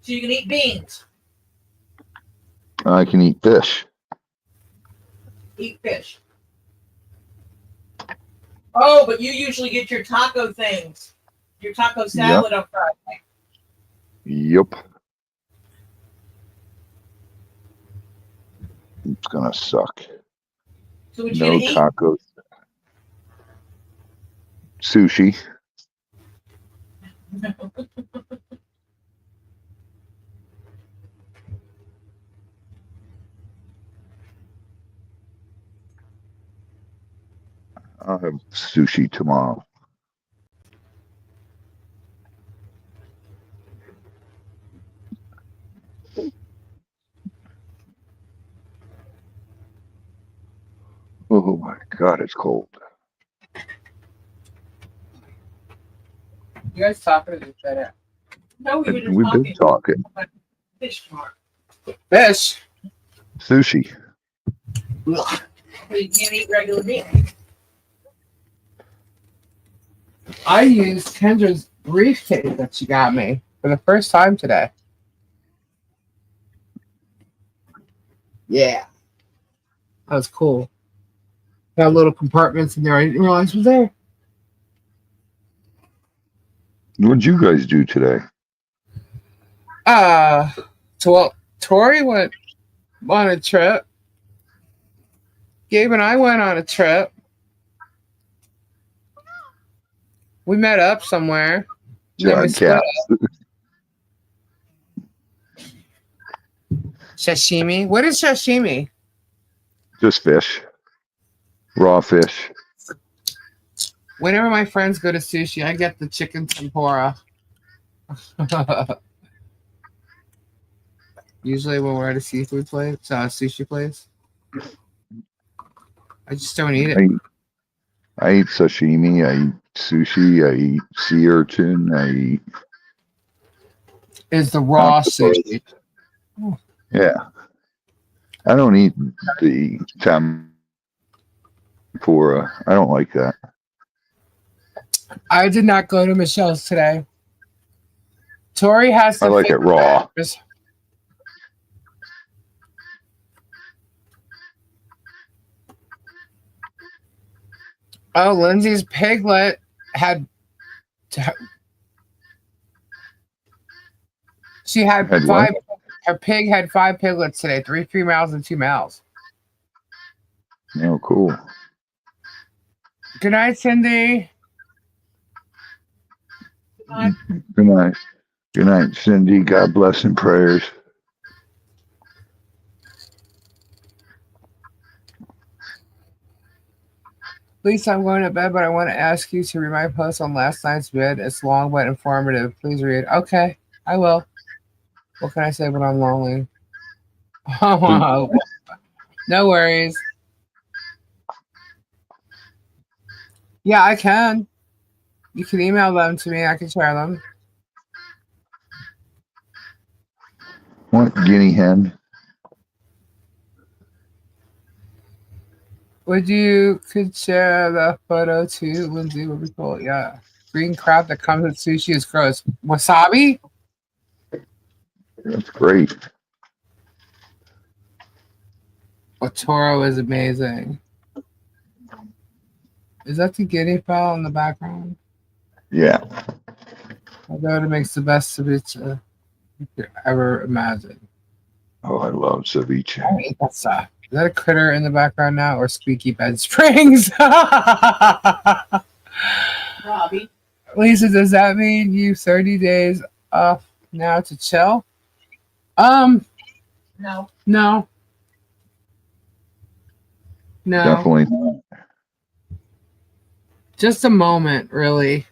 So you can eat beans. I can eat fish. Eat fish. Oh, but you usually get your taco things. Your taco salad on Friday. Yep. It's gonna suck. So what you No gonna eat? tacos. Sushi. I'll have sushi tomorrow. Oh my God, it's cold. You guys talking to each other? No, we were just We've been talking. Fish mark. Fish. Sushi. Ugh. You can't eat regular meat. I used Kendra's briefcase that she got me for the first time today. Yeah. That was cool. Got little compartments in there I didn't realize was there. What'd you guys do today? So well, Tori went on a trip. Gabe and I went on a trip. We met up somewhere. John Cats. Sashimi? What is sashimi? Just fish. Raw fish. Whenever my friends go to sushi, I get the chicken tempura. Usually when we're at a seafood place, sushi place. I just don't eat it. I eat sashimi. I eat sushi. I eat sea urchin. I eat. Is the raw sushi? Yeah. I don't eat the tempura. I don't like that. I did not go to Michelle's today. Tori has to. I like it raw. Oh, Lindsay's piglet had. She had Had five. what? Her pig had 5 piglets today, 3 females and 2 males. Oh, cool. Good night, Cindy. Good night. Good night, Cindy. God bless and prayers. Lisa, I'm going to bed, but I want to ask you to read my post on last night's vid. It's long but informative. Please read. Okay, I will. What can I say when I'm lonely? Oh, no worries. Yeah, I can. You can email them to me. I can share them. What guinea hen? Would you could share the photo too, Lindsay? Would be cool. Yeah. Green crab that comes with sushi is gross. Wasabi? That's great. Otoro is amazing. Is that the guinea fowl in the background? Yeah. Although it makes the best ceviche you could ever imagine. Oh, I love ceviche. I hate that stuff. Is that a critter in the background now or Squeaky Bed Springs? Robbie. Lisa, does that mean you 30 days off now to chill? No. No. Definitely not. Just a moment, really.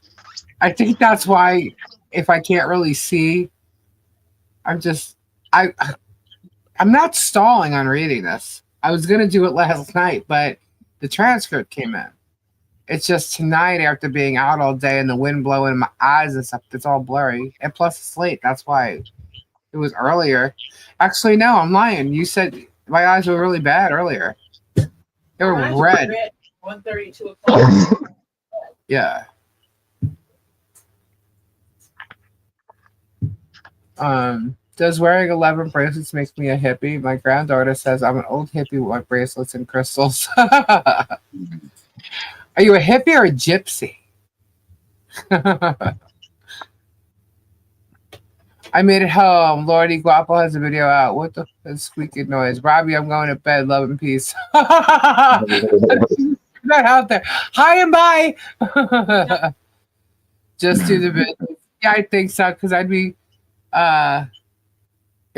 I think that's why if I can't really see, I'm not stalling on reading this. I was going to do it last night, but the transcript came in. It's just tonight after being out all day and the wind blowing in my eyes and stuff, it's all blurry. And plus it's late. That's why it was earlier. Actually, no, I'm lying. You said my eyes were really bad earlier. They were red. 1:30, 2 o'clock. Yeah. Does wearing 11 bracelets make me a hippie? My granddaughter says I'm an old hippie with my bracelets and crystals. Are you a hippie or a gypsy? I made it home. Lordy Guapo has a video out. What the squeaking noise? Robbie, I'm going to bed. Love and peace. Not out there. Hi and bye. Just do the business. Yeah, I think so. Because I'd be it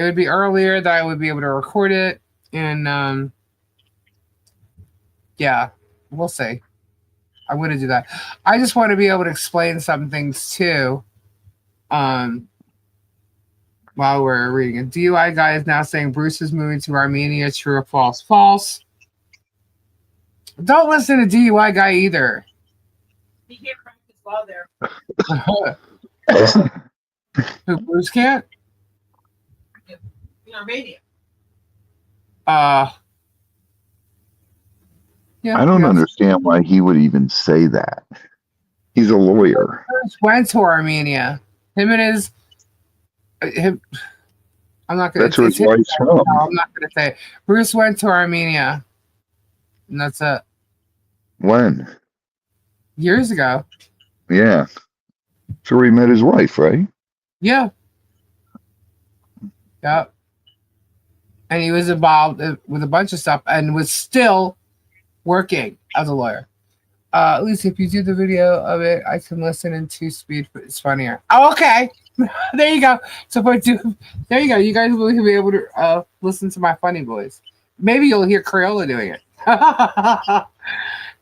would be earlier that I would be able to record it. And yeah, we'll see. I'm gonna do that. I just want to be able to explain some things too. While we're reading it. DUI guy is now saying Bruce is moving to Armenia. True or false? False. Don't listen to DUI guy either. He can't practice law there. Who, Bruce can't? In Armenia. Yeah, I don't understand why he would even say that. He's a lawyer. Bruce went to Armenia. Him and his him. I'm not gonna. That's where his wife's from. No, I'm not gonna say. Bruce went to Armenia, and that's it. When? Years ago. Yeah. That's where he met his wife, right? Yeah. Yep. And he was involved with a bunch of stuff and was still working as a lawyer. At least if you do the video of it, I can listen in 2-speed. It's funnier. Oh, okay. There you go. So if I do, there you go. You guys will be able to listen to my funny voice. Maybe you'll hear Crayola doing it.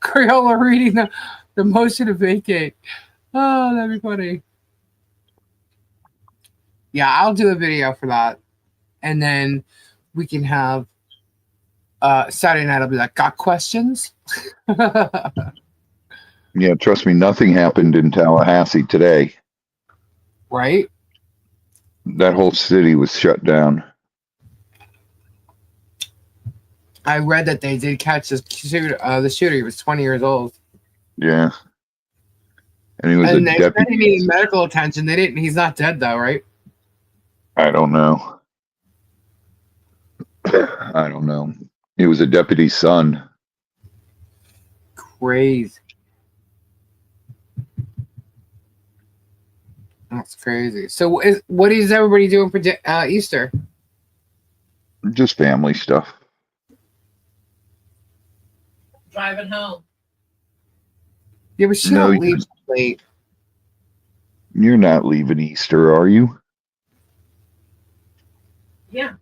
Crayola reading the motion to vacate. Oh, that'd be funny. Yeah, I'll do a video for that. And then we can have Saturday night, I'll be like, got questions? Yeah, trust me, nothing happened in Tallahassee today. Right? That whole city was shut down. I read that they did catch the shooter. He was 20 years old. Yeah. And he was and a they deputy. said he needed medical attention. They didn't. He's not dead, though, right? I don't know. I don't know. He was a deputy's son. Crazy. That's crazy. So what is everybody doing for Easter? Just family stuff. Driving home. Yeah, but she No, don't leave late. You're not leaving Easter, are you? Yeah.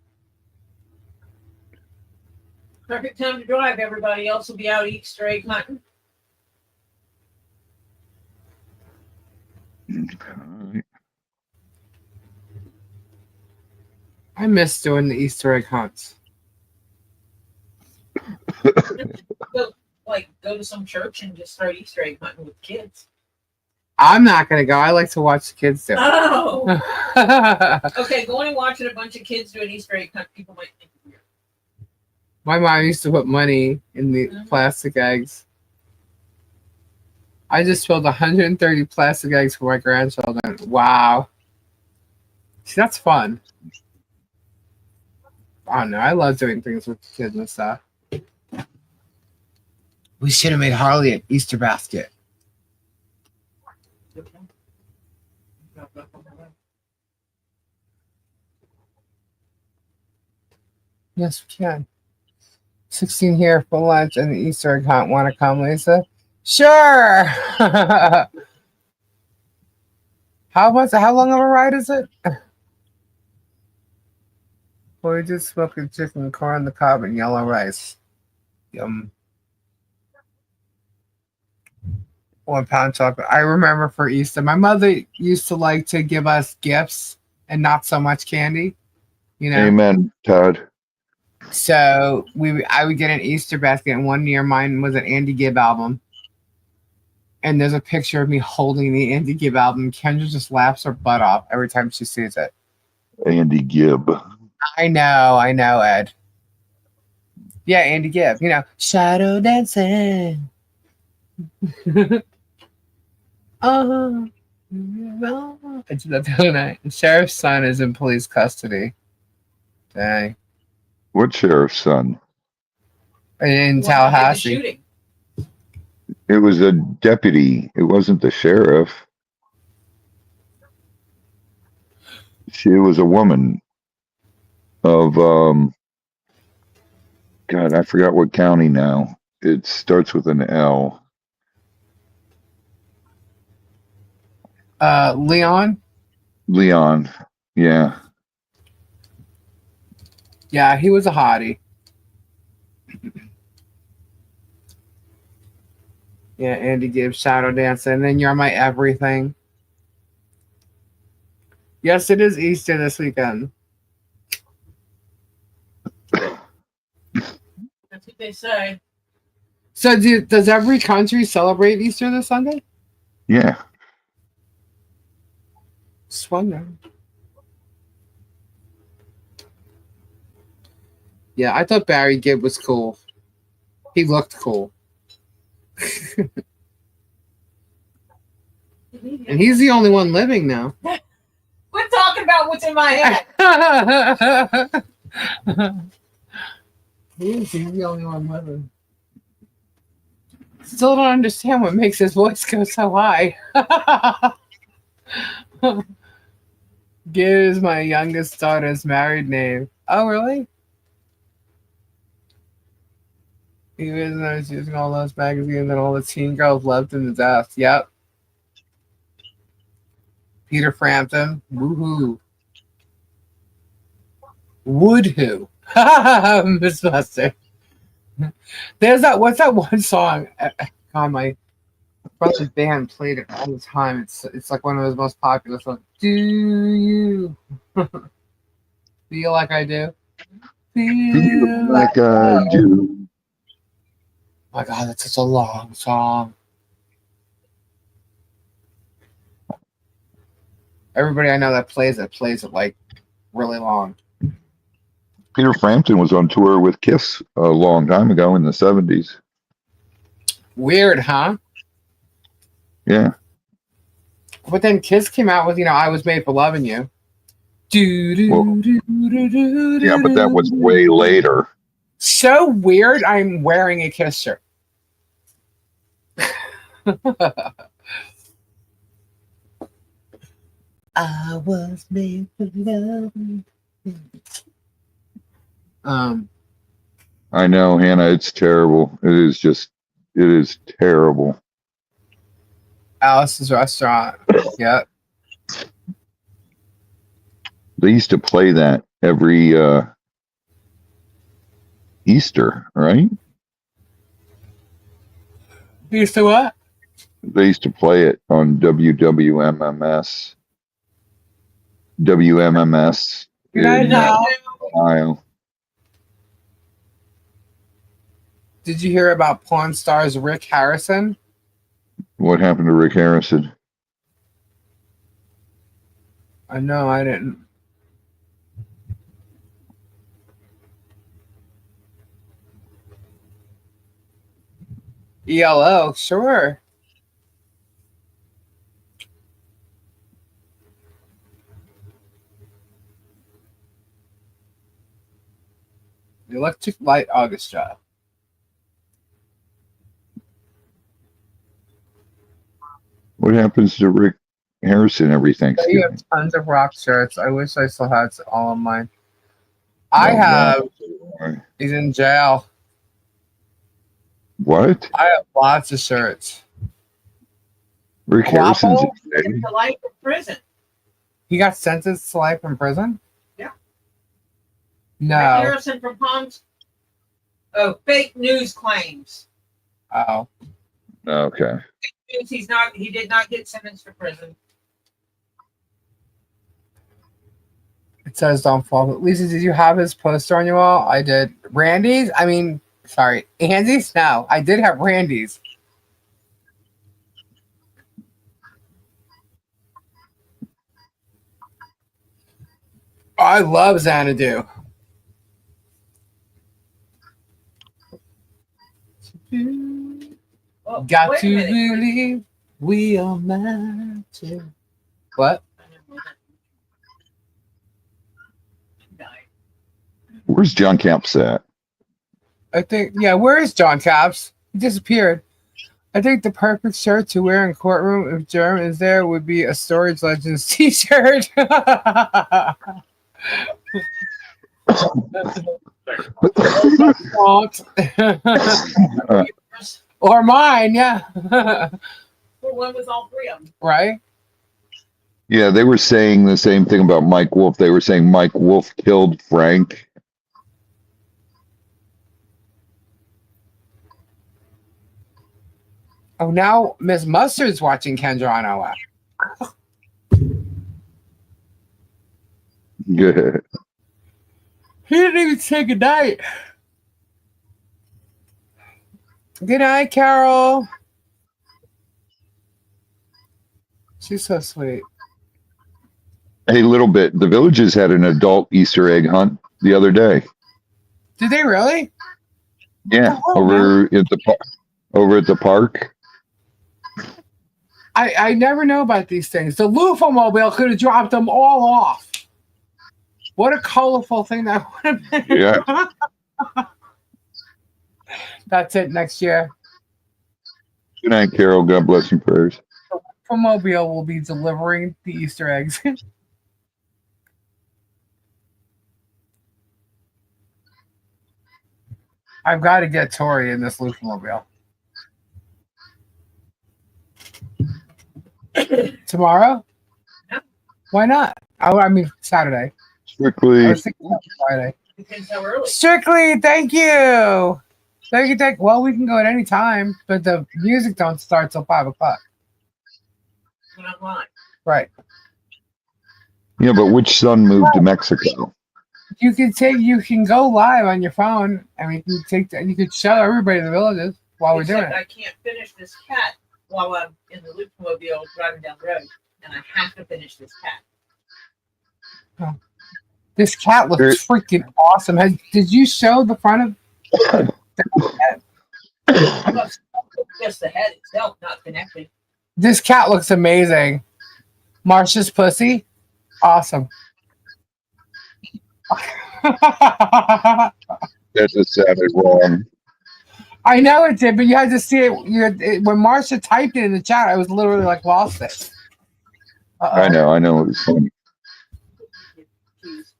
Perfect time to drive. Everybody else will be out Easter egg hunting. I miss doing the Easter egg hunts. Go to some church and just start Easter egg hunting with kids. I'm not gonna go. I like to watch the kids do it. Oh. Okay, going and watching a bunch of kids do an Easter egg hunt, people might think it's weird. My mom used to put money in the plastic eggs. I just filled 130 plastic eggs for my grandchildren. Wow. See, that's fun. I don't know. I love doing things with kids and stuff. We should have made Harley an Easter basket. Yes, we can. 16 here for lunch and the Easter egg hunt. Want to come, Lisa? Sure. How long of a ride is it? Boy, just smoking chicken, corn on the cob, and yellow rice. Yum. 1 pound chocolate. I remember for Easter, my mother used to like to give us gifts and not so much candy. You know. Amen, Todd. So I would get an Easter basket, and one year mine was an Andy Gibb album. And there's a picture of me holding the Andy Gibb album. Kendra just laughs her butt off every time she sees it. Andy Gibb. I know, Ed. Yeah, Andy Gibb. You know, shadow dancing. I did that the other night. The sheriff's son is in police custody. Dang. What sheriff's son? In Tallahassee. Shooting. It was a deputy. It wasn't the sheriff. She was a woman of God, I forgot what county now. It starts with an L. Leon? Leon. Yeah. Yeah, he was a hottie. Yeah, Andy Gibbs, shadow dancing, and then You're My Everything. Yes, it is Easter this weekend. That's what they say. So does every country celebrate Easter this Sunday? Yeah. Just wondering. Yeah, I thought Barry Gibb was cool. He looked cool. And he's the only one living now. We're talking about what's in my head. He's the only one living. Still don't understand what makes his voice go so high. Gibbs is my youngest daughter's married name. Oh, really? He was using all those magazines and all the teen girls loved him to death. Yep. Peter Frampton. Woohoo. Would who? Miss Buster. There's that. What's that one song? God, my brother's band played it all the time. It's like one of those most popular songs. Do you feel like I do? Feel like I do. Oh my God, that's such a long song. Everybody I know that plays it like really long. Peter Frampton was on tour with Kiss a long time ago in the 70s. Weird, huh? Yeah. But then Kiss came out with, I Was Made for Loving You. Yeah, but that was way later. So weird, I'm wearing a Kiss shirt. I was made for loving you. I know, Hannah, it's terrible. It is terrible. Alice's Restaurant. Yep. They used to play that every Easter, right? Used to what? They used to play it on WWMMS. WMMS in Ohio. Did you hear about Pawn Stars Rick Harrison? What happened to Rick Harrison? No, I didn't. ELO, sure. The Electric Light Orchestra. What happens to Rick Harrison every Thanksgiving? You have tons of rock shirts. I wish I still had all of mine. I have. He's in jail. What? I have lots of shirts. Rick Harrison's to life in prison. He got sentenced to life in prison? Yeah. No. Rick Harrison from Palms. Oh, fake news claims. Oh. Okay. He did not get sentenced to prison. It says don't fall. Lisa, did you have his poster on your wall? I did. Randy's? Andy's? No, I did have Randy's. I love Xanadu. Got to believe we are magic. What? Where's John Caps at? I think, where is John Caps? He disappeared. I think the perfect shirt to wear in courtroom if Germ is there would be a Storage Legends t-shirt. Or mine, yeah. One with all three of them. Right? Yeah, they were saying the same thing about Mike Wolf. They were saying Mike Wolf killed Frank. Oh, now Miss Mustard's watching Kendra on OF. Good. He didn't even say goodnight. Good night, Carol. She's so sweet. Hey, little bit. The Villages had an adult Easter egg hunt the other day. Did they really? Yeah, Oh, over at the park. I never know about these things. The Loofah Mobile could have dropped them all off. What a colorful thing that would have been. Yeah. That's it next year. Good night, Carol. God bless you, prayers. The Loofah Mobile will be delivering the Easter eggs. I've got to get Tori in this Loofah Mobile. Tomorrow? No. Why not? I mean, Saturday. Strictly. I was thinking Friday. Depends how early. Strictly, thank you. Thank you. Well, we can go at any time, but the music don't start till 5 o'clock. When I'm live. Right. Yeah, but which son moved to Mexico? You can go live on your phone, and we can you could show everybody the Villages while we're doing it. I can't finish this cat while I'm in the Loopmobile driving down the road, and I have to finish this cat. Oh. This cat looks freaking awesome. Did you show the front of the cat? Just the head itself, not connected. This cat looks amazing. Marsha's pussy, awesome. That just sounded wrong. I know it did, but you had to see it. When Marsha typed it in the chat, I was literally like lost it. I know it was funny.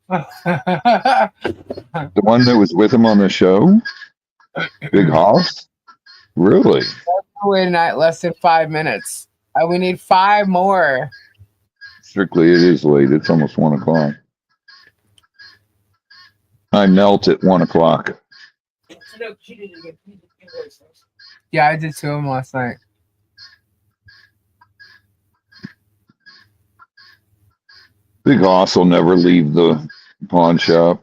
The one that was with him on the show? Big Hoss? Really? Wait tonight, less than 5 minutes. We need 5 more. Strictly, it is late. It's almost 1 o'clock. I melt at 1 o'clock. Yeah, I did 2 of them last night. Big Hoss will never leave the pawn shop.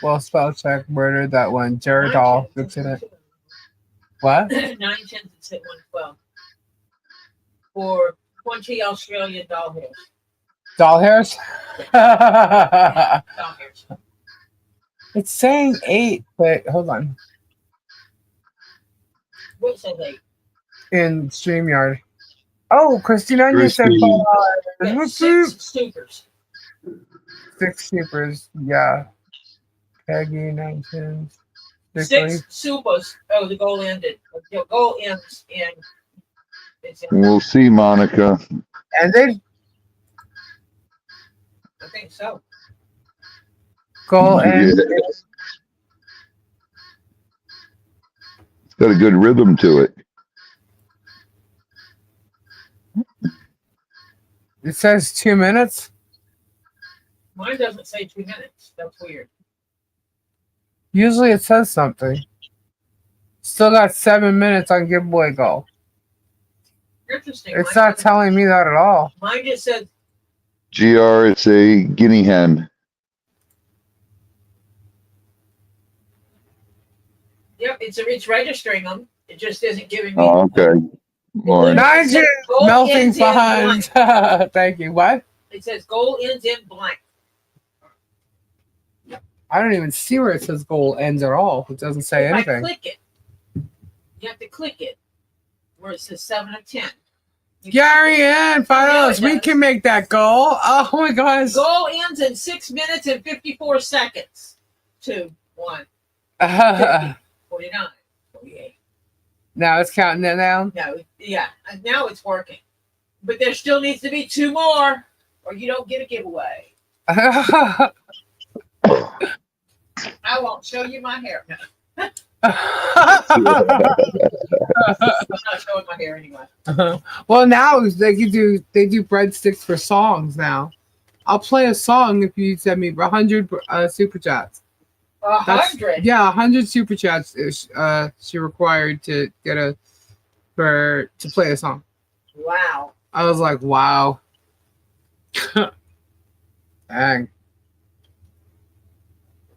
Well, spell check, murdered that one. Jared Doll fixing it. What? 9 10s and 112 for 20 Australian doll hairs. Doll hairs? Doll hairs. It's saying 8, but hold on. What says 8? In StreamYard. Oh, Christina, you said $6 supers. 6 supers, yeah. Peggy, 9 10s. 6 supers. Oh, the goal ended. The goal ends in. We'll see, Monica. Ended? I think so. Goal ended. It's got a good rhythm to it. It says 2 minutes. Mine doesn't say 2 minutes. That's weird. Usually it says something. Still got 7 minutes on giveaway goal. Interesting. It's not telling me that at all. Mine just said GR, it's a guinea hen. yep, it's registering them. It just isn't giving me. Oh, okay. Lauren. Nigel melting behind. Thank you. What? It says goal ends in blank. I don't even see where it says goal ends at all. It doesn't say If anything. I click it, you have to click it where it says 7 of 10. Gary and $5. We can make that goal. Oh my gosh. Goal ends in 6 minutes and 54 seconds. 2, 1, 49, 48. Now it's counting that down. No, yeah, now it's working. But there still needs to be 2 more, or you don't get a giveaway. I won't show you my hair. No. I'm not showing my hair anyway. Well, now they do breadsticks for songs now. I'll play a song if you send me 100 super chats. 100? Yeah, 100 super chats is she required to get to play a song. Wow. I was like, wow. Dang.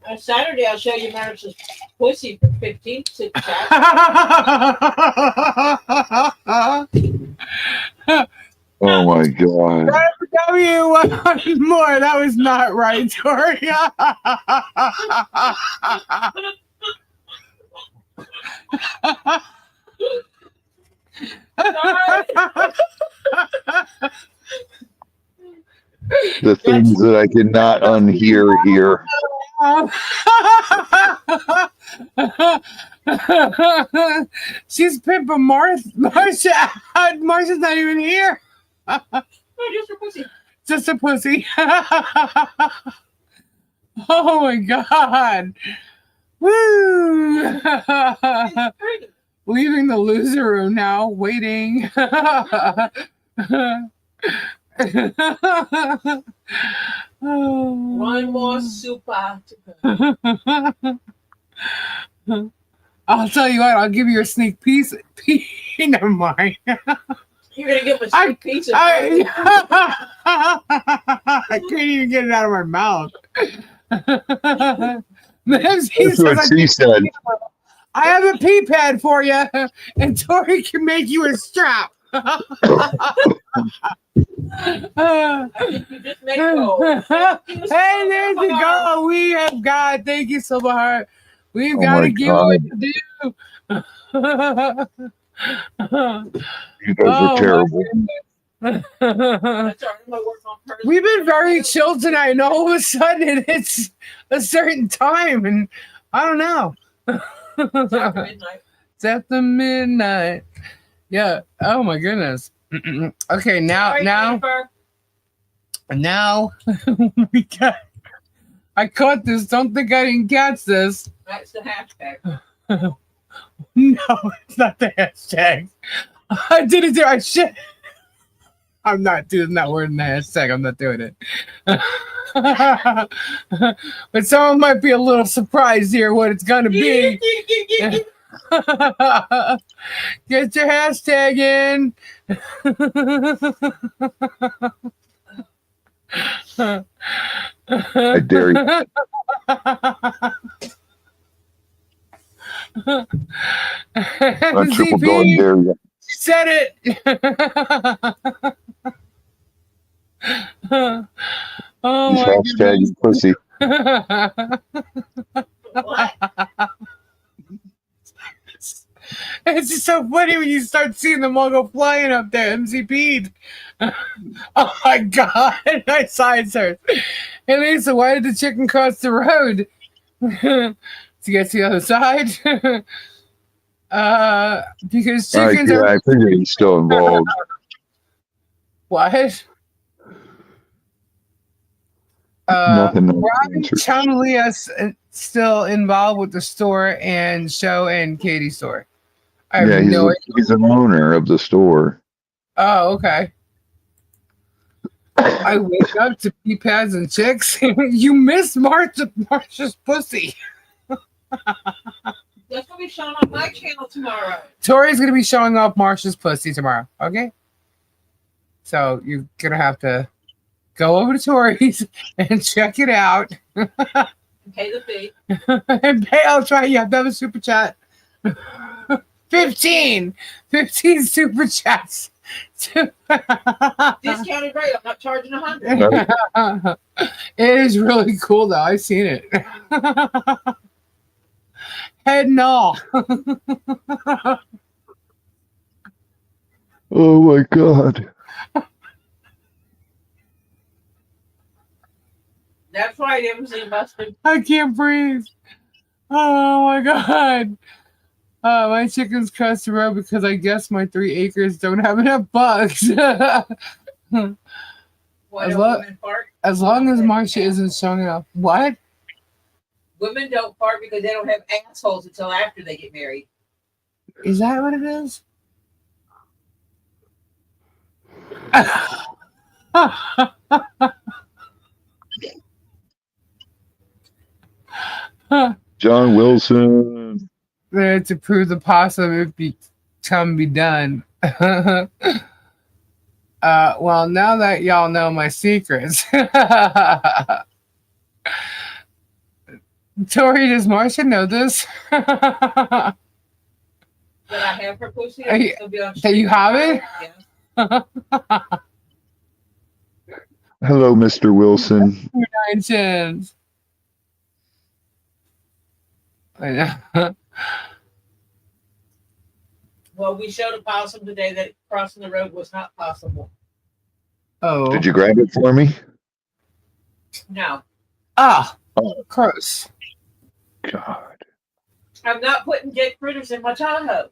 On Saturday, I'll show you Marshall's pussy for 15 cents. Oh my god. W one more. That was not right, Tori. The things that I cannot unhear here. She's pimping Marcia. Marcia's not even here. Just a pussy. Just a pussy. Oh my god. Woo. Leaving the loser room now, waiting. One more super. I'll tell you what, I'll give you a sneak peek. Never mind. You're going to give a sneak peek of I can't even get it out of my mouth. That's what she said. I have a pee pad for you, and Tori can make you a strap. Hey, there's the go. We have got, thank you so much. We've got to give what to do. You guys are terrible. We've been very chill tonight, and all of a sudden it's a certain time, and I don't know. It's after midnight. Yeah. Oh my goodness. Okay, now we got. I caught this. Don't think I didn't catch this. That's the hashtag. No, it's not the hashtag. I didn't do. I should. I'm not doing that word in the hashtag. I'm not doing it. But someone might be a little surprised here what it's gonna be. Get your hashtag in. I dare you. I triple dog dare you. Said it. Oh my hashtag pussy. It's just so funny when you start seeing them all go flying up there, MCP'd. Oh my god, I side searched. Hey Lisa, why did the chicken cross the road? To get to the other side? Because chickens are. I figured he's still involved. What? Nothing. Robbie Chumley is still involved with the store and show and Katie's store. He's an owner of the store. Oh, okay. I wake up to pee pads and chicks. You missed Marsha's pussy. That's gonna be showing on my channel tomorrow. Tori's gonna be showing off Marsha's pussy tomorrow. Okay. So you're gonna have to go over to Tori's and check it out. Pay the fee. And pay. I'll try. You have to have a super chat. 15 super chats. Discounted rate. I'm not charging 100. It is really cool though. I've seen it. Head and all. Oh my god. That's right, MC Mustard. I can't breathe. Oh my god. My chickens crossed the road because I guess my 3 acres don't have enough bugs. As long as Marcia isn't showing up. What? Women don't fart because they don't have assholes until after they get married. Is that what it is? John Wilson. To prove the possible can be done. Well, now that y'all know my secrets, Tori, does Marcia know this? That I have her pussy. That you have it? Yeah. Hello, Mr. Wilson. 9 cents. I know. Well, we showed a possum today that crossing the road was not possible. Oh. Did you grab it for me? No. Ah, gross. God. I'm not putting dead critters in my Tahoe.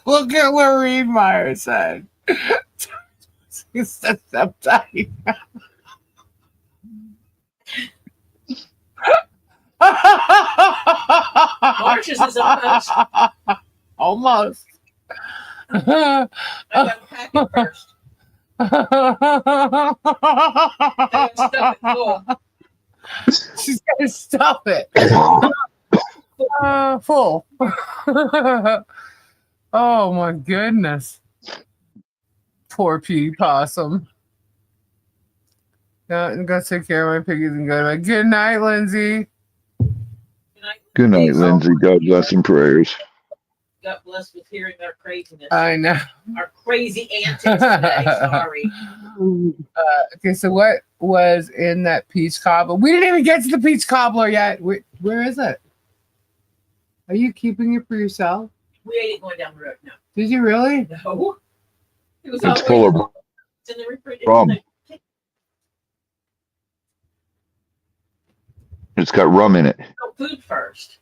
Look at what Reed Meyer said. He said something. Marcia's is almost. Almost. I got to pack it first. Stuff it full. She's gonna stuff it. Full. Oh my goodness. Poor pea possum. Yeah, I'm gonna take care of my piggies and go to bed. Good night, Lindsay. Good night, Lindsay. God bless and prayers. Got blessed with hearing their craziness. I know. Our crazy antics today. Sorry. Okay, so what was in that peach cobbler? We didn't even get to the peach cobbler yet. Where is it? Are you keeping it for yourself? We ate it going down the road. No. Did you really? No. It was It's full of in the refrigerator. rum. It's got rum in it. No, food first.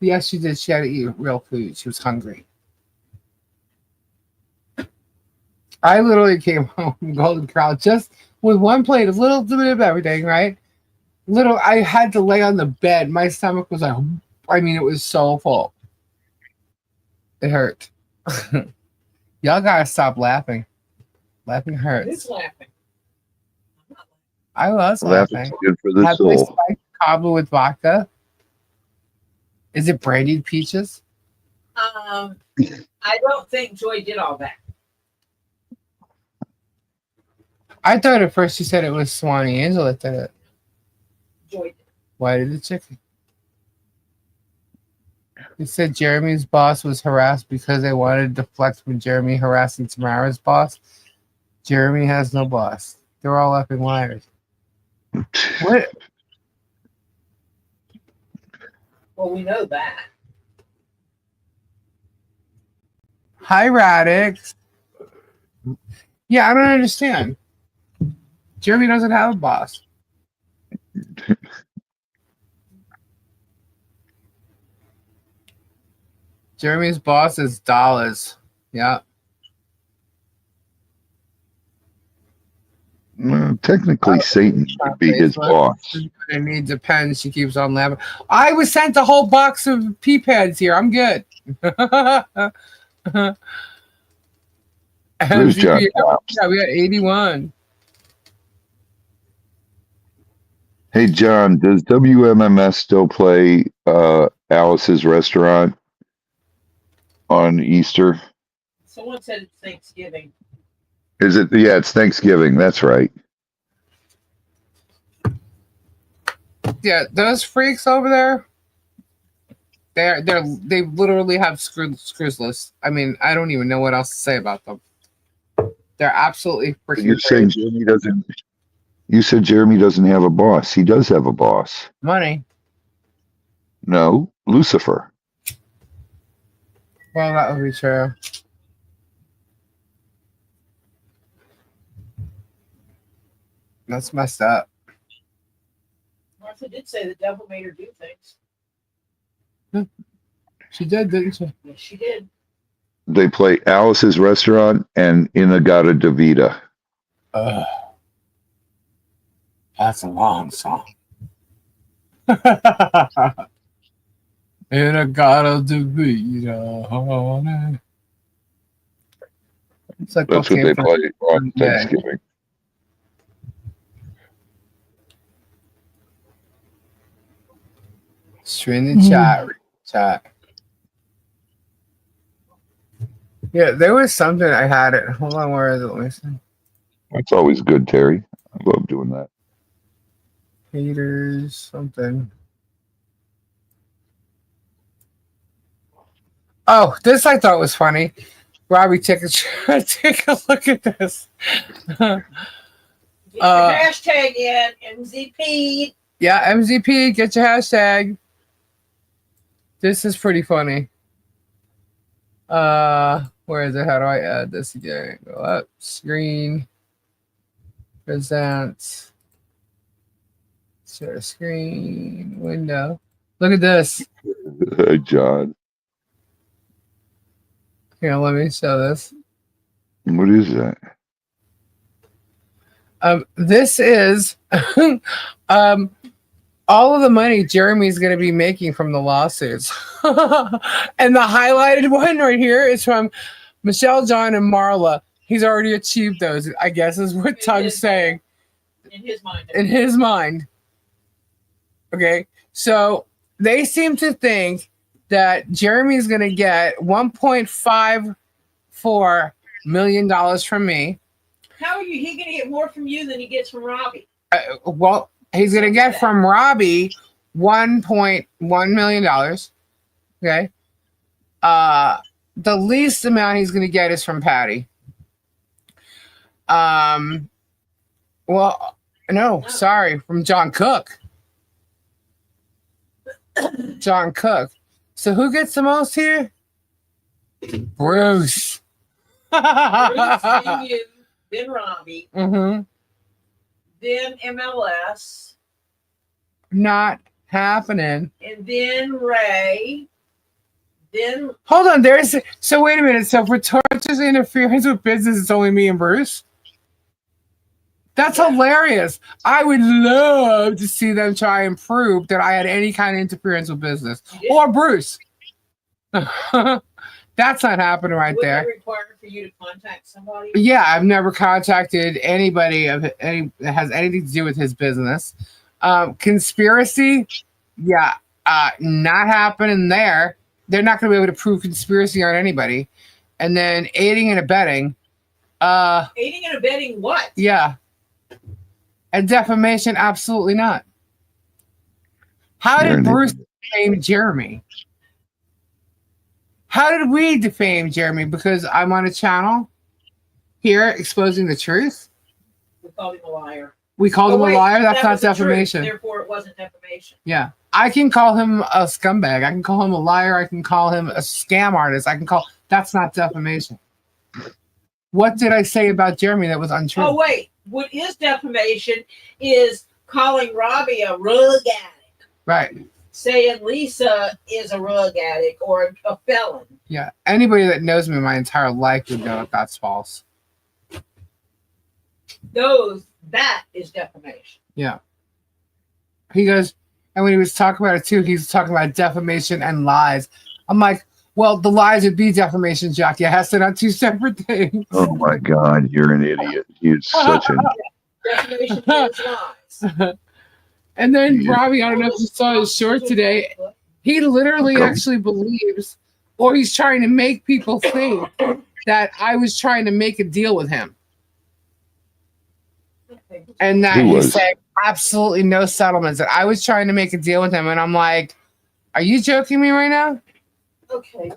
Yes, she did. She had to eat real food. She was hungry. I literally came home from Golden Corral just with one plate, a little bit of everything, right? I had to lay on the bed. My stomach was like, I mean, it was so full. It hurt. Y'all gotta stop laughing. Laughing hurts. Who's laughing? I was Laughing's laughing. good for the Have my soul. spiked cobbler with vodka. Is it brandied peaches? I don't think Joy did all that. I thought at first she said it was Swanee Angel that did it. Joy did. Why did the chicken? He said Jeremy's boss was harassed because they wanted to deflect from Jeremy harassing Tamara's boss. Jeremy has no boss. They're all effing liars. What? Well, we know that. Hi, Radix. Yeah, I don't understand. Jeremy doesn't have a boss. Jeremy's boss is dollars. Yeah. Technically, Satan would be his boss. It needs a pen. She keeps on laughing. I was sent a whole box of pea pads here. I'm good. Where's John? Yeah, we got 81. Hey, John, does WMMS still play Alice's Restaurant on Easter? Someone said it's Thanksgiving. Is it? Yeah, it's Thanksgiving. That's right. Yeah, those freaks over there. They literally have screwsless. I mean, I don't even know what else to say about them. They're absolutely freaking. You're saying Jeremy doesn't. You said Jeremy doesn't have a boss. He does have a boss. Money. No, Lucifer. Well, that would be true. That's messed up. Martha did say the devil made her do things. She did, didn't she? Yes, she did. They play Alice's Restaurant and Inagata Davida. That's a long song. Inagata Davida, honey. It's like That's what they play on Thanksgiving. Straight in the chat. Yeah, there was something I had it. Hold on, where is it? Let me see. That's always good, Terry. I love doing that. Haters, something. Oh, this I thought was funny. Robbie, take a look at this. Get your hashtag in, MZP. Yeah, MZP, get your hashtag. This is pretty funny. Where is it? How do I add this again? Go up, screen, present, share screen, window. Look at this. Hey, John. Here, let me show this. What is that? This is all of the money Jeremy's going to be making from the lawsuits. And the highlighted one right here is from Michelle, John, and Marla. He's already achieved those, I guess, is what Tug's saying. In his mind. In his mind. Okay, so they seem to think that Jeremy's going to get $1.54 million from me. How are he going to get more from you than he gets from Robbie? Well, he's going to get from Robbie $1.1 million. Okay. The least amount he's going to get is from Patty. Well, no, sorry, from John Cook. John Cook. So who gets the most here? Bruce. Bruce, then you, then Robbie, Mm-hmm. then MLS, Not happening. and then Ray, then Hold on, so wait a minute. So for tortious interference with business, it's only me and Bruce? That's hilarious. I would love to see them try and prove that I had any kind of interference with business. Or Bruce. That's not happening right there. Would it require for you to contact somebody? Yeah, I've never contacted anybody that has anything to do with his business. Conspiracy, yeah, not happening there. They're not going to be able to prove conspiracy on anybody. And then aiding and abetting. Aiding and abetting what? Yeah. And defamation, absolutely not. How did Bruce defame Jeremy? How did we defame Jeremy? Because I'm on a channel here exposing the truth? We called him a liar. We called him a liar? That's not defamation. Therefore, it wasn't defamation. Yeah. I can call him a scumbag. I can call him a liar. I can call him a scam artist. That's not defamation. What did I say about Jeremy that was untrue? Oh, wait. What is defamation is calling Robbie a rug addict. Right. Saying Lisa is a rug addict or a felon. Yeah. Anybody that knows me my entire life would know that that's false. That is defamation. Yeah. He goes, and when he was talking about it too, he's talking about defamation and lies. I'm like, well, the lies would be defamation, Jack. Yes, they're not two separate things. Oh my God, you're an idiot. You're such a Defamation is lies. And then Robbie, I don't know if you saw his short today. He literally actually believes, or he's trying to make people think that I was trying to make a deal with him. And that he's saying absolutely no settlements. That I was trying to make a deal with him. And I'm like, are you joking me right now? Okay.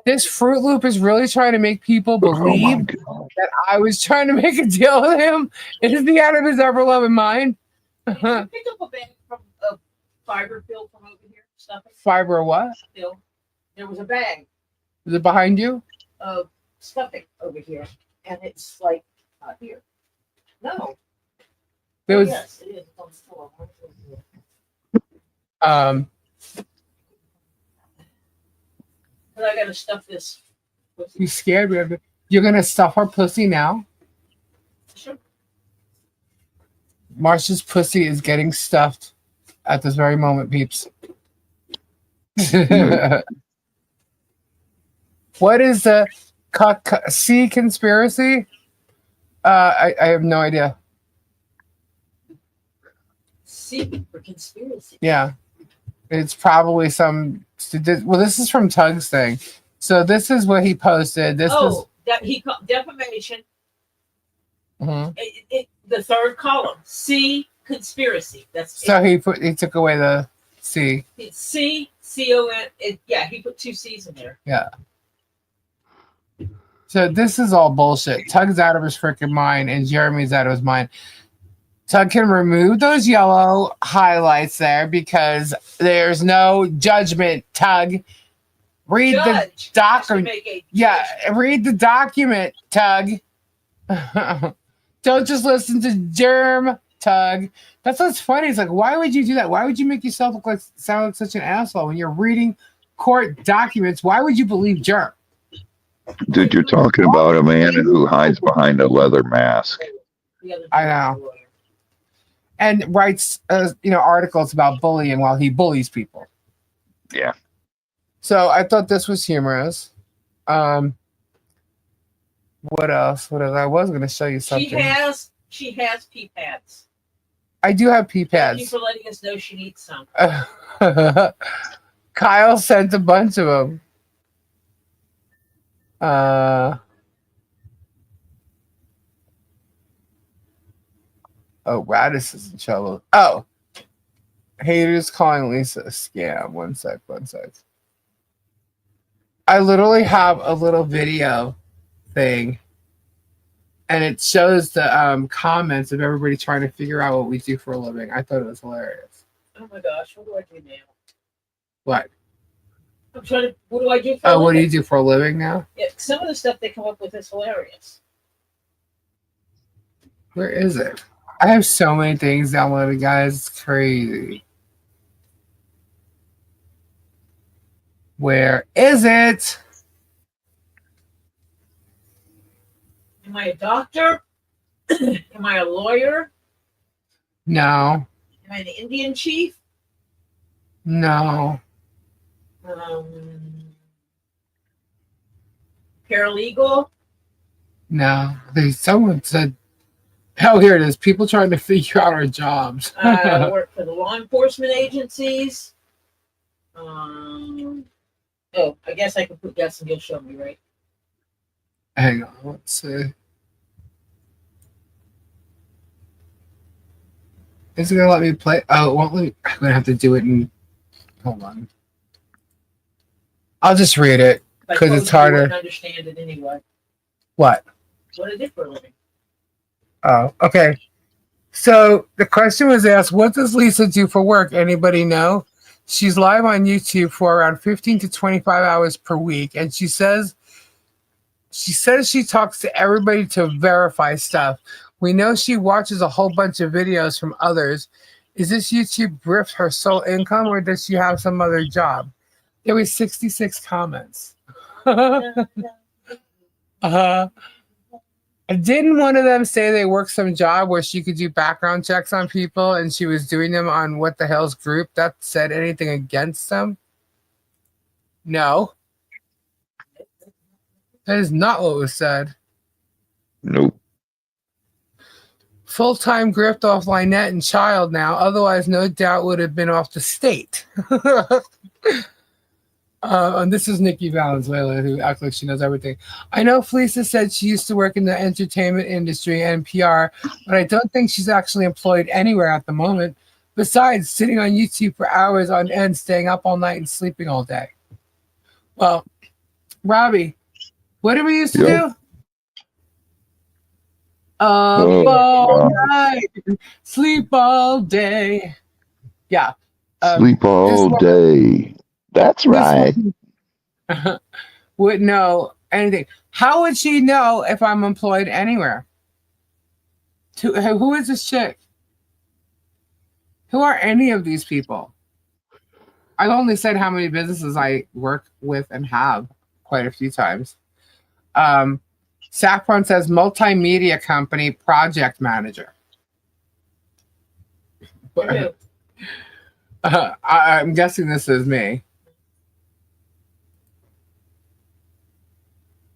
This Fruit Loop is really trying to make people believe that I was trying to make a deal with him. Is the out of his ever-loving mind? Did you pick up a bag from a fiber field from over here? Stuffing? Fiber what? Still. There was a bag Is it behind you? of stuffing over here. And it's like not here. No. There was Yes, it is. It's on the floor. But I gotta stuff this. You scared me of it. You're gonna stuff her pussy now? Sure. Marsha's pussy is getting stuffed at this very moment, peeps. What is the C conspiracy? I have no idea. C for conspiracy. Yeah. It's probably some. Well, this is from Tug's thing. So this is what he posted. This was that he called defamation. Mhm. The third column. C conspiracy. That's so he took away the C. it's C-C-O-N. Yeah, he put 2 C's in there. Yeah. So this is all bullshit. Tug's out of his freaking mind, and Jeremy's out of his mind. Tug can remove those yellow highlights there because there's no judgment. Tug, read the document. Yeah, read the document, Tug. Don't just listen to Germ, Tug. That's what's funny. It's like, why would you do that? Why would you make yourself sound like such an asshole when you're reading court documents? Why would you believe Germ? Dude, you're talking about a man who hides behind a leather mask. I know. And writes, articles about bullying while he bullies people. Yeah. So I thought this was humorous. What else? I was going to show you something. She has pee pads. I do have pee pads. Thank you for letting us know she needs some. Kyle sent a bunch of them. Radis is in trouble. Oh, haters calling Lisa a scam. One sec. I literally have a little video thing, and it shows the comments of everybody trying to figure out what we do for a living. I thought it was hilarious. Oh my gosh, what do I do now? What? I'm trying to. What do I do for a living? What do you do for a living now? Yeah, some of the stuff they come up with is hilarious. Where is it? I have so many things downloaded, guys. It's crazy. Where is it? Am I a doctor? Am I a lawyer? No. Am I an Indian chief? No. Paralegal? No. Someone said, oh, here it is. People trying to figure out our jobs. I work for the law enforcement agencies. I guess I could put yes and you'll show me, right? Hang on, let's see. Is it gonna let me play? Oh, it won't let me. I'm gonna have to do it in. Hold on. I'll just read it because it's harder. I wouldn't understand it anyway. What? What I did for a living. Oh, okay. So the question was asked, what does Lisa do for work? Anybody know? She's live on YouTube for around 15 to 25 hours per week. And she says she talks to everybody to verify stuff. We know she watches a whole bunch of videos from others. Is this YouTube grift her sole income or does she have some other job? There was 66 comments. Didn't one of them say they worked some job where she could do background checks on people and she was doing them on what the hell's group that said anything against them? No. That is not what was said. Nope. Full-time grift off Lynette and Child now. Otherwise, no doubt would have been off the state. And this is Nikki Valenzuela, who acts like she knows everything. I know Felisa said she used to work in the entertainment industry and PR, but I don't think she's actually employed anywhere at the moment, besides sitting on YouTube for hours on end, staying up all night and sleeping all day. Well, Robbie, what did we used to do? Up all night, sleep all day. Yeah. Sleep all day. That's right. Would know anything. How would she know if I'm employed anywhere? Who is this chick? Who are any of these people? I've only said how many businesses I work with and have quite a few times. Saffron says multimedia company project manager. I'm guessing this is me.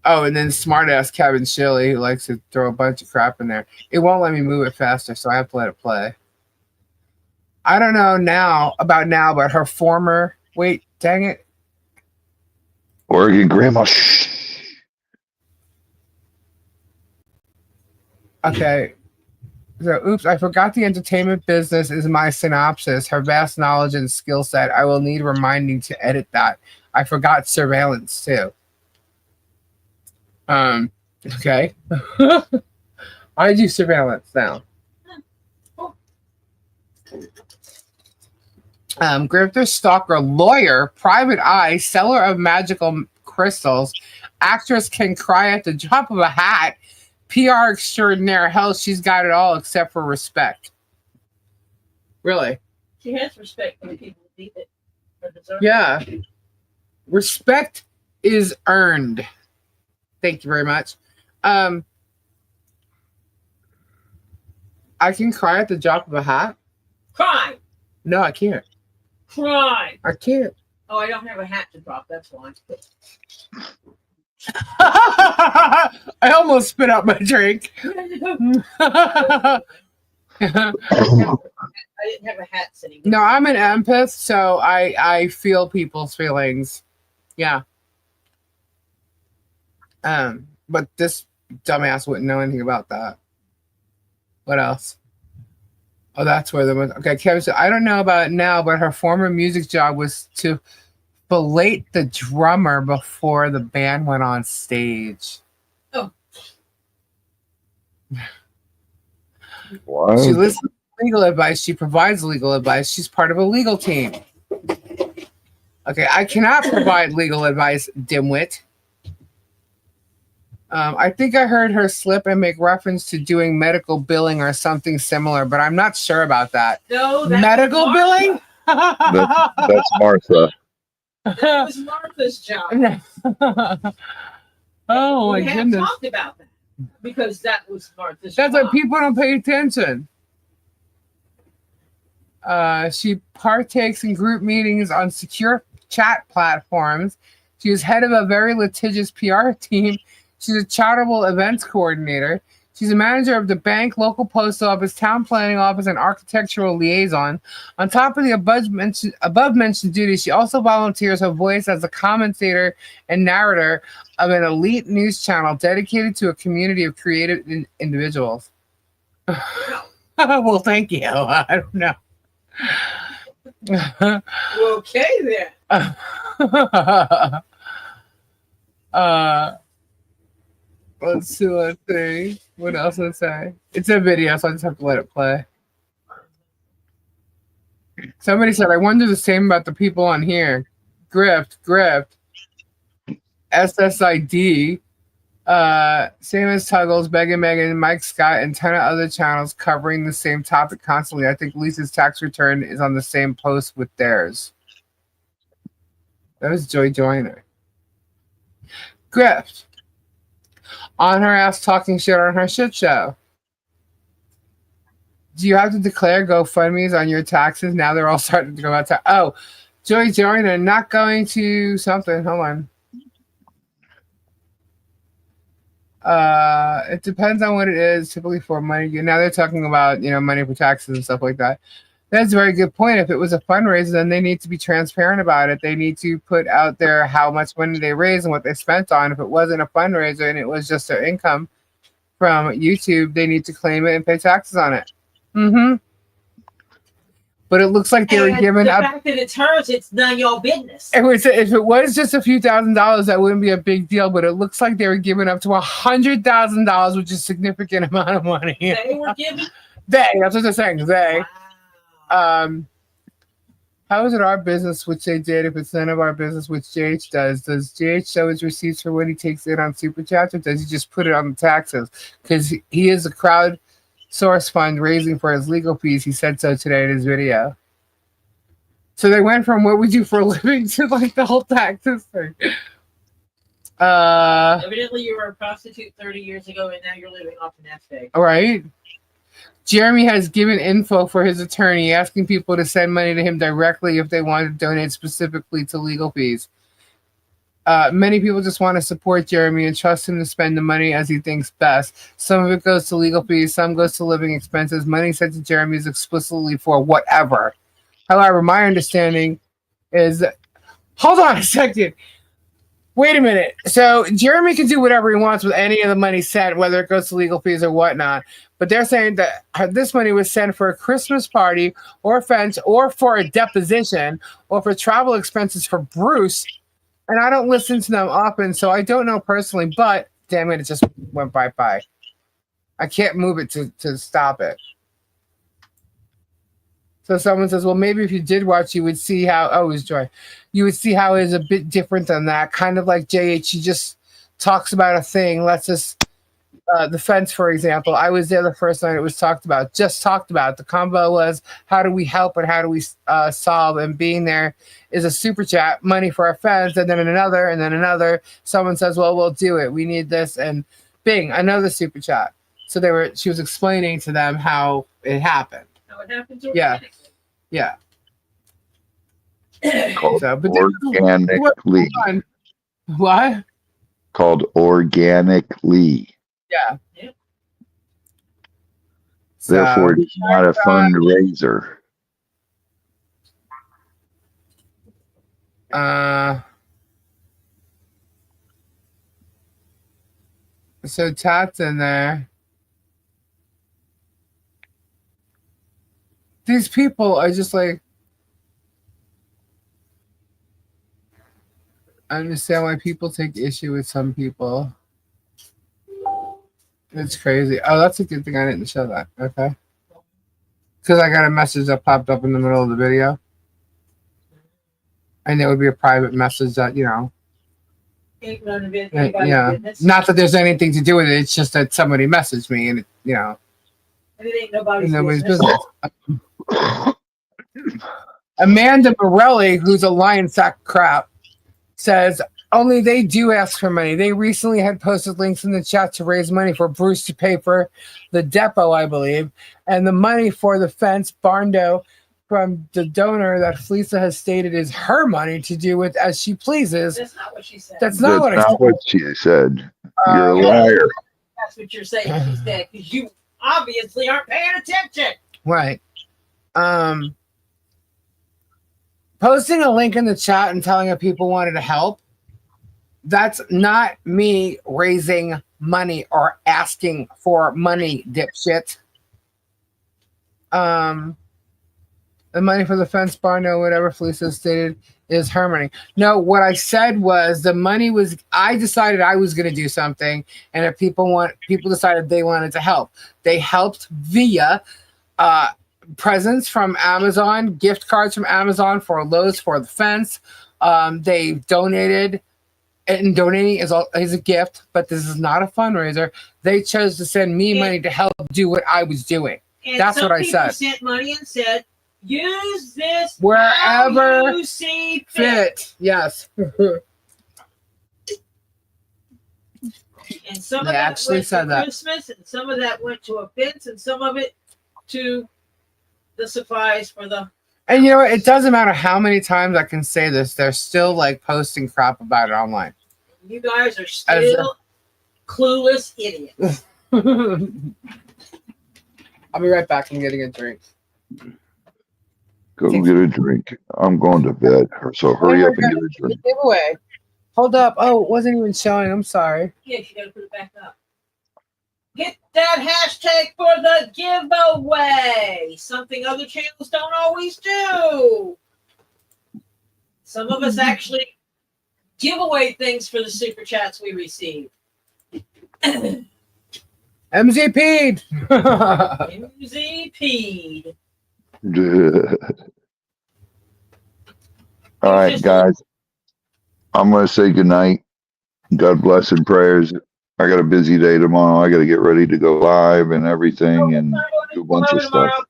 Oh, and then smartass Kevin Shilley, who likes to throw a bunch of crap in there. It won't let me move it faster, so I have to let it play. I don't know but her former... Wait, dang it. Oregon Grandma. Okay. So, oops, I forgot the entertainment business is my synopsis. Her vast knowledge and skill set. I will need reminding to edit that. I forgot surveillance too. Okay. I do surveillance now. Grifter, stalker, lawyer, private eye, seller of magical crystals, actress can cry at the drop of a hat, PR extraordinaire. Hell, she's got it all except for respect. Really? She has respect for the people who need it. Yeah. Respect is earned. Thank you very much. I can cry at the drop of a hat. Cry. No, I can't. Cry. I can't. Oh, I don't have a hat to drop. That's why. I almost spit out my drink. I didn't have a hat sitting. No, I'm an empath, so I feel people's feelings. Yeah. But this dumbass wouldn't know anything about that. What else? Oh, that's where the okay. Kevin said, I don't know about it now, but her former music job was to fillet the drummer before the band went on stage. Oh. What? She listens to legal advice. She provides legal advice. She's part of a legal team. Okay, I cannot provide legal advice, dimwit. I think I heard her slip and make reference to doing medical billing or something similar, but I'm not sure about that. No, medical billing? That's Martha. That was Martha's job. Oh, we my have goodness. talked about that because that was Martha's job. That's why people don't pay attention. She partakes in group meetings on secure chat platforms. She is head of a very litigious PR team. She's a charitable events coordinator. She's a manager of the bank, local post office, town planning office, and architectural liaison. On top of the above-mentioned duties, she also volunteers her voice as a commentator and narrator of an elite news channel dedicated to a community of creative individuals. Well, thank you. I don't know. Okay, then. Let's see. What else did I say? It's a video, so I just have to let it play. Somebody said, I wonder the same about the people on here. Grift, SSID, same as Tuggles, Megan, Mike Scott, and 10 other channels covering the same topic constantly. I think Lisa's tax return is on the same post with theirs. That was Joy Joyner. Grift. On her ass talking shit on her shit show. Do you have to declare GoFundMe's on your taxes? Now they're all starting to go out. Oh, Joy Joyner, not going to something. Hold on. It depends on what it is. Typically for money. Now they're talking about, money for taxes and stuff like that. That's a very good point. If it was a fundraiser, then they need to be transparent about it. They need to put out there how much money they raised and what they spent on. If it wasn't a fundraiser and it was just their income from YouTube, they need to claim it and pay taxes on it. Mm-hmm. But it looks like they were giving up. The fact that it's hers, it's none of your business. If it was just a few $1,000s, that wouldn't be a big deal. But it looks like they were giving up to $100,000, which is a significant amount of money. They were giving. That's what they're saying. They. How is it our business, which they did, if it's none of our business, which JH does? Does JH show his receipts for when he takes it on Super Chats, or does he just put it on the taxes? Because he is a crowd source fund raising for his legal fees. He said so today in his video. So they went from what we do for a living to like the whole taxes thing. Evidently, you were a prostitute 30 years ago, and now you're living off the nest egg. All right. Jeremy has given info for his attorney, asking people to send money to him directly if they want to donate specifically to legal fees. Many people just want to support Jeremy and trust him to spend the money as he thinks best. Some of it goes to legal fees, some goes to living expenses. Money sent to Jeremy is explicitly for whatever. However, my understanding is that, hold on a second. Wait a minute. So Jeremy can do whatever he wants with any of the money sent, whether it goes to legal fees or whatnot. But they're saying that this money was sent for a Christmas party or a fence or for a deposition or for travel expenses for Bruce. And I don't listen to them often, so I don't know personally, but damn it, it just went bye-bye. I can't move it to stop it. So someone says, well, maybe if you did watch, you would see how, oh, it was Joy. You would see how it is a bit different than that. Kind of like JH, he just talks about a thing. Let's just, the fence, for example. I was there the first night it was talked about. The combo was, how do we help and how do we solve? And being there is a super chat, money for our fence, and then another, and then another. Someone says, well, we'll do it. We need this. And bing, another super chat. So she was explaining to them how it happened. How it happens organically. Yeah. Called so, but organically. What? Called organically. Yeah. Therefore, it is not a fundraiser. So Tat's in there. These people are just like, I understand why people take issue with some people. It's crazy. Oh, that's a good thing I didn't show that. Okay. Because I got a message that popped up in the middle of the video. And it would be a private message that, Ain't none of it. Yeah. Not that there's anything to do with it. It's just that somebody messaged me and, And it ain't nobody's business. business. Amanda Morelli, who's a lion sack crap, says only they do ask for money. They recently had posted links in the chat to raise money for Bruce to pay for the depot, I believe, and the money for the fence Barndo from the donor that Felisa has stated is her money to do with as she pleases. That's not what she said. That's not what she said. You're a liar. That's what you're saying, she said, because you obviously aren't paying attention. Right. Posting a link in the chat and telling if people wanted to help, that's not me raising money or asking for money, dipshit. The money for the fence barn, or whatever Felisa stated, is her money. No, what I said was the money was, I decided I was going to do something, and if people decided they wanted to help. They helped via presents from Amazon, gift cards from Amazon for Lowe's for the fence. They donated, and donating is a gift, but this is not a fundraiser. They chose to send me money to help do what I was doing. That's what I said. Sent money and said, use this wherever you see fit. Yes. And some of that actually went said to that. Christmas, and some of that went to a fence, and some of it to the supplies for the. And you know what? It doesn't matter how many times I can say this. They're still like posting crap about it online. You guys are still clueless idiots. I'll be right back. I'm getting a drink. Go get a drink. I'm going to bed. So hurry up and get a drink. Giveaway. Hold up. Oh, it wasn't even showing. I'm sorry. Yes, you gotta put it back up. Hit that hashtag for the giveaway. Something other channels don't always do. Some of us actually give away things for the super chats we receive. MZP'd. MZP'd. All right, guys. I'm going to say goodnight. God bless and prayers. I got a busy day tomorrow. I got to get ready to go live and everything and do a bunch of stuff.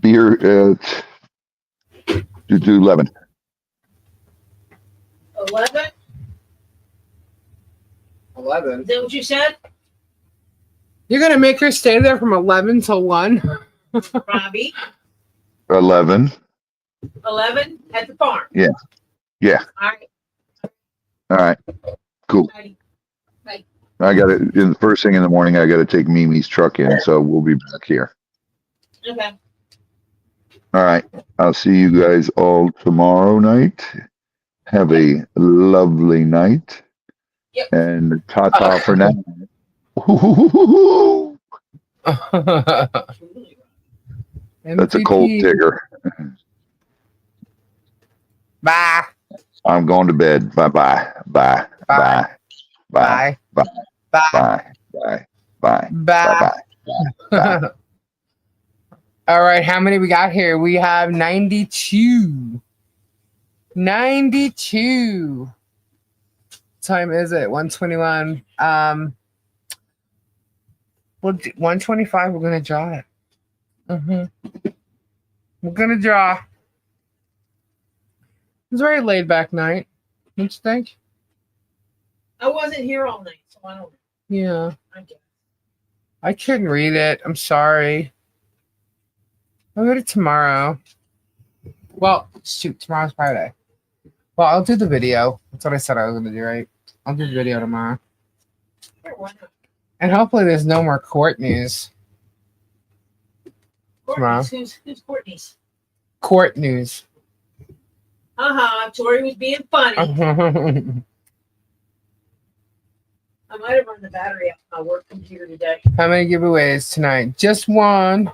Beer at 11. 11? 11. Is that what you said? You're going to make her stay there from 11 till 1? Robbie? 11. 11 at the farm? Yeah. Yeah. All right. All right. Cool. Bye. I got it. In the first thing in the morning, I got to take Mimi's truck in, so we'll be back here. Okay. All right. I'll see you guys all tomorrow night. Have a lovely night. Yep. And ta-ta for now. That's a cold digger. Bye. I'm going to bed. Bye-bye. Bye. Bye. Bye. Bye. Bye. Bye. Bye. Bye. Bye. All right, how many we got here? We have 92. 92. Time is it? 121. Well, 125. We're gonna draw it. We're gonna draw. It's a very laid back night. Don't you think? I wasn't here all night, so I don't know. Yeah. I guess. I couldn't read it. I'm sorry. I'll read it tomorrow. Well, shoot, tomorrow's Friday. Well, I'll do the video. That's what I said I was going to do, right? I'll do the video tomorrow. Sure, why not? And hopefully there's no more court news. Tomorrow. Who's Courtney's? Court news. Tori was being funny. I might have run the battery out of my work computer today. How many giveaways tonight? Just one.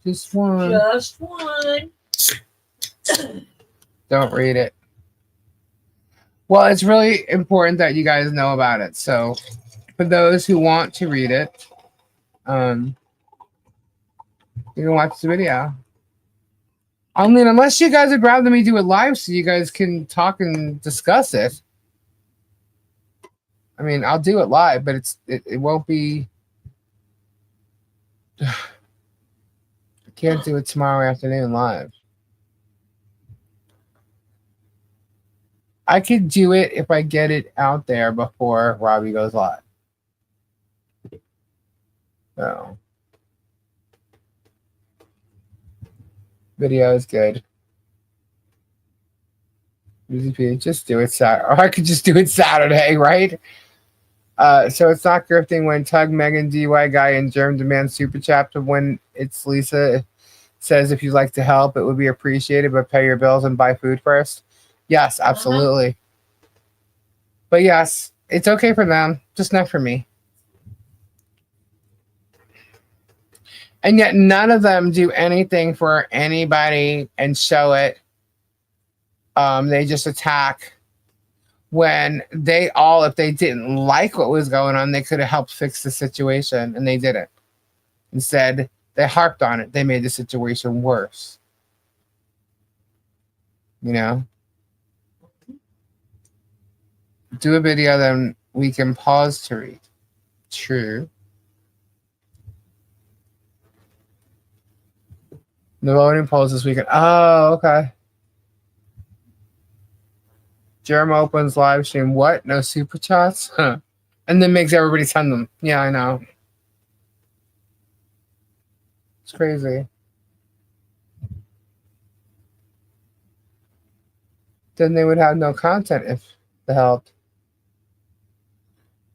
Just one. Just one. Don't read it. Well, it's really important that you guys know about it. So for those who want to read it, you can watch the video. I mean, unless you guys would rather me do it live so you guys can talk and discuss it. I mean, I'll do it live, but it won't be. I can't do it tomorrow afternoon live. I could do it if I get it out there before Robbie goes live. So, video is good. Easy P, just do it Saturday. Or I could just do it Saturday, right? So it's not grifting when Tug, Megan, DY Guy, and Germ demand super chat. When it's Lisa says if you'd like to help, it would be appreciated, but pay your bills and buy food first. Yes, absolutely. But yes, it's okay for them, just not for me. And yet none of them do anything for anybody and show it. They just attack when if they didn't like what was going on, they could have helped fix the situation, and they didn't. Instead, they harped on it. They made the situation worse. You know? Do a video, then we can pause to read. True. The voting polls this weekend. Oh, okay. Germ opens live stream. What? No super chats? Huh. And then makes everybody send them. Yeah, I know. It's crazy. Then they would have no content if they helped.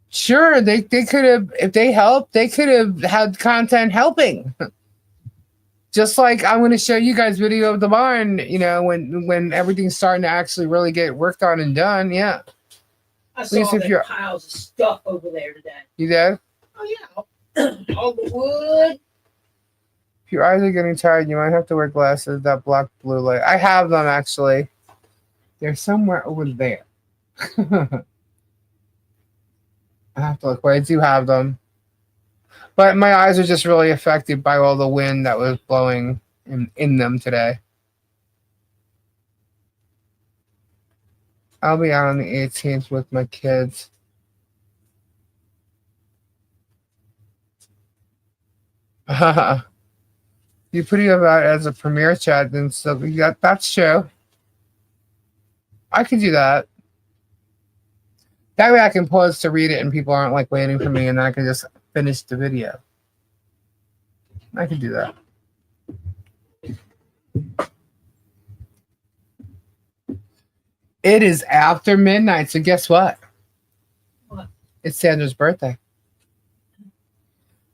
Sure, they could have, if they helped, they could have had content helping. Just like I'm going to show you guys video of the barn, you know, when everything's starting to actually really get worked on and done. Yeah. I saw the piles of stuff over there today. You did? Oh, yeah. All the wood. If your eyes are getting tired, you might have to wear glasses that block blue light. I have them, actually. They're somewhere over there. I have to look, but I do have them. But my eyes are just really affected by all the wind that was blowing in them today. I'll be out on the 18th with my kids. You put it about as a premiere chat, then so that's true. I can do that. That way I can pause to read it and people aren't like waiting for me, and then I can just finish the video. I can do that. It is after midnight, so guess what? What? It's Sandra's birthday.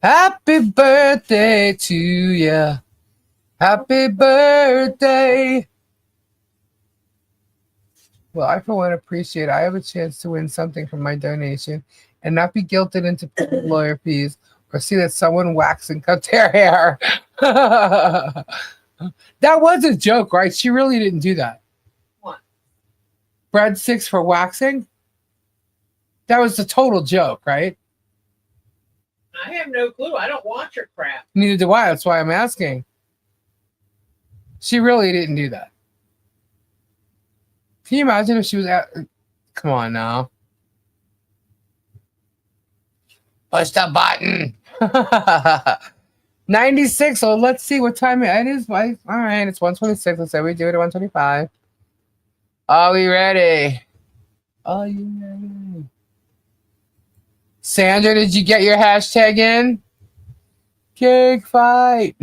Happy birthday to ya. Happy birthday. Well, I for one appreciate I have a chance to win something from my donation and not be guilted into paying lawyer fees or see that someone waxed and cut their hair. That was a joke, right? She really didn't do that. What? Breadsticks for waxing? That was a total joke, right? I have no clue. I don't watch her crap. Neither do I. That's why I'm asking. She really didn't do that. Can you imagine if she was at... Come on now. Push the button. 96. So let's see what time it is. All right, it's 1:26. Let's say we do it at 1:25. Are we ready? Are you ready? Sandra, did you get your hashtag in? Cake fight.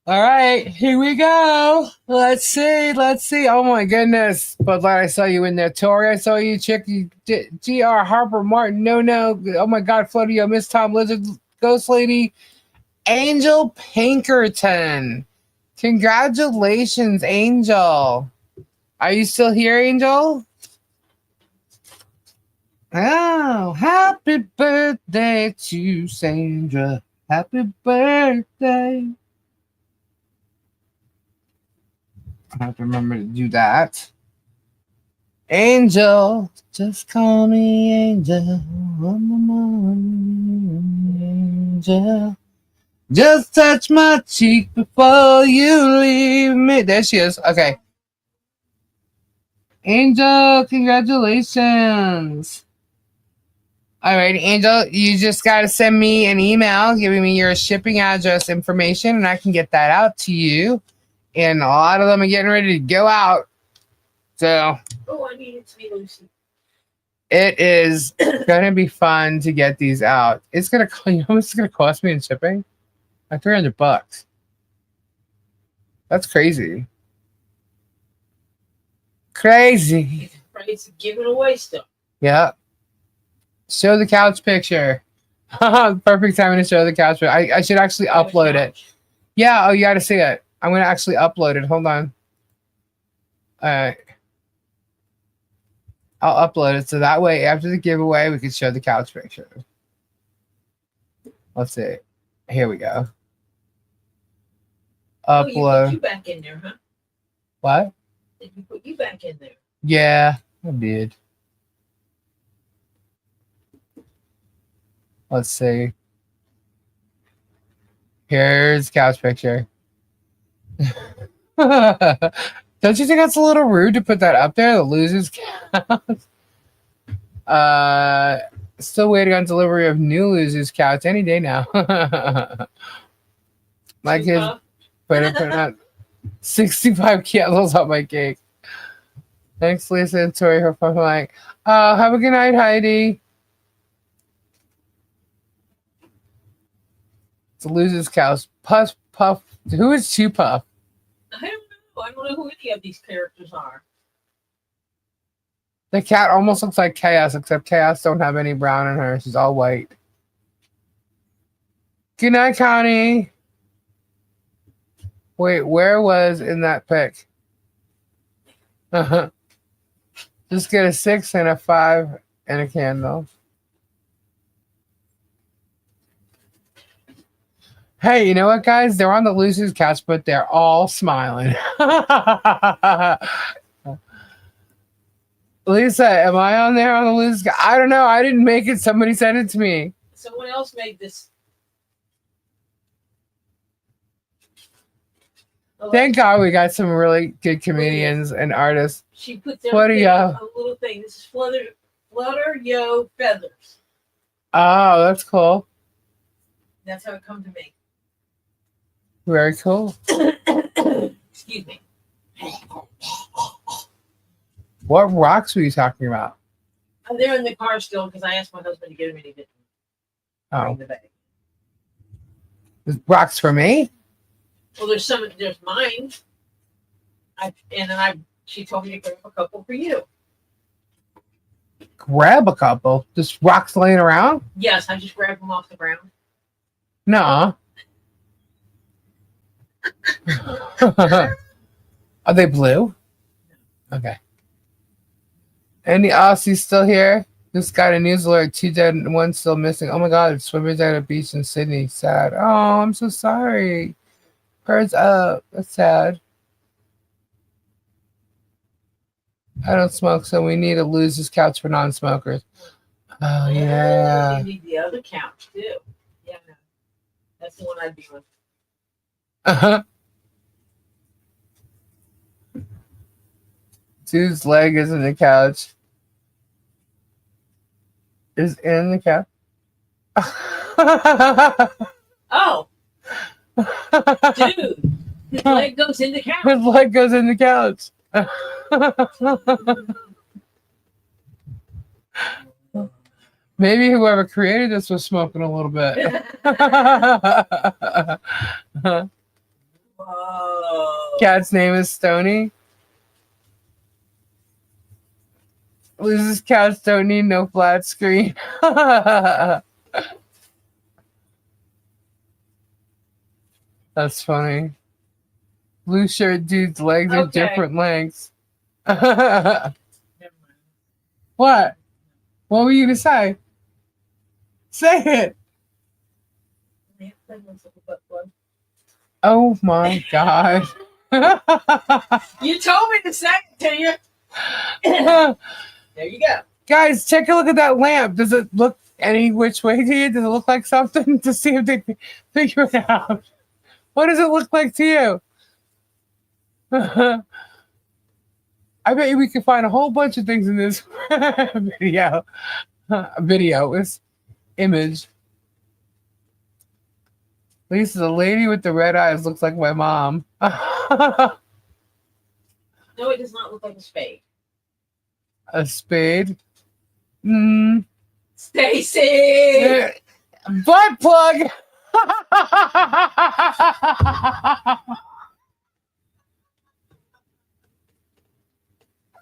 All right, here we go. Let's see. Oh my goodness. But I saw you in there. Tori, I saw you. Chick, GR, Harper, Martin, no. Oh my God, Flodio, Miss Tom, Lizard, Ghost Lady, Angel Pinkerton. Congratulations, Angel. Are you still here, Angel? Oh, happy birthday to Sandra. Happy birthday. I have to remember to do that. Angel, just call me Angel. Angel, just touch my cheek before you leave me. There she is. Okay. Angel, congratulations. All right, Angel, you just got to send me an email giving me your shipping address information, and I can get that out to you. And a lot of them are getting ready to go out. So. Oh, I need it to be Lucy. It is going to be fun to get these out. It's going to, you know how much it's going to cost me in shipping? Like $300. That's crazy. Crazy. Price of giving away stuff. Yeah. Show the couch picture. Perfect time to show the couch picture. I should actually upload it. Yeah, oh, you got to see it. I'm going to actually upload it. Hold on. All right. I'll upload it so that way after the giveaway we can show the couch picture. Let's see. Here we go. Oh, you Upload. put you back in there, huh? What? Did you put you back in there? Yeah, I did. Let's see. Here's couch picture. Don't you think that's a little rude to put that up there? The losers couch. Still waiting on delivery of new losers couch any day now. My kids put out 65 candles on my cake. Thanks, Lisa and Tori. Her phone like, have a good night, Heidi. It's a losers couch. Puff. Who is Two Puff? I don't know. I don't know who any of these characters are. The cat almost looks like Chaos, except Chaos don't have any brown in her. She's all white. Good night, Connie. Wait, where was in that pic? Just get a 6 and a 5 and a candle. Hey, you know what, guys? They're on the losers couch, but they're all smiling. Lisa, am I on there on the losers couch? I don't know. I didn't make it. Somebody sent it to me. Someone else made this. Thank God we got some really good comedians and artists. She put down Flutter a little thing. This is Flutter Yo Feathers. Oh, that's cool. That's how it come to me. Very cool. Excuse me. What rocks were you talking about? They're in the car still because I asked my husband to get them and he didn't bring the bag. Rocks for me? Well, there's mine. She told me to grab a couple for you. Grab a couple. Just rocks laying around? Yes, I just grabbed them off the ground. No. Are they blue? Okay. Any Aussies still here? Just got a news alert. 2 dead and 1 still missing. Oh my god, swimmers at a beach in Sydney. Sad. Oh, I'm so sorry. Prayers up. That's sad. I don't smoke, so we need to lose this couch for non-smokers. Oh, yeah. You need the other couch, too. Yeah, no. That's the one I'd be with. Uh-huh. Dude's leg is in the couch. Is in the couch. Oh. Dude. His leg goes in the couch. His leg goes in the couch. Maybe whoever created this was smoking a little bit. Whoa. Cat's name is Stony. Loses couch, don't need no flat screen. That's funny. Blue shirt dude's legs are different lengths. What? What were you gonna say? Say it. Oh my god. You told me to say it to you. There you go. Guys, take a look at that lamp. Does it look any which way to you? Does it look like something? To see if they figure it out. What does it look like to you? I bet you we can find a whole bunch of things in this video. This image. Lisa, the lady with the red eyes looks like my mom. No, it does not look like a spade. A spade? Stacy! Butt plug!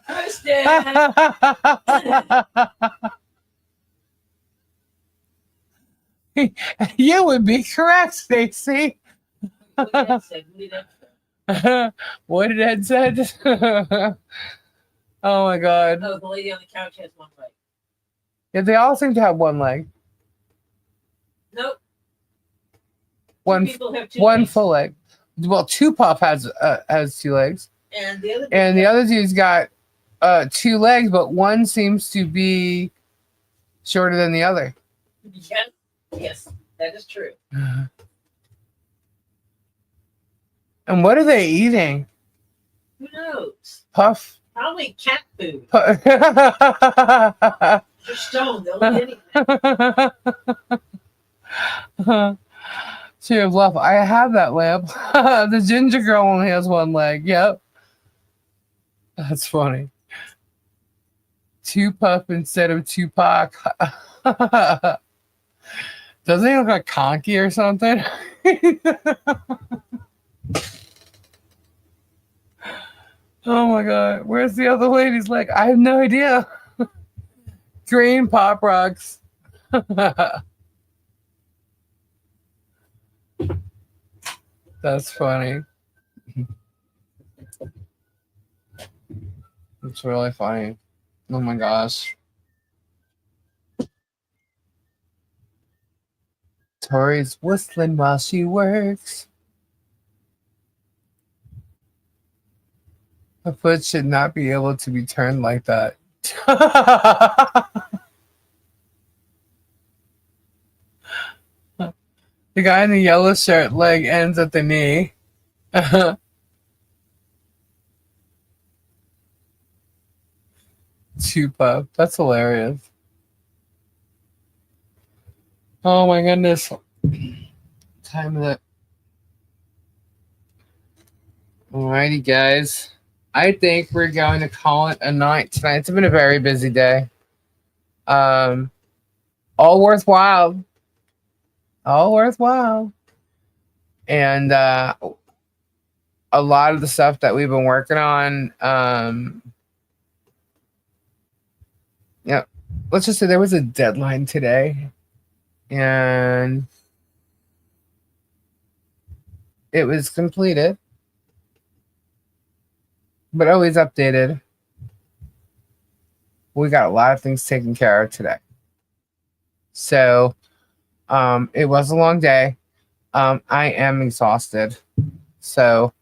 Preston! You would be correct, Stacy. What did Ed said? Oh my god. Oh, the lady on the couch has one leg. Yeah, they all seem to have one leg. Nope. One legs. full leg. Well, Two Puff has 2 legs. And the other dude's got 2 legs, but one seems to be shorter than the other. Yes, that is true. And what are they eating? Who knows? Puff. Probably cat food. They're stoned. They'll eat anything. Tree of Love. I have that lamp. The ginger girl only has 1 leg. Yep. That's funny. 2 Puff instead of Tupac. Doesn't he look like Conky or something? Oh my god. Where's the other lady's leg? I have no idea. Green Pop Rocks. That's funny. It's really funny. Oh my gosh. Tori's whistling while she works. A foot should not be able to be turned like that. The guy in the yellow shirt leg ends at the knee. Two Puff. That's hilarious. Oh my goodness. Time of the... Alrighty, guys. I think we're going to call it a night tonight. It's been a very busy day. All worthwhile. All worthwhile. And a lot of the stuff that we've been working on, Yeah. Let's just say there was a deadline today, and it was completed, but always updated. We got a lot of things taken care of today. So it was a long day. I am exhausted. So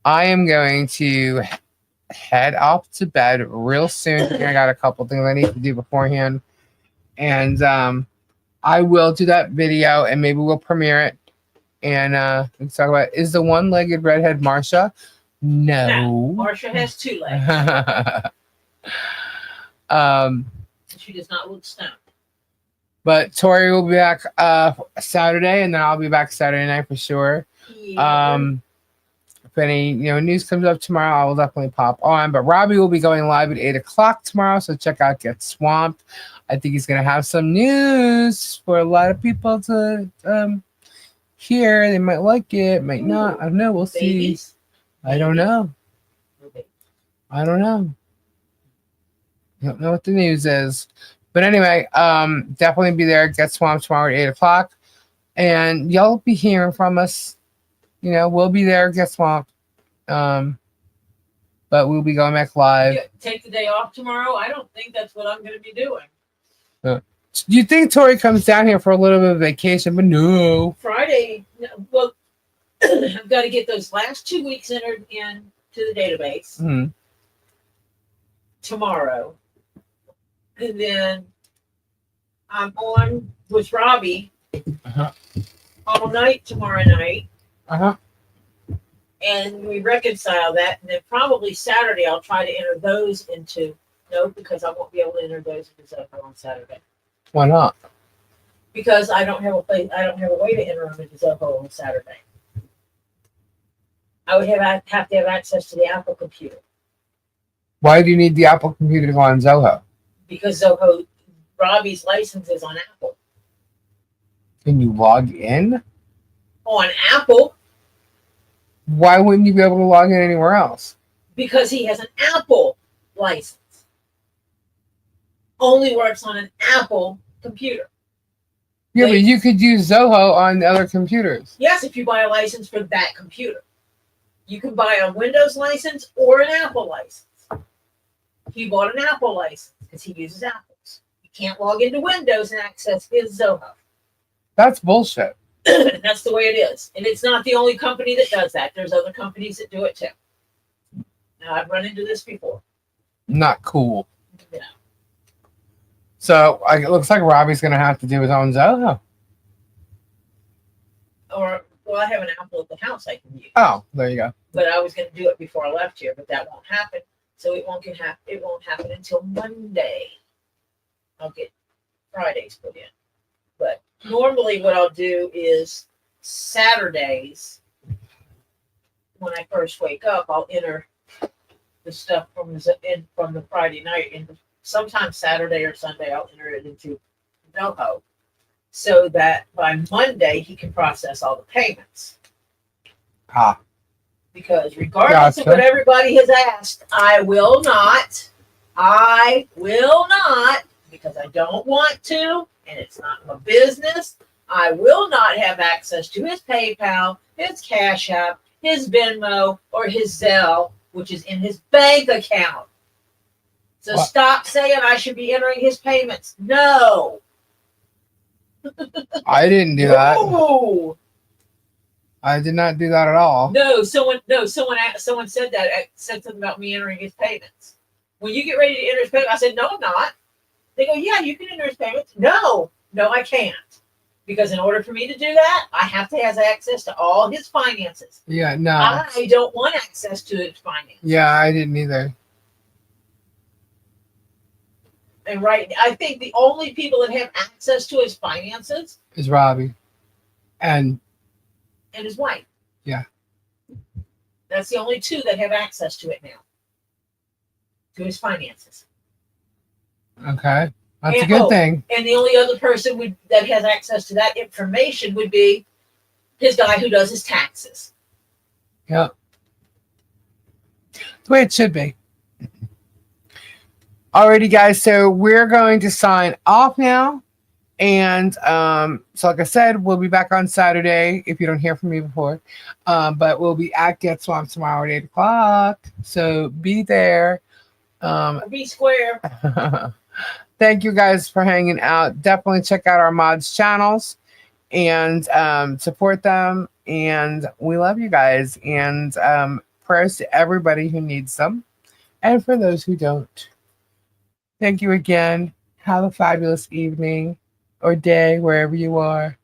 I am going to head off to bed real soon. I got a couple things I need to do beforehand. And I will do that video, and maybe we'll premiere it. And let's talk about, is the one-legged redhead Marsha? No. Marsha has 2 legs. She does not look stoned. But Tori will be back Saturday, and then I'll be back Saturday night for sure. Yeah. If any news comes up tomorrow, I will definitely pop on. But Robbie will be going live at 8 o'clock tomorrow, so check out Get Swamped. I think he's gonna have some news for a lot of people to hear. They might like it, might not. I don't know. We'll see. I don't know. I don't know. I don't know what the news is. But anyway, definitely be there. Get Swamped tomorrow at 8 o'clock. And y'all be hearing from us. We'll be there. Get Swamped. But we'll be going back live. Take the day off tomorrow? I don't think that's what I'm going to be doing. You think Tori comes down here for a little bit of vacation? But no. Friday, well, I've got to get those last 2 weeks entered into the database tomorrow. And then I'm on with Robbie all night tomorrow night. And we reconcile that. And then probably Saturday I'll try to enter those into because I won't be able to enter those into Zoho on Saturday. Why not? Because I don't have a way to enter them into Zoho on Saturday. I would have to have access to the Apple computer. Why do you need the Apple computer to go on Zoho? Because Zoho, Robbie's license is on Apple. Can you log in? On Apple. Why wouldn't you be able to log in anywhere else? Because he has an Apple license. Only works on an Apple computer. Yeah, but you could use Zoho on other computers. Yes, if you buy a license for that computer. You can buy a Windows license or an Apple license. He bought an Apple license because he uses Apples. You can't log into Windows and access his Zoho. That's bullshit. That's the way it is. And it's not the only company that does that. There's other companies that do it too. Now, I've run into this before. Not cool. Yeah. So it looks like Robbie's going to have to do his own Zoho. Well, I have an Apple at the house I can use. Oh, there you go. But I was going to do it before I left here, but that won't happen. So it won't happen until Monday. I'll get Fridays put in. But normally what I'll do is Saturdays, when I first wake up, I'll enter the stuff from the Friday night. And sometimes Saturday or Sunday, I'll enter it into Zoho so that by Monday, he can process all the payments. Because regardless of what everybody has asked, I will not, because I don't want to, and it's not my business, I will not have access to his PayPal, his CashApp, his Venmo, or his Zelle, which is in his bank account. So stop saying I should be entering his payments. No. I didn't do that. No. I did not do that at all. Someone said that. Said something about me entering his payments. When you get ready to enter his payments, I said, no, I'm not. They go, yeah, you can enter his payments. No, I can't. Because in order for me to do that, I have to have access to all his finances. Yeah, no. I don't want access to his finances. Yeah, I didn't either. And I think the only people that have access to his finances is Robbie. And his wife. Yeah. That's the only two that have access to it now. To his finances. Okay. That's a good thing. And the only other person that has access to that information would be his guy who does his taxes. Yep. The way it should be. Alrighty, guys. So we're going to sign off now. And so like I said, we'll be back on Saturday if you don't hear from me before. But we'll be at Get Swamp tomorrow at 8 o'clock. So be there. Be square. Thank you guys for hanging out. Definitely check out our mods channels and support them. And we love you guys. And prayers to everybody who needs them. And for those who don't. Thank you again. Have a fabulous evening or day, wherever you are.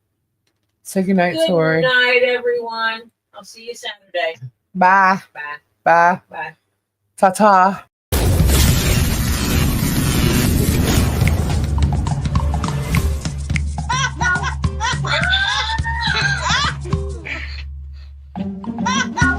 Say goodnight, Tori. Good night, everyone. I'll see you Saturday. Bye. Bye. Bye. Bye. Ta-ta. Ah!